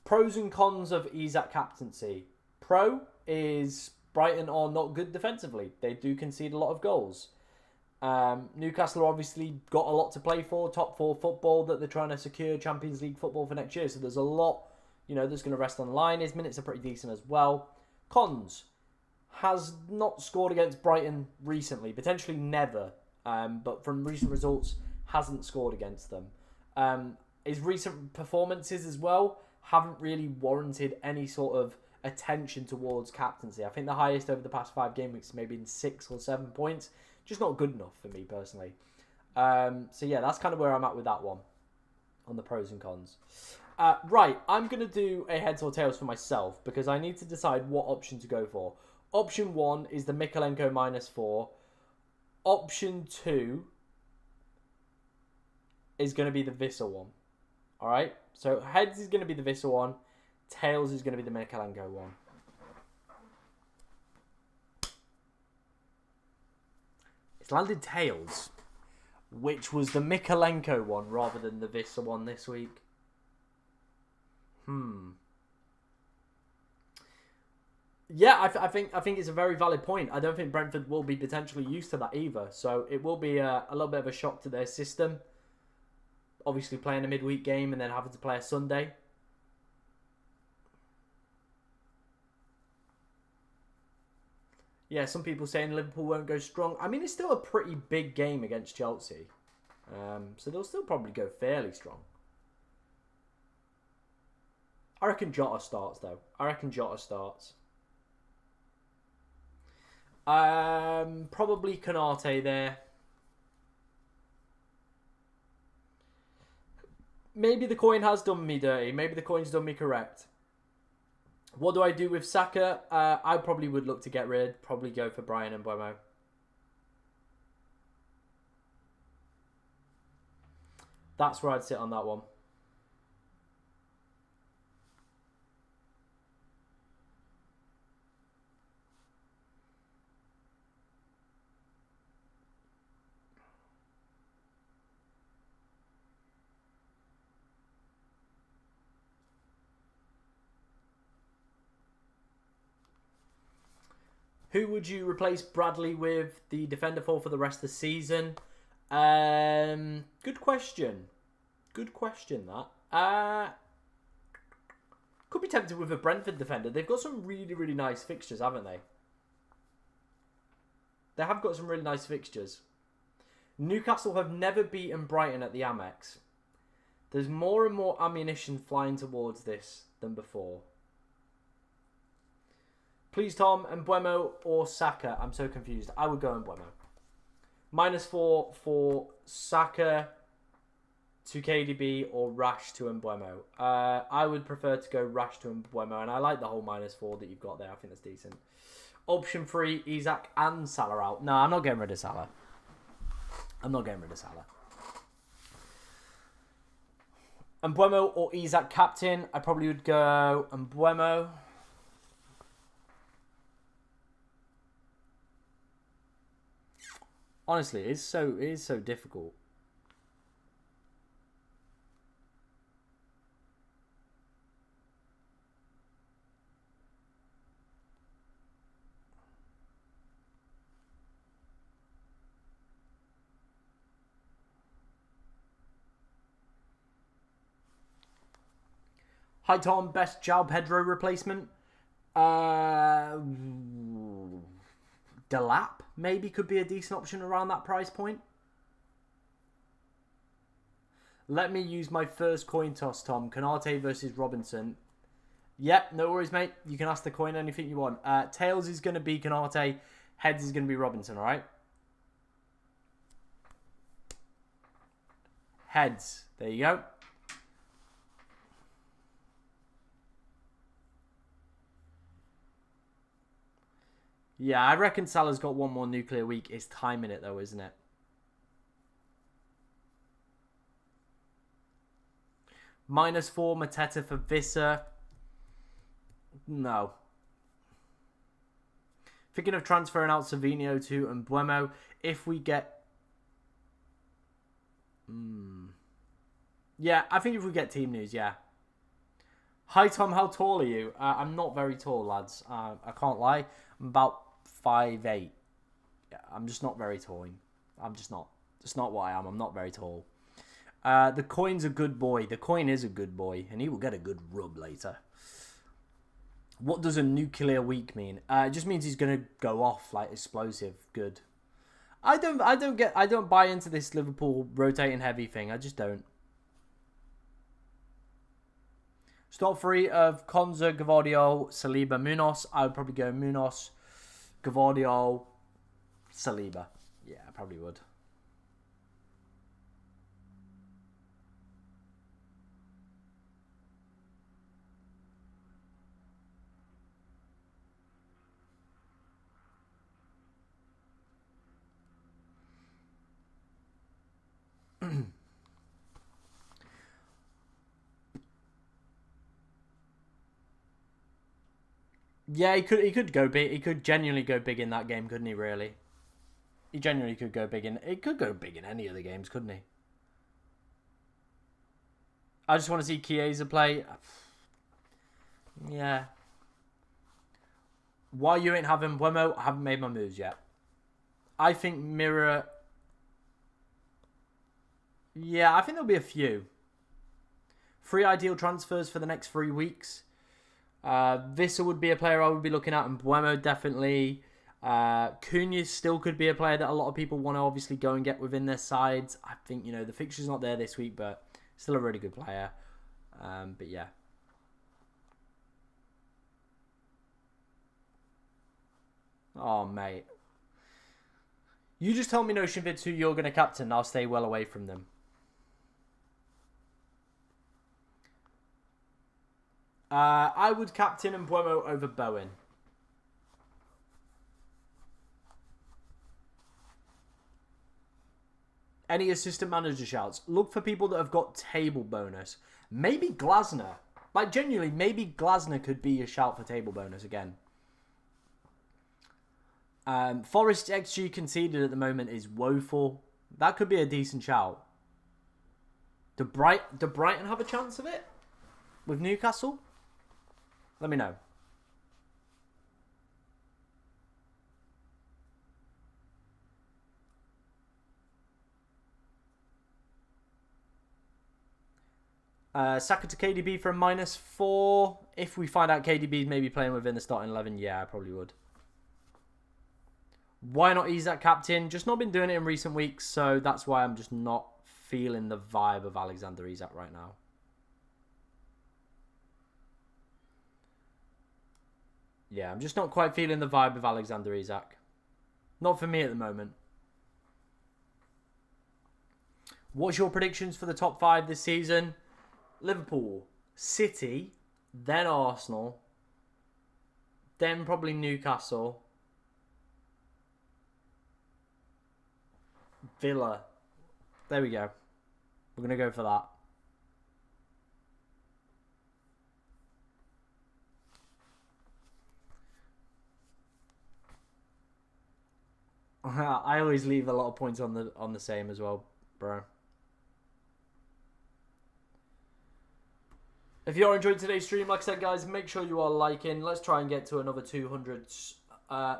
[SPEAKER 1] Pros and cons of Isak captaincy. Pro is Brighton are not good defensively. They do concede a lot of goals. Newcastle obviously got a lot to play for. Top 4 football that they're trying to secure Champions League football for next year. So there's a lot, that's going to rest on the line. His minutes are pretty decent as well. Cons. Has not scored against Brighton recently. Potentially never. But from recent results, hasn't scored against them. His recent performances as well haven't really warranted any sort of attention towards captaincy. I think the highest over the past 5 game weeks may be in 6 or 7 points. Just not good enough for me personally. So yeah, that's kind of where I'm at with that one. On the pros and cons. Right, I'm going to do a heads or tails for myself. Because I need to decide what option to go for. Option 1 is the Mykolenko -4. Option 2 is going to be the Vissa one. Alright, so heads is going to be the Vissa one. Tails is going to be the Mykolenko one. It's landed tails, which was the Mykolenko one rather than the Vissa one this week. Yeah, I think it's a very valid point. I don't think Brentford will be potentially used to that either. So it will be a little bit of a shock to their system. Obviously playing a midweek game and then having to play a Sunday. Yeah, some people saying Liverpool won't go strong. I mean, it's still a pretty big game against Chelsea. So they'll still probably go fairly strong. I reckon Jota starts, though. Probably Konate there. Maybe the coin has done me dirty. Maybe the coin's done me correct. What do I do with Saka? I probably would look to get rid. Probably go for Brian and MBEUMO. That's where I'd sit on that one. Who would you replace Bradley with the defender for the rest of the season? Good question. Good question, that. Could be tempted with a Brentford defender. They've got some really, really nice fixtures, haven't they? They have got some really nice fixtures. Newcastle have never beaten Brighton at the Amex. There's more and more ammunition flying towards this than before. Please, Tom, MBEUMO or Saka? I'm so confused. I would go MBEUMO. -4 for Saka to KDB or Rash to MBEUMO. I would prefer to go Rash to MBEUMO, and I like the whole -4 that you've got there. I think that's decent. Option 3, Isak and Salah out. No, I'm not getting rid of Salah. I'm not getting rid of Salah. MBEUMO or Isak captain? I probably would go MBEUMO. Honestly, it is so difficult. Hi Tom, best João Pedro replacement? Delap maybe could be a decent option around that price point. Let me use my first coin toss, Tom. Canate versus Robinson. Yep, no worries, mate. You can ask the coin anything you want. Tails is going to be Canate. Heads is going to be Robinson, all right? Heads. There you go. Yeah, I reckon Salah's got one more nuclear week. It's timing it, though, isn't it? -4 Mateta for Visser. No. Thinking of transferring out Savinho to MBEUMO. If we get... Yeah, I think if we get team news, yeah. Hi, Tom. How tall are you? I'm not very tall, lads. I can't lie. I'm about 5'8". Yeah, I'm just not very tall. I'm just not. It's not what I am. I'm not very tall. The coin's a good boy. The coin is a good boy, and he will get a good rub later. What does a nuclear week mean? It just means he's gonna go off like explosive. Good. I don't buy into this Liverpool rotating heavy thing. I just don't. Start 3 of Konza, Gvardiol, Saliba, Munoz. I would probably go Munoz, Gvardiol, Saliba. Yeah, I probably would. Yeah, he could go big. He could genuinely go big in that game, couldn't he? Really, he genuinely could go big in. He could go big in any of the games, couldn't he? I just want to see Chiesa play. Yeah. Why you ain't having MBEUMO? I haven't made my moves yet. I think Mirror. Yeah, I think there'll be a few. 3 ideal transfers for the next 3 weeks. Visser would be a player I would be looking at, and MBEUMO definitely. Cunha still could be a player that a lot of people want to obviously go and get within their sides. I think, the fixture's not there this week, but still a really good player. But yeah. Oh, mate. You just tell me, Notion Vids, who you're going to captain. I'll stay well away from them. I would captain MBEUMO over Bowen. Any assistant manager shouts? Look for people that have got table bonus. Maybe Glasner. Like, genuinely, maybe Glasner could be a shout for table bonus again. Forest XG conceded at the moment is woeful. That could be a decent shout. Do Brighton have a chance of it? With Newcastle? Let me know. Saka to KDB for a -4. If we find out KDB is maybe playing within the starting 11, yeah, I probably would. Why not Isak captain? Just not been doing it in recent weeks, so that's why I'm just not feeling the vibe of Alexander Isak right now. Yeah, I'm just not quite feeling the vibe of Alexander Isak. Not for me at the moment. What's your predictions for the top 5 this season? Liverpool, City, then Arsenal, then probably Newcastle, Villa. There we go. We're going to go for that. I always leave a lot of points on the same as well, bro. If you're enjoying today's stream, like I said, guys, make sure you are liking. Let's try and get to another 200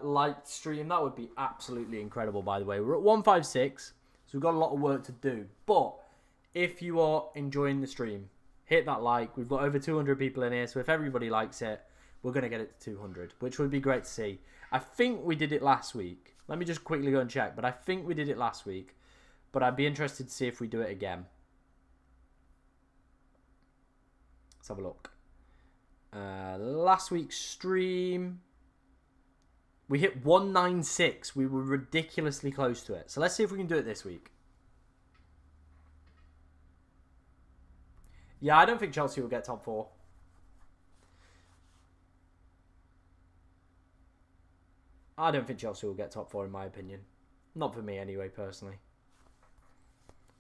[SPEAKER 1] liked stream. That would be absolutely incredible, by the way. We're at 156, so we've got a lot of work to do. But if you are enjoying the stream, hit that like. We've got over 200 people in here, so if everybody likes it, we're going to get it to 200, which would be great to see. I think we did it last week. Let me just quickly go and check, but I think we did it last week. But I'd be interested to see if we do it again. Let's have a look. Last week's stream, we hit 196. We were ridiculously close to it. So let's see if we can do it this week. Yeah, I don't think Chelsea will get top 4. I don't think Chelsea will get top 4 in my opinion. Not for me anyway, personally.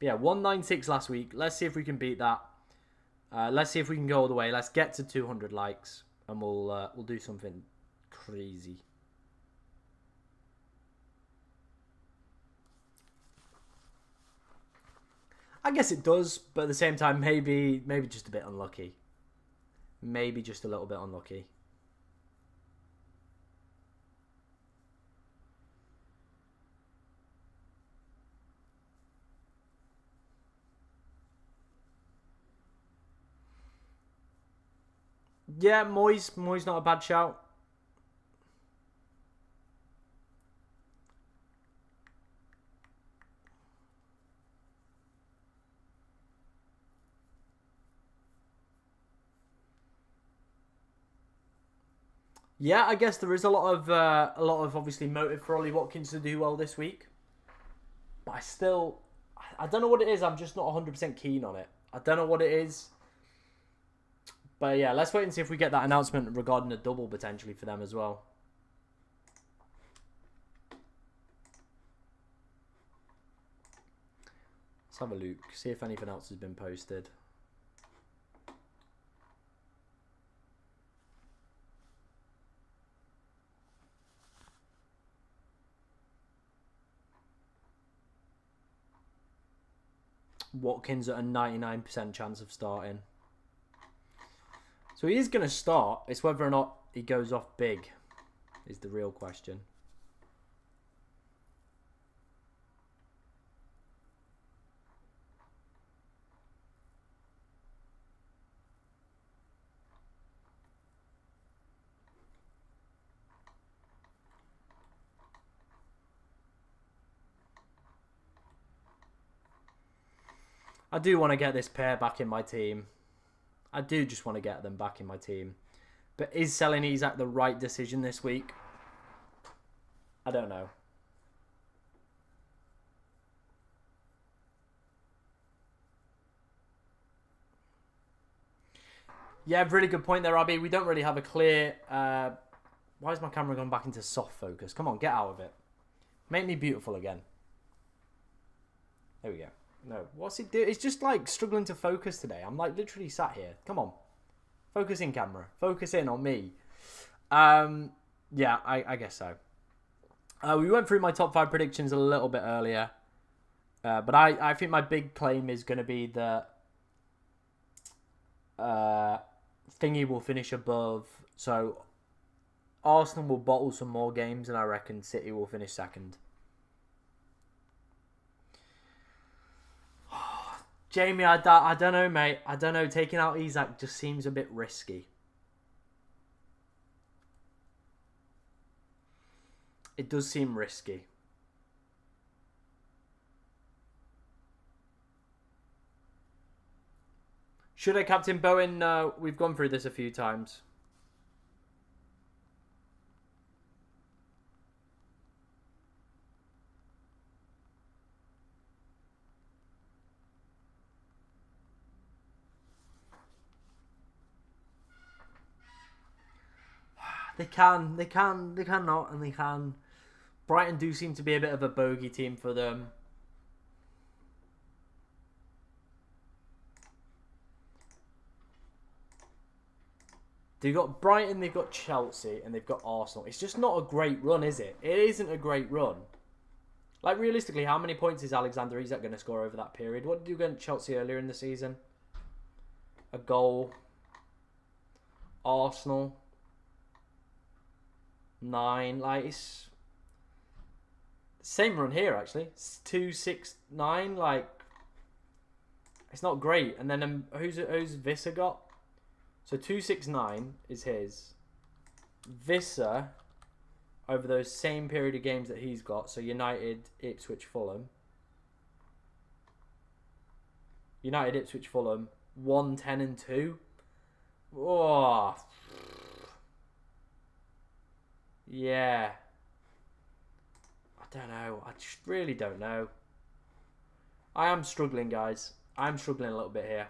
[SPEAKER 1] But yeah, 196 last week. Let's see if we can beat that. Let's see if we can go all the way. Let's get to 200 likes, and we'll do something crazy. I guess it does, but at the same time, maybe just a bit unlucky. Maybe just a little bit unlucky. Yeah, Moyes not a bad shout. Yeah, I guess there is a lot of obviously motive for Ollie Watkins to do well this week. But I don't know what it is. I'm just not 100% keen on it. I don't know what it is. But yeah, let's wait and see if we get that announcement regarding a double potentially for them as well. Let's have a look. See if anything else has been posted. Watkins at a 99% chance of starting. So he is going to start. It's whether or not he goes off big is the real question. I do want to get this pair back in my team. I do just want to get them back in my team. But is selling Isak the right decision this week? I don't know. Yeah, really good point there, Abby. We don't really have a clear... why is my camera going back into soft focus? Come on, get out of it. Make me beautiful again. There we go. No, what's it do? It's just like struggling to focus today. I'm like literally sat here. Come on. Focus in, camera. Focus in on me. Yeah, I guess so. We went through my top 5 predictions a little bit earlier. But I think my big claim is going to be that Thingy will finish above. So Arsenal will bottle some more games, and I reckon City will finish second. Jamie, I don't know, mate. I don't know. Taking out Isak just seems a bit risky. It does seem risky. Should I captain Bowen? We've gone through this a few times. They cannot, and they can. Brighton do seem to be a bit of a bogey team for them. They've got Brighton, they've got Chelsea, and they've got Arsenal. It's just not a great run, is it? It isn't a great run. Like, realistically, how many points is Alexander Isak going to score over that period? What did you get at Chelsea earlier in the season? A goal. Arsenal. 9. Like, it's... Same run here, actually. It's 2, 6, 9. Like, it's not great. And then who's Visser got? So 269 is his. Visser, over those same period of games that he's got, so United, Ipswich, Fulham. United, Ipswich, Fulham, 1, 10 and 2. Oh. Yeah. I don't know. I just really don't know. I am struggling, guys. I'm struggling a little bit here.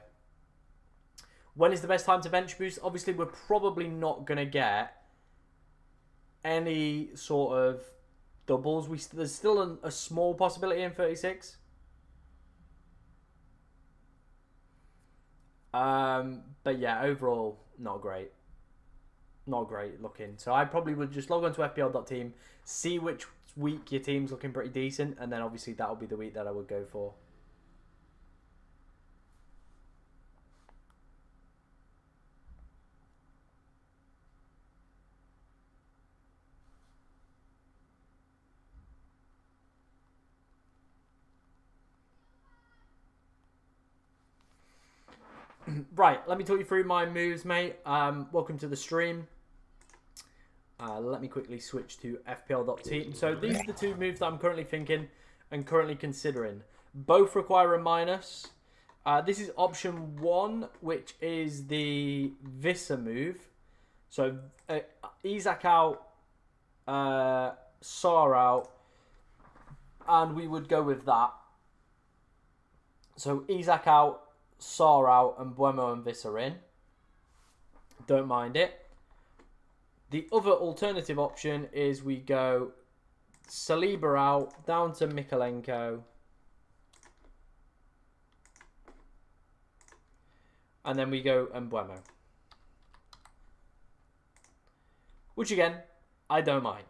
[SPEAKER 1] When is the best time to bench boost? Obviously, we're probably not going to get any sort of doubles. There's still a small possibility in 36. But yeah, overall, not great. Not great looking. So I probably would just log on to FPL.team, see which week your team's looking pretty decent, and then obviously that'll be the week that I would go for. Right, let me talk you through my moves, mate. Welcome to the stream. Let me quickly switch to FPL.team. So these are the two moves that I'm currently thinking and currently considering. Both require a minus. This is option 1, which is the Visser move. So Isak out, Sar out, and we would go with that. So Isak out, Sar out, and MBEUMO and Visser in. Don't mind it. The other alternative option is we go Saliba out, down to Mykolenko, and then we go MBEUMO. Which again, I don't mind.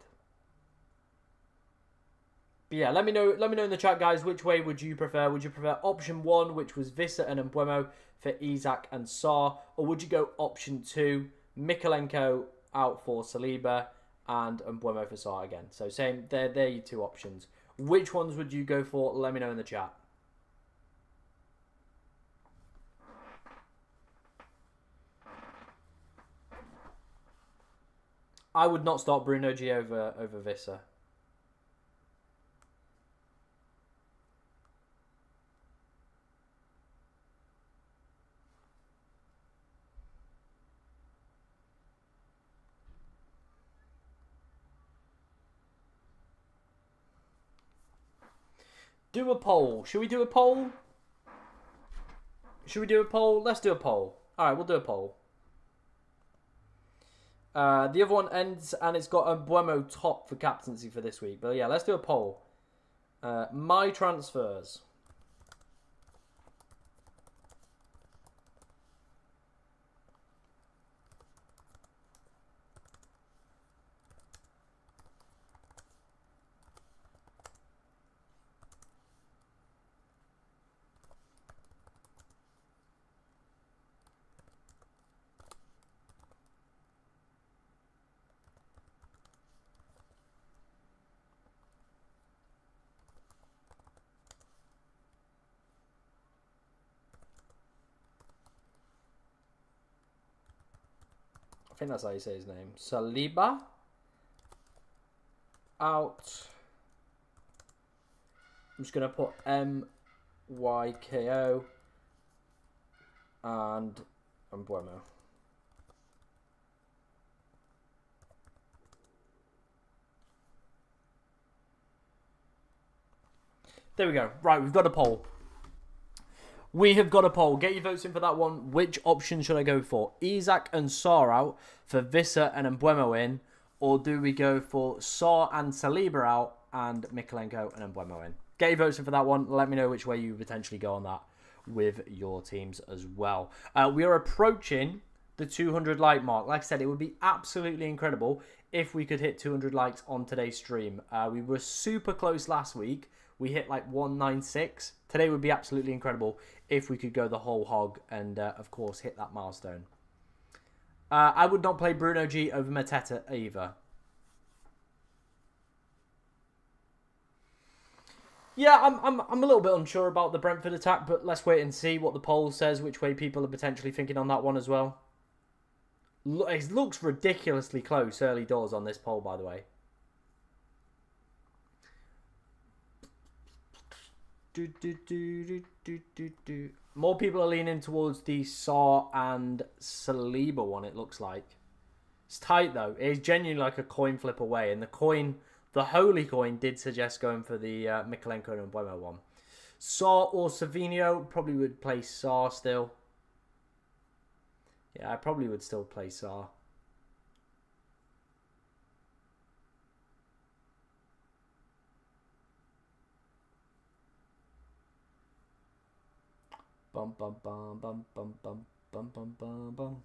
[SPEAKER 1] But yeah, let me know in the chat, guys, which way would you prefer? Would you prefer option 1, which was Visser and MBEUMO for Isak and Sar, or would you go option 2, Mykolenko out for Saliba and MBEUMO for Sar again? So same, they're your two options. Which ones would you go for? Let me know in the chat. I would not start Bruno G over Visser. Do a poll. Should we do a poll? Should we do a poll? Let's do a poll. Alright, we'll do a poll. The other one ends, and it's got a MBEUMO top for captaincy for this week. But yeah, let's do a poll. My transfers. I think that's how you say his name. Saliba. Out. I'm just going to put MYKO. And MBEUMO. There we go. Right, we've got a poll. We have got a poll. Get your votes in for that one. Which option should I go for? Isak and Saar out for Visser and MBEUMO in? Or do we go for Saar and Saliba out and Mikalenko and MBEUMO in? Get your votes in for that one. Let me know which way you potentially go on that with your teams as well. We are approaching the 200 like mark. Like I said, it would be absolutely incredible if we could hit 200 likes on today's stream. We were super close last week. We hit like 196. Today would be absolutely incredible if we could go the whole hog and, of course, hit that milestone. I would not play Bruno G over Mateta either. Yeah, I'm a little bit unsure about the Brentford attack, but let's wait and see what the poll says, which way people are potentially thinking on that one as well. It looks ridiculously close early doors on this poll, by the way. More people are leaning towards the Saar and Saliba one, it looks like. It's tight, though. It is genuinely like a coin flip away. And the holy coin did suggest going for the Mikalenko and MBEUMO one. Saar or Savinho, probably would play Saar still. Yeah, I probably would still play Saar. Bum bum bum bum bum bum bum bum bum bum.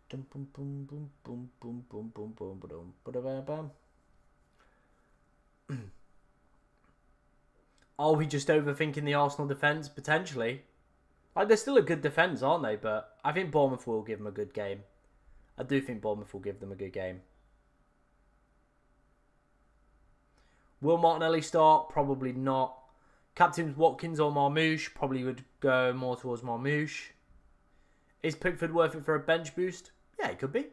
[SPEAKER 1] Dum bum bum bum bum bum bum bum bum bum bum bum. Are we just overthinking the Arsenal defence? Potentially. Like, they're still a good defence, aren't they? But I think Bournemouth will give them a good game. I do think Bournemouth will give them a good game. Will Martinelli start? Probably not. Captains Watkins or Marmoush? Probably would go more towards Marmoush. Is Pickford worth it for a bench boost? Yeah, it could be.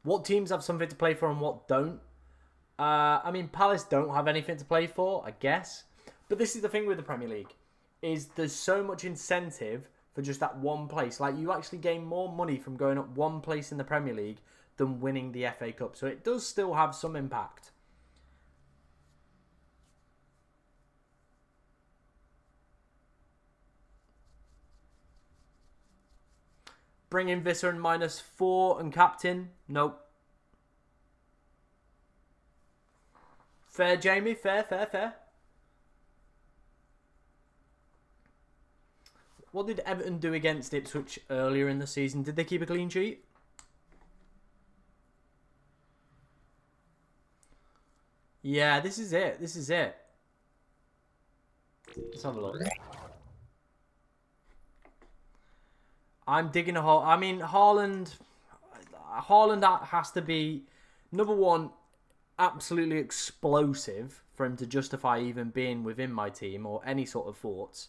[SPEAKER 1] What teams have something to play for and what don't? I mean, Palace don't have anything to play for, I guess. But this is the thing with the Premier League. Is there's so much incentive for just that one place. Like, you actually gain more money from going up one place in the Premier League than winning the FA Cup. So it does still have some impact. Bring in Visser and -4 and captain. Nope. Fair, Jamie. Fair. What did Everton do against Ipswich earlier in the season? Did they keep a clean sheet? Yeah, this is it. Let's have a look. I'm digging a hole. I mean, Haaland has to be, number one, absolutely explosive for him to justify even being within my team or any sort of thoughts.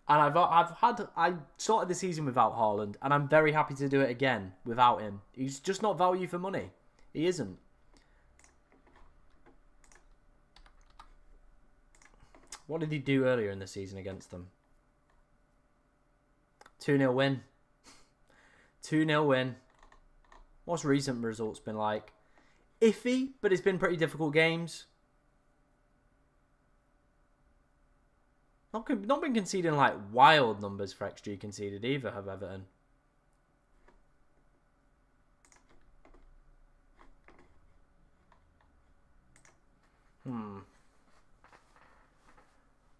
[SPEAKER 1] And I started the season without Haaland, and I'm very happy to do it again without him. He's just not value for money. He isn't. What did he do earlier in the season against them? 2-0 win. 2-0 win. What's recent results been like? Iffy, but it's been pretty difficult games. Not been conceding like wild numbers for XG conceded either, have Everton.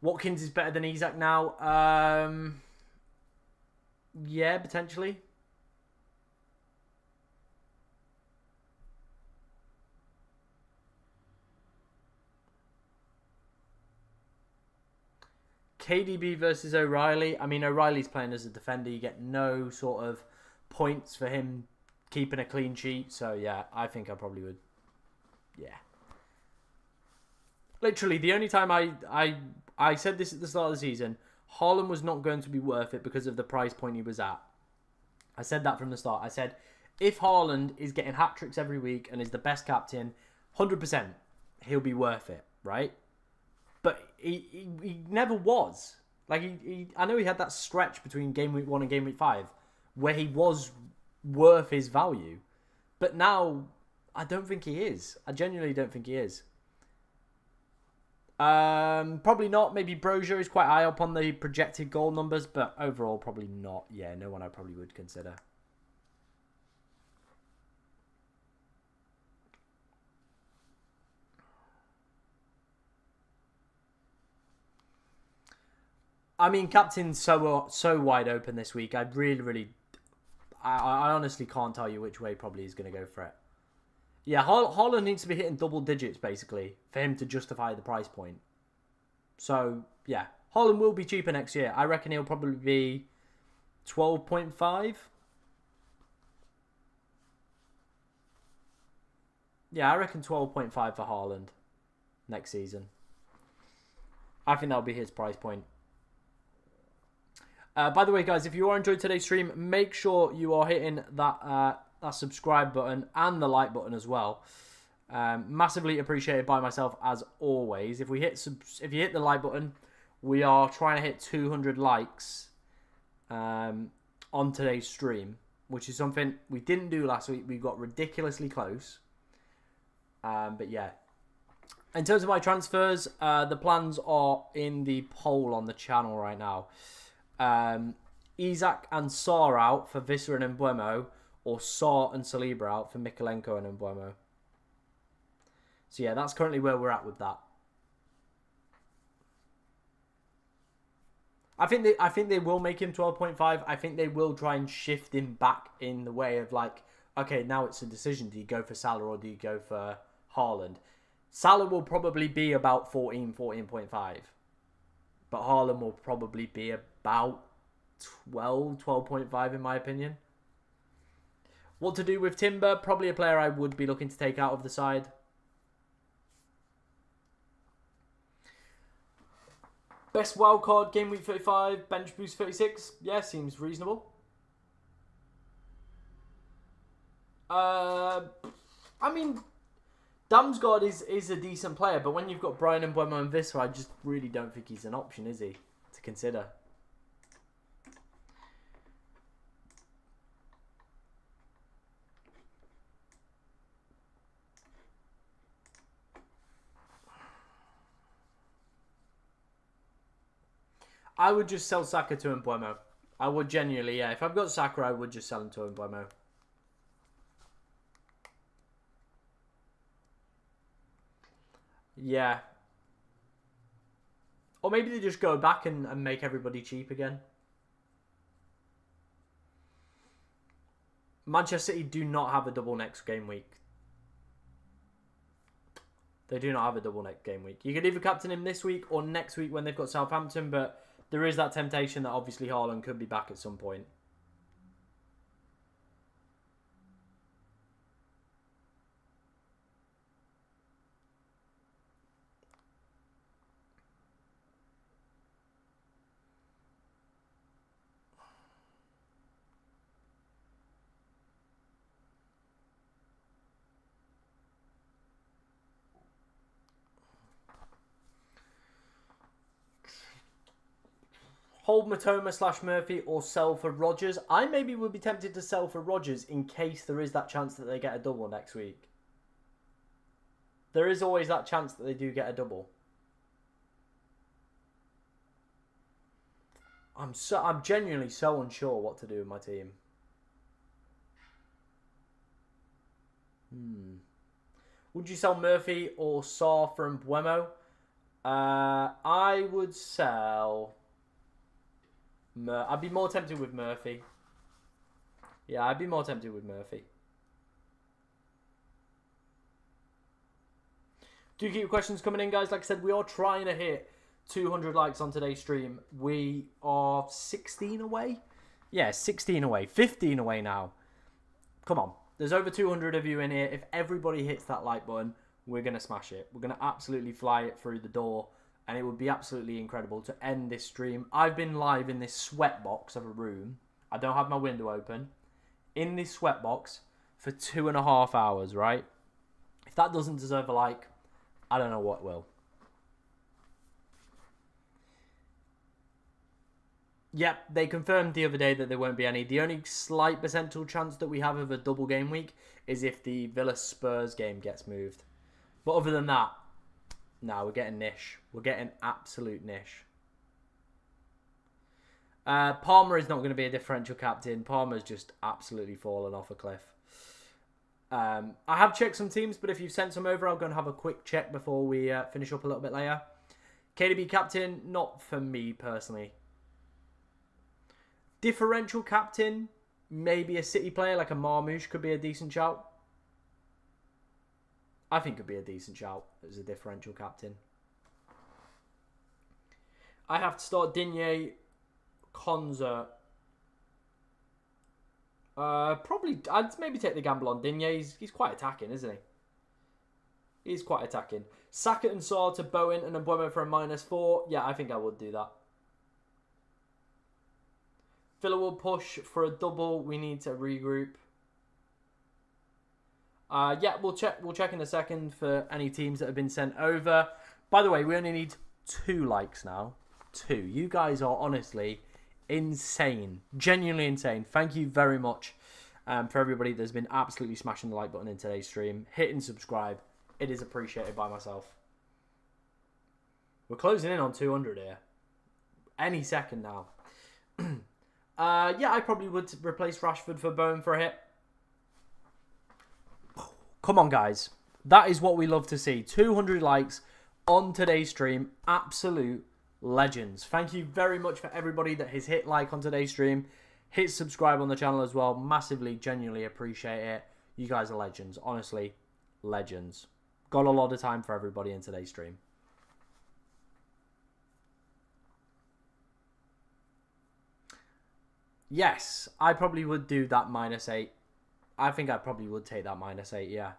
[SPEAKER 1] Watkins is better than Isak now. Yeah, potentially. KDB versus O'Reilly. I mean, O'Reilly's playing as a defender. You get no sort of points for him keeping a clean sheet. So, yeah, I think I probably would. Yeah. Literally, the only time I said this at the start of the season, Haaland was not going to be worth it because of the price point he was at. I said that from the start. I said, if Haaland is getting hat-tricks every week and is the best captain, 100%, he'll be worth it, right? But he never was. Like, I know he had that stretch between game week 1 and game week 5 where he was worth his value. But now, I don't think he is. I genuinely don't think he is. Probably not. Maybe Brozier is quite high up on the projected goal numbers, but overall, probably not. Yeah, no one I probably would consider. I mean, captain's so wide open this week. I honestly can't tell you which way probably he's going to go for it. Yeah, Haaland needs to be hitting double digits, basically, for him to justify the price point. So, yeah. Haaland will be cheaper next year. I reckon he'll probably be 12.5. Yeah, I reckon 12.5 for Haaland next season. I think that'll be his price point. By the way, guys, if you are enjoying today's stream, make sure you are hitting that subscribe button and the like button as well. Massively appreciated by myself as always. If you hit the like button, we are trying to hit 200 likes on today's stream, which is something we didn't do last week. We got ridiculously close. But yeah. In terms of my transfers, the plans are in the poll on the channel right now. Isak and Saar out for Visser and MBEUMO, or Saar and Saliba out for Mikalenko and MBEUMO. So yeah, that's currently where we're at with that. I think they will make him 12.5. I think they will try and shift him back in the way of like, okay, now it's a decision. Do you go for Salah or do you go for Haaland? Salah will probably be about 14.5. But Haaland will probably be about 12.5 in my opinion. What to do with Timber? Probably a player I would be looking to take out of the side. Best wildcard, game week 35, bench boost 36. Yeah, seems reasonable. I mean, Damsgaard is a decent player, but when you've got Brian and MBEUMO and Visser, I just really don't think he's an option, is he? To consider. I would just sell Saka to MBEUMO. I would genuinely, yeah. If I've got Saka, I would just sell him to MBEUMO. Yeah. Or maybe they just go back and make everybody cheap again. Manchester City do not have a double next game week. They do not have a double next game week. You could either captain him this week or next week when they've got Southampton, but there is that temptation that obviously Haaland could be back at some point. Hold Matoma / Murphy or sell for Rodgers. I maybe would be tempted to sell for Rodgers in case there is that chance that they get a double next week. There is always that chance that they do get a double. I'm genuinely so unsure what to do with my team. Would you sell Murphy or Saar from MBEUMO? I would sell... I'd be more tempted with Murphy. Yeah, I'd be more tempted with Murphy. Do keep your questions coming in, guys. Like I said, we are trying to hit 200 likes on today's stream. We are 16 away. Yeah, 16 away. 15 away now. Come on. There's over 200 of you in here. If everybody hits that like button, we're going to smash it. We're going to absolutely fly it through the door. And it would be absolutely incredible to end this stream. I've been live in this sweatbox of a room. I don't have my window open. In this sweatbox for 2.5 hours, right? If that doesn't deserve a like, I don't know what will. Yep, they confirmed the other day that there won't be any. The only slight potential chance that we have of a double game week is if the Villa Spurs game gets moved. But other than that, no, we're getting niche. We're getting absolute niche. Palmer is not going to be a differential captain. Palmer's just absolutely fallen off a cliff. I have checked some teams, but if you've sent some over, I'll go and have a quick check before we finish up a little bit later. KDB captain, not for me personally. Differential captain, maybe a City player like a Marmoush could be a decent shout. I think could be a decent shout as a differential captain. I have to start Digne, Konza. Probably, I'd maybe take the gamble on Digne. He's quite attacking, isn't he? He's quite attacking. Sackett and Saw to Bowen and MBEUMO for a -4. Yeah, I think I would do that. Villa will push for a double. We need to regroup. Yeah, we'll check in a second for any teams that have been sent over. By the way, we only need 2 likes now. 2. You guys are honestly insane. Genuinely insane. Thank you very much for everybody that's been absolutely smashing the like button in today's stream. Hit and subscribe. It is appreciated by myself. We're closing in on 200 here. Any second now. Yeah, I probably would replace Rashford for Bowen for a hit. Come on, guys. That is what we love to see. 200 likes on today's stream. Absolute legends. Thank you very much for everybody that has hit like on today's stream. Hit subscribe on the channel as well. Massively, genuinely appreciate it. You guys are legends. Honestly, legends. Got a lot of time for everybody in today's stream. Yes, I probably would do that -8. I think I probably would take that -8, yeah.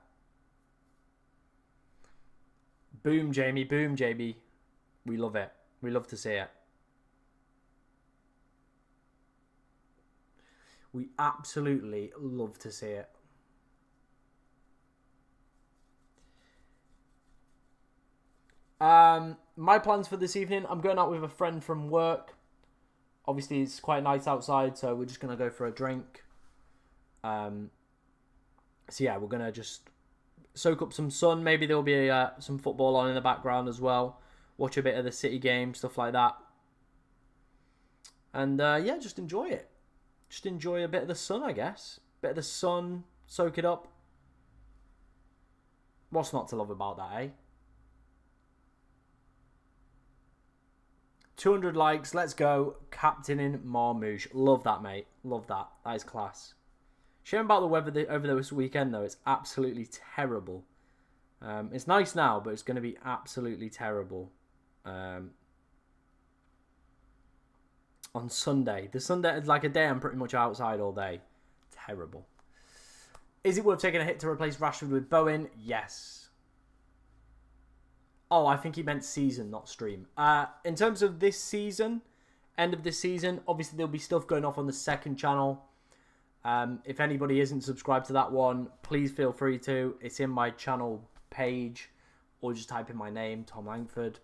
[SPEAKER 1] Boom, Jamie. Boom, JB. We love it. We love to see it. We absolutely love to see it. My plans for this evening, I'm going out with a friend from work. Obviously, it's quite nice outside, so we're just going to go for a drink. So, yeah, we're going to just soak up some sun. Maybe there'll be some football on in the background as well. Watch a bit of the City game, stuff like that. And, yeah, just enjoy it. Just enjoy a bit of the sun, I guess. Bit of the sun, soak it up. What's not to love about that, eh? 200 likes, let's go. Captaining Marmoush. Love that, mate. Love that. That is class. Shame about the weather over this weekend, though. It's absolutely terrible. It's nice now, but it's going to be absolutely terrible on Sunday. The Sunday is like a day I'm pretty much outside all day. Terrible. Is it worth taking a hit to replace Rashford with Bowen? Yes. Oh, I think he meant season, not stream. In terms of this season, end of this season, obviously there'll be stuff going off on the second channel. If anybody isn't subscribed to that one, please feel free to. It's in my channel page, or just type in my name, Tom Langford.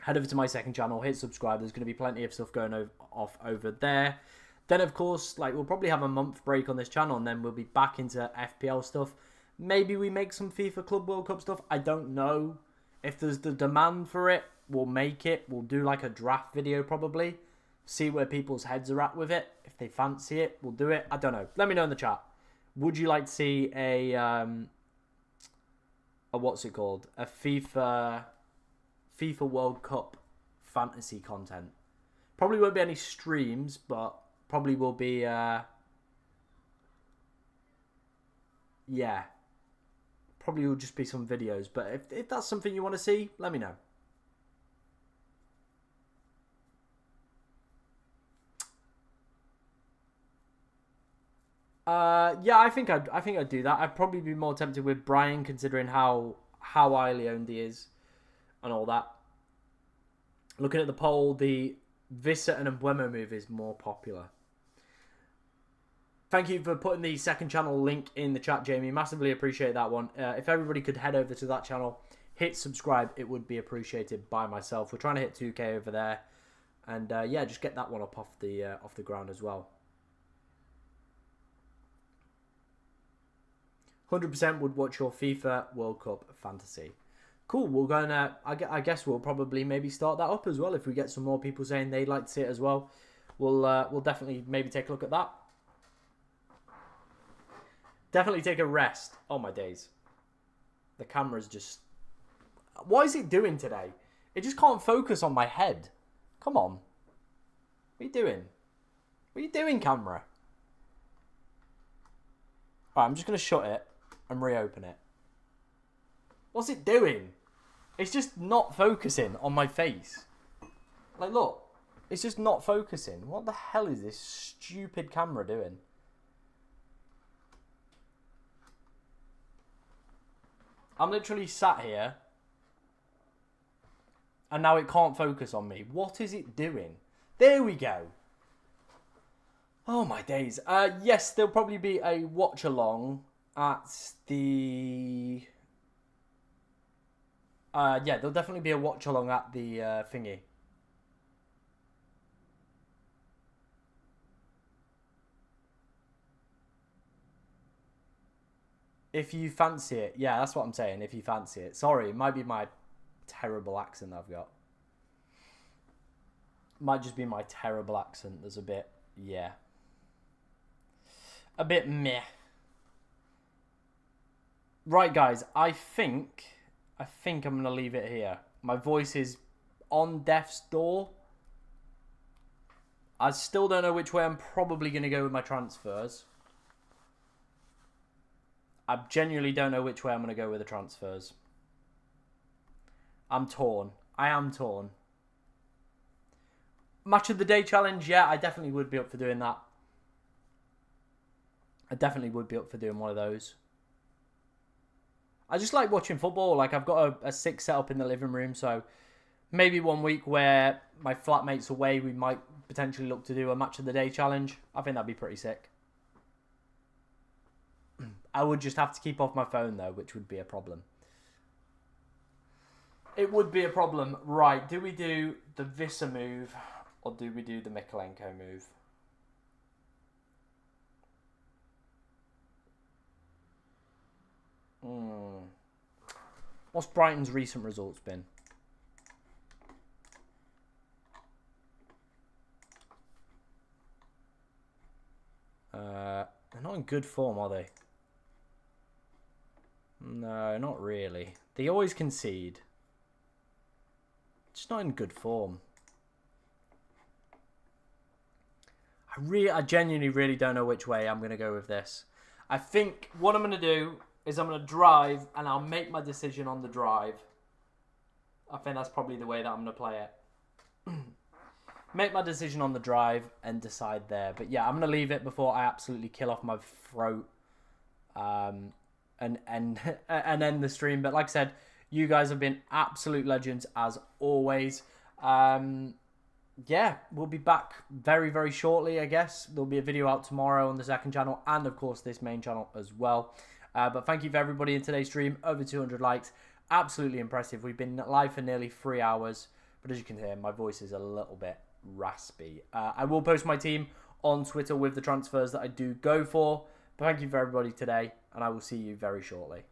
[SPEAKER 1] Head over to my second channel, hit subscribe. There's going to be plenty of stuff going off over there. Then, of course, like we'll probably have a month break on this channel, and then we'll be back into FPL stuff. Maybe we make some FIFA Club World Cup stuff. I don't know. If there's the demand for it, we'll make it. We'll do like a draft video probably. See where people's heads are at with it. If they fancy it, we'll do it. I don't know. Let me know in the chat. Would you like to see a what's it called? A FIFA World Cup fantasy content. Probably won't be any streams, but probably will be yeah. Probably will just be some videos, but if that's something you want to see, let me know. Yeah, I think I'd do that. I'd probably be more tempted with Brian, considering how highly owned he is, and all that. Looking at the poll, the Vissa and MBEUMO move is more popular. Thank you for putting the second channel link in the chat, Jamie. Massively appreciate that one. If everybody could head over to that channel, hit subscribe, it would be appreciated by myself. We're trying to hit 2K over there. And yeah, just get that one up off the ground as well. 100% would watch your FIFA World Cup fantasy. Cool. We're gonna. I guess we'll probably maybe start that up as well if we get some more people saying they'd like to see it as well. We'll definitely maybe take a look at that. Definitely take a rest. Oh my days. The camera's just. What is it doing today? It just can't focus on my head. Come on. What are you doing? What are you doing, camera? Alright, I'm just going to shut it and reopen it. What's it doing? It's just not focusing on my face. Like, look. It's just not focusing. What the hell is this stupid camera doing? I'm literally sat here. And now it can't focus on me. What is it doing? There we go. Oh my days. Yes, there'll probably be a watch along at the... yeah, there'll definitely be a watch along at the thingy. If you fancy it. Yeah, that's what I'm saying. If you fancy it. Sorry, it might be my terrible accent that I've got. Might just be my terrible accent. There's a bit, yeah. A bit meh. Right, guys. I think I'm going to leave it here. My voice is on death's door. I still don't know which way I'm probably going to go with my transfers. I genuinely don't know which way I'm going to go with the transfers. I'm torn. I am torn. Match of the day challenge, yeah, I definitely would be up for doing that. I definitely would be up for doing one of those. I just like watching football. Like, I've got a six set up in the living room, so maybe one week where my flatmate's away, we might potentially look to do a match of the day challenge. I think that'd be pretty sick. I would just have to keep off my phone, though, which would be a problem. It would be a problem. Right, do we do the Vissa move or do we do the Mikolenko move? What's Brighton's recent results been? They're not in good form, are they? No, not really. They always concede. Just not in good form. I genuinely really don't know which way I'm going to go with this. I think what I'm going to do is I'm going to drive and I'll make my decision on the drive. I think that's probably the way that I'm going to play it. Make my decision on the drive and decide there. But yeah, I'm going to leave it before I absolutely kill off my throat and end the stream. But like I said, you guys have been absolute legends as always. Yeah, we'll be back very, very shortly, I guess. There'll be a video out tomorrow on the second channel and, of course, this main channel as well. But thank you for everybody in today's stream. Over 200 likes. Absolutely impressive. We've been live for nearly 3 hours. But as you can hear, my voice is a little bit raspy. I will post my team on Twitter with the transfers that I do go for. But thank you for everybody today. And I will see you very shortly.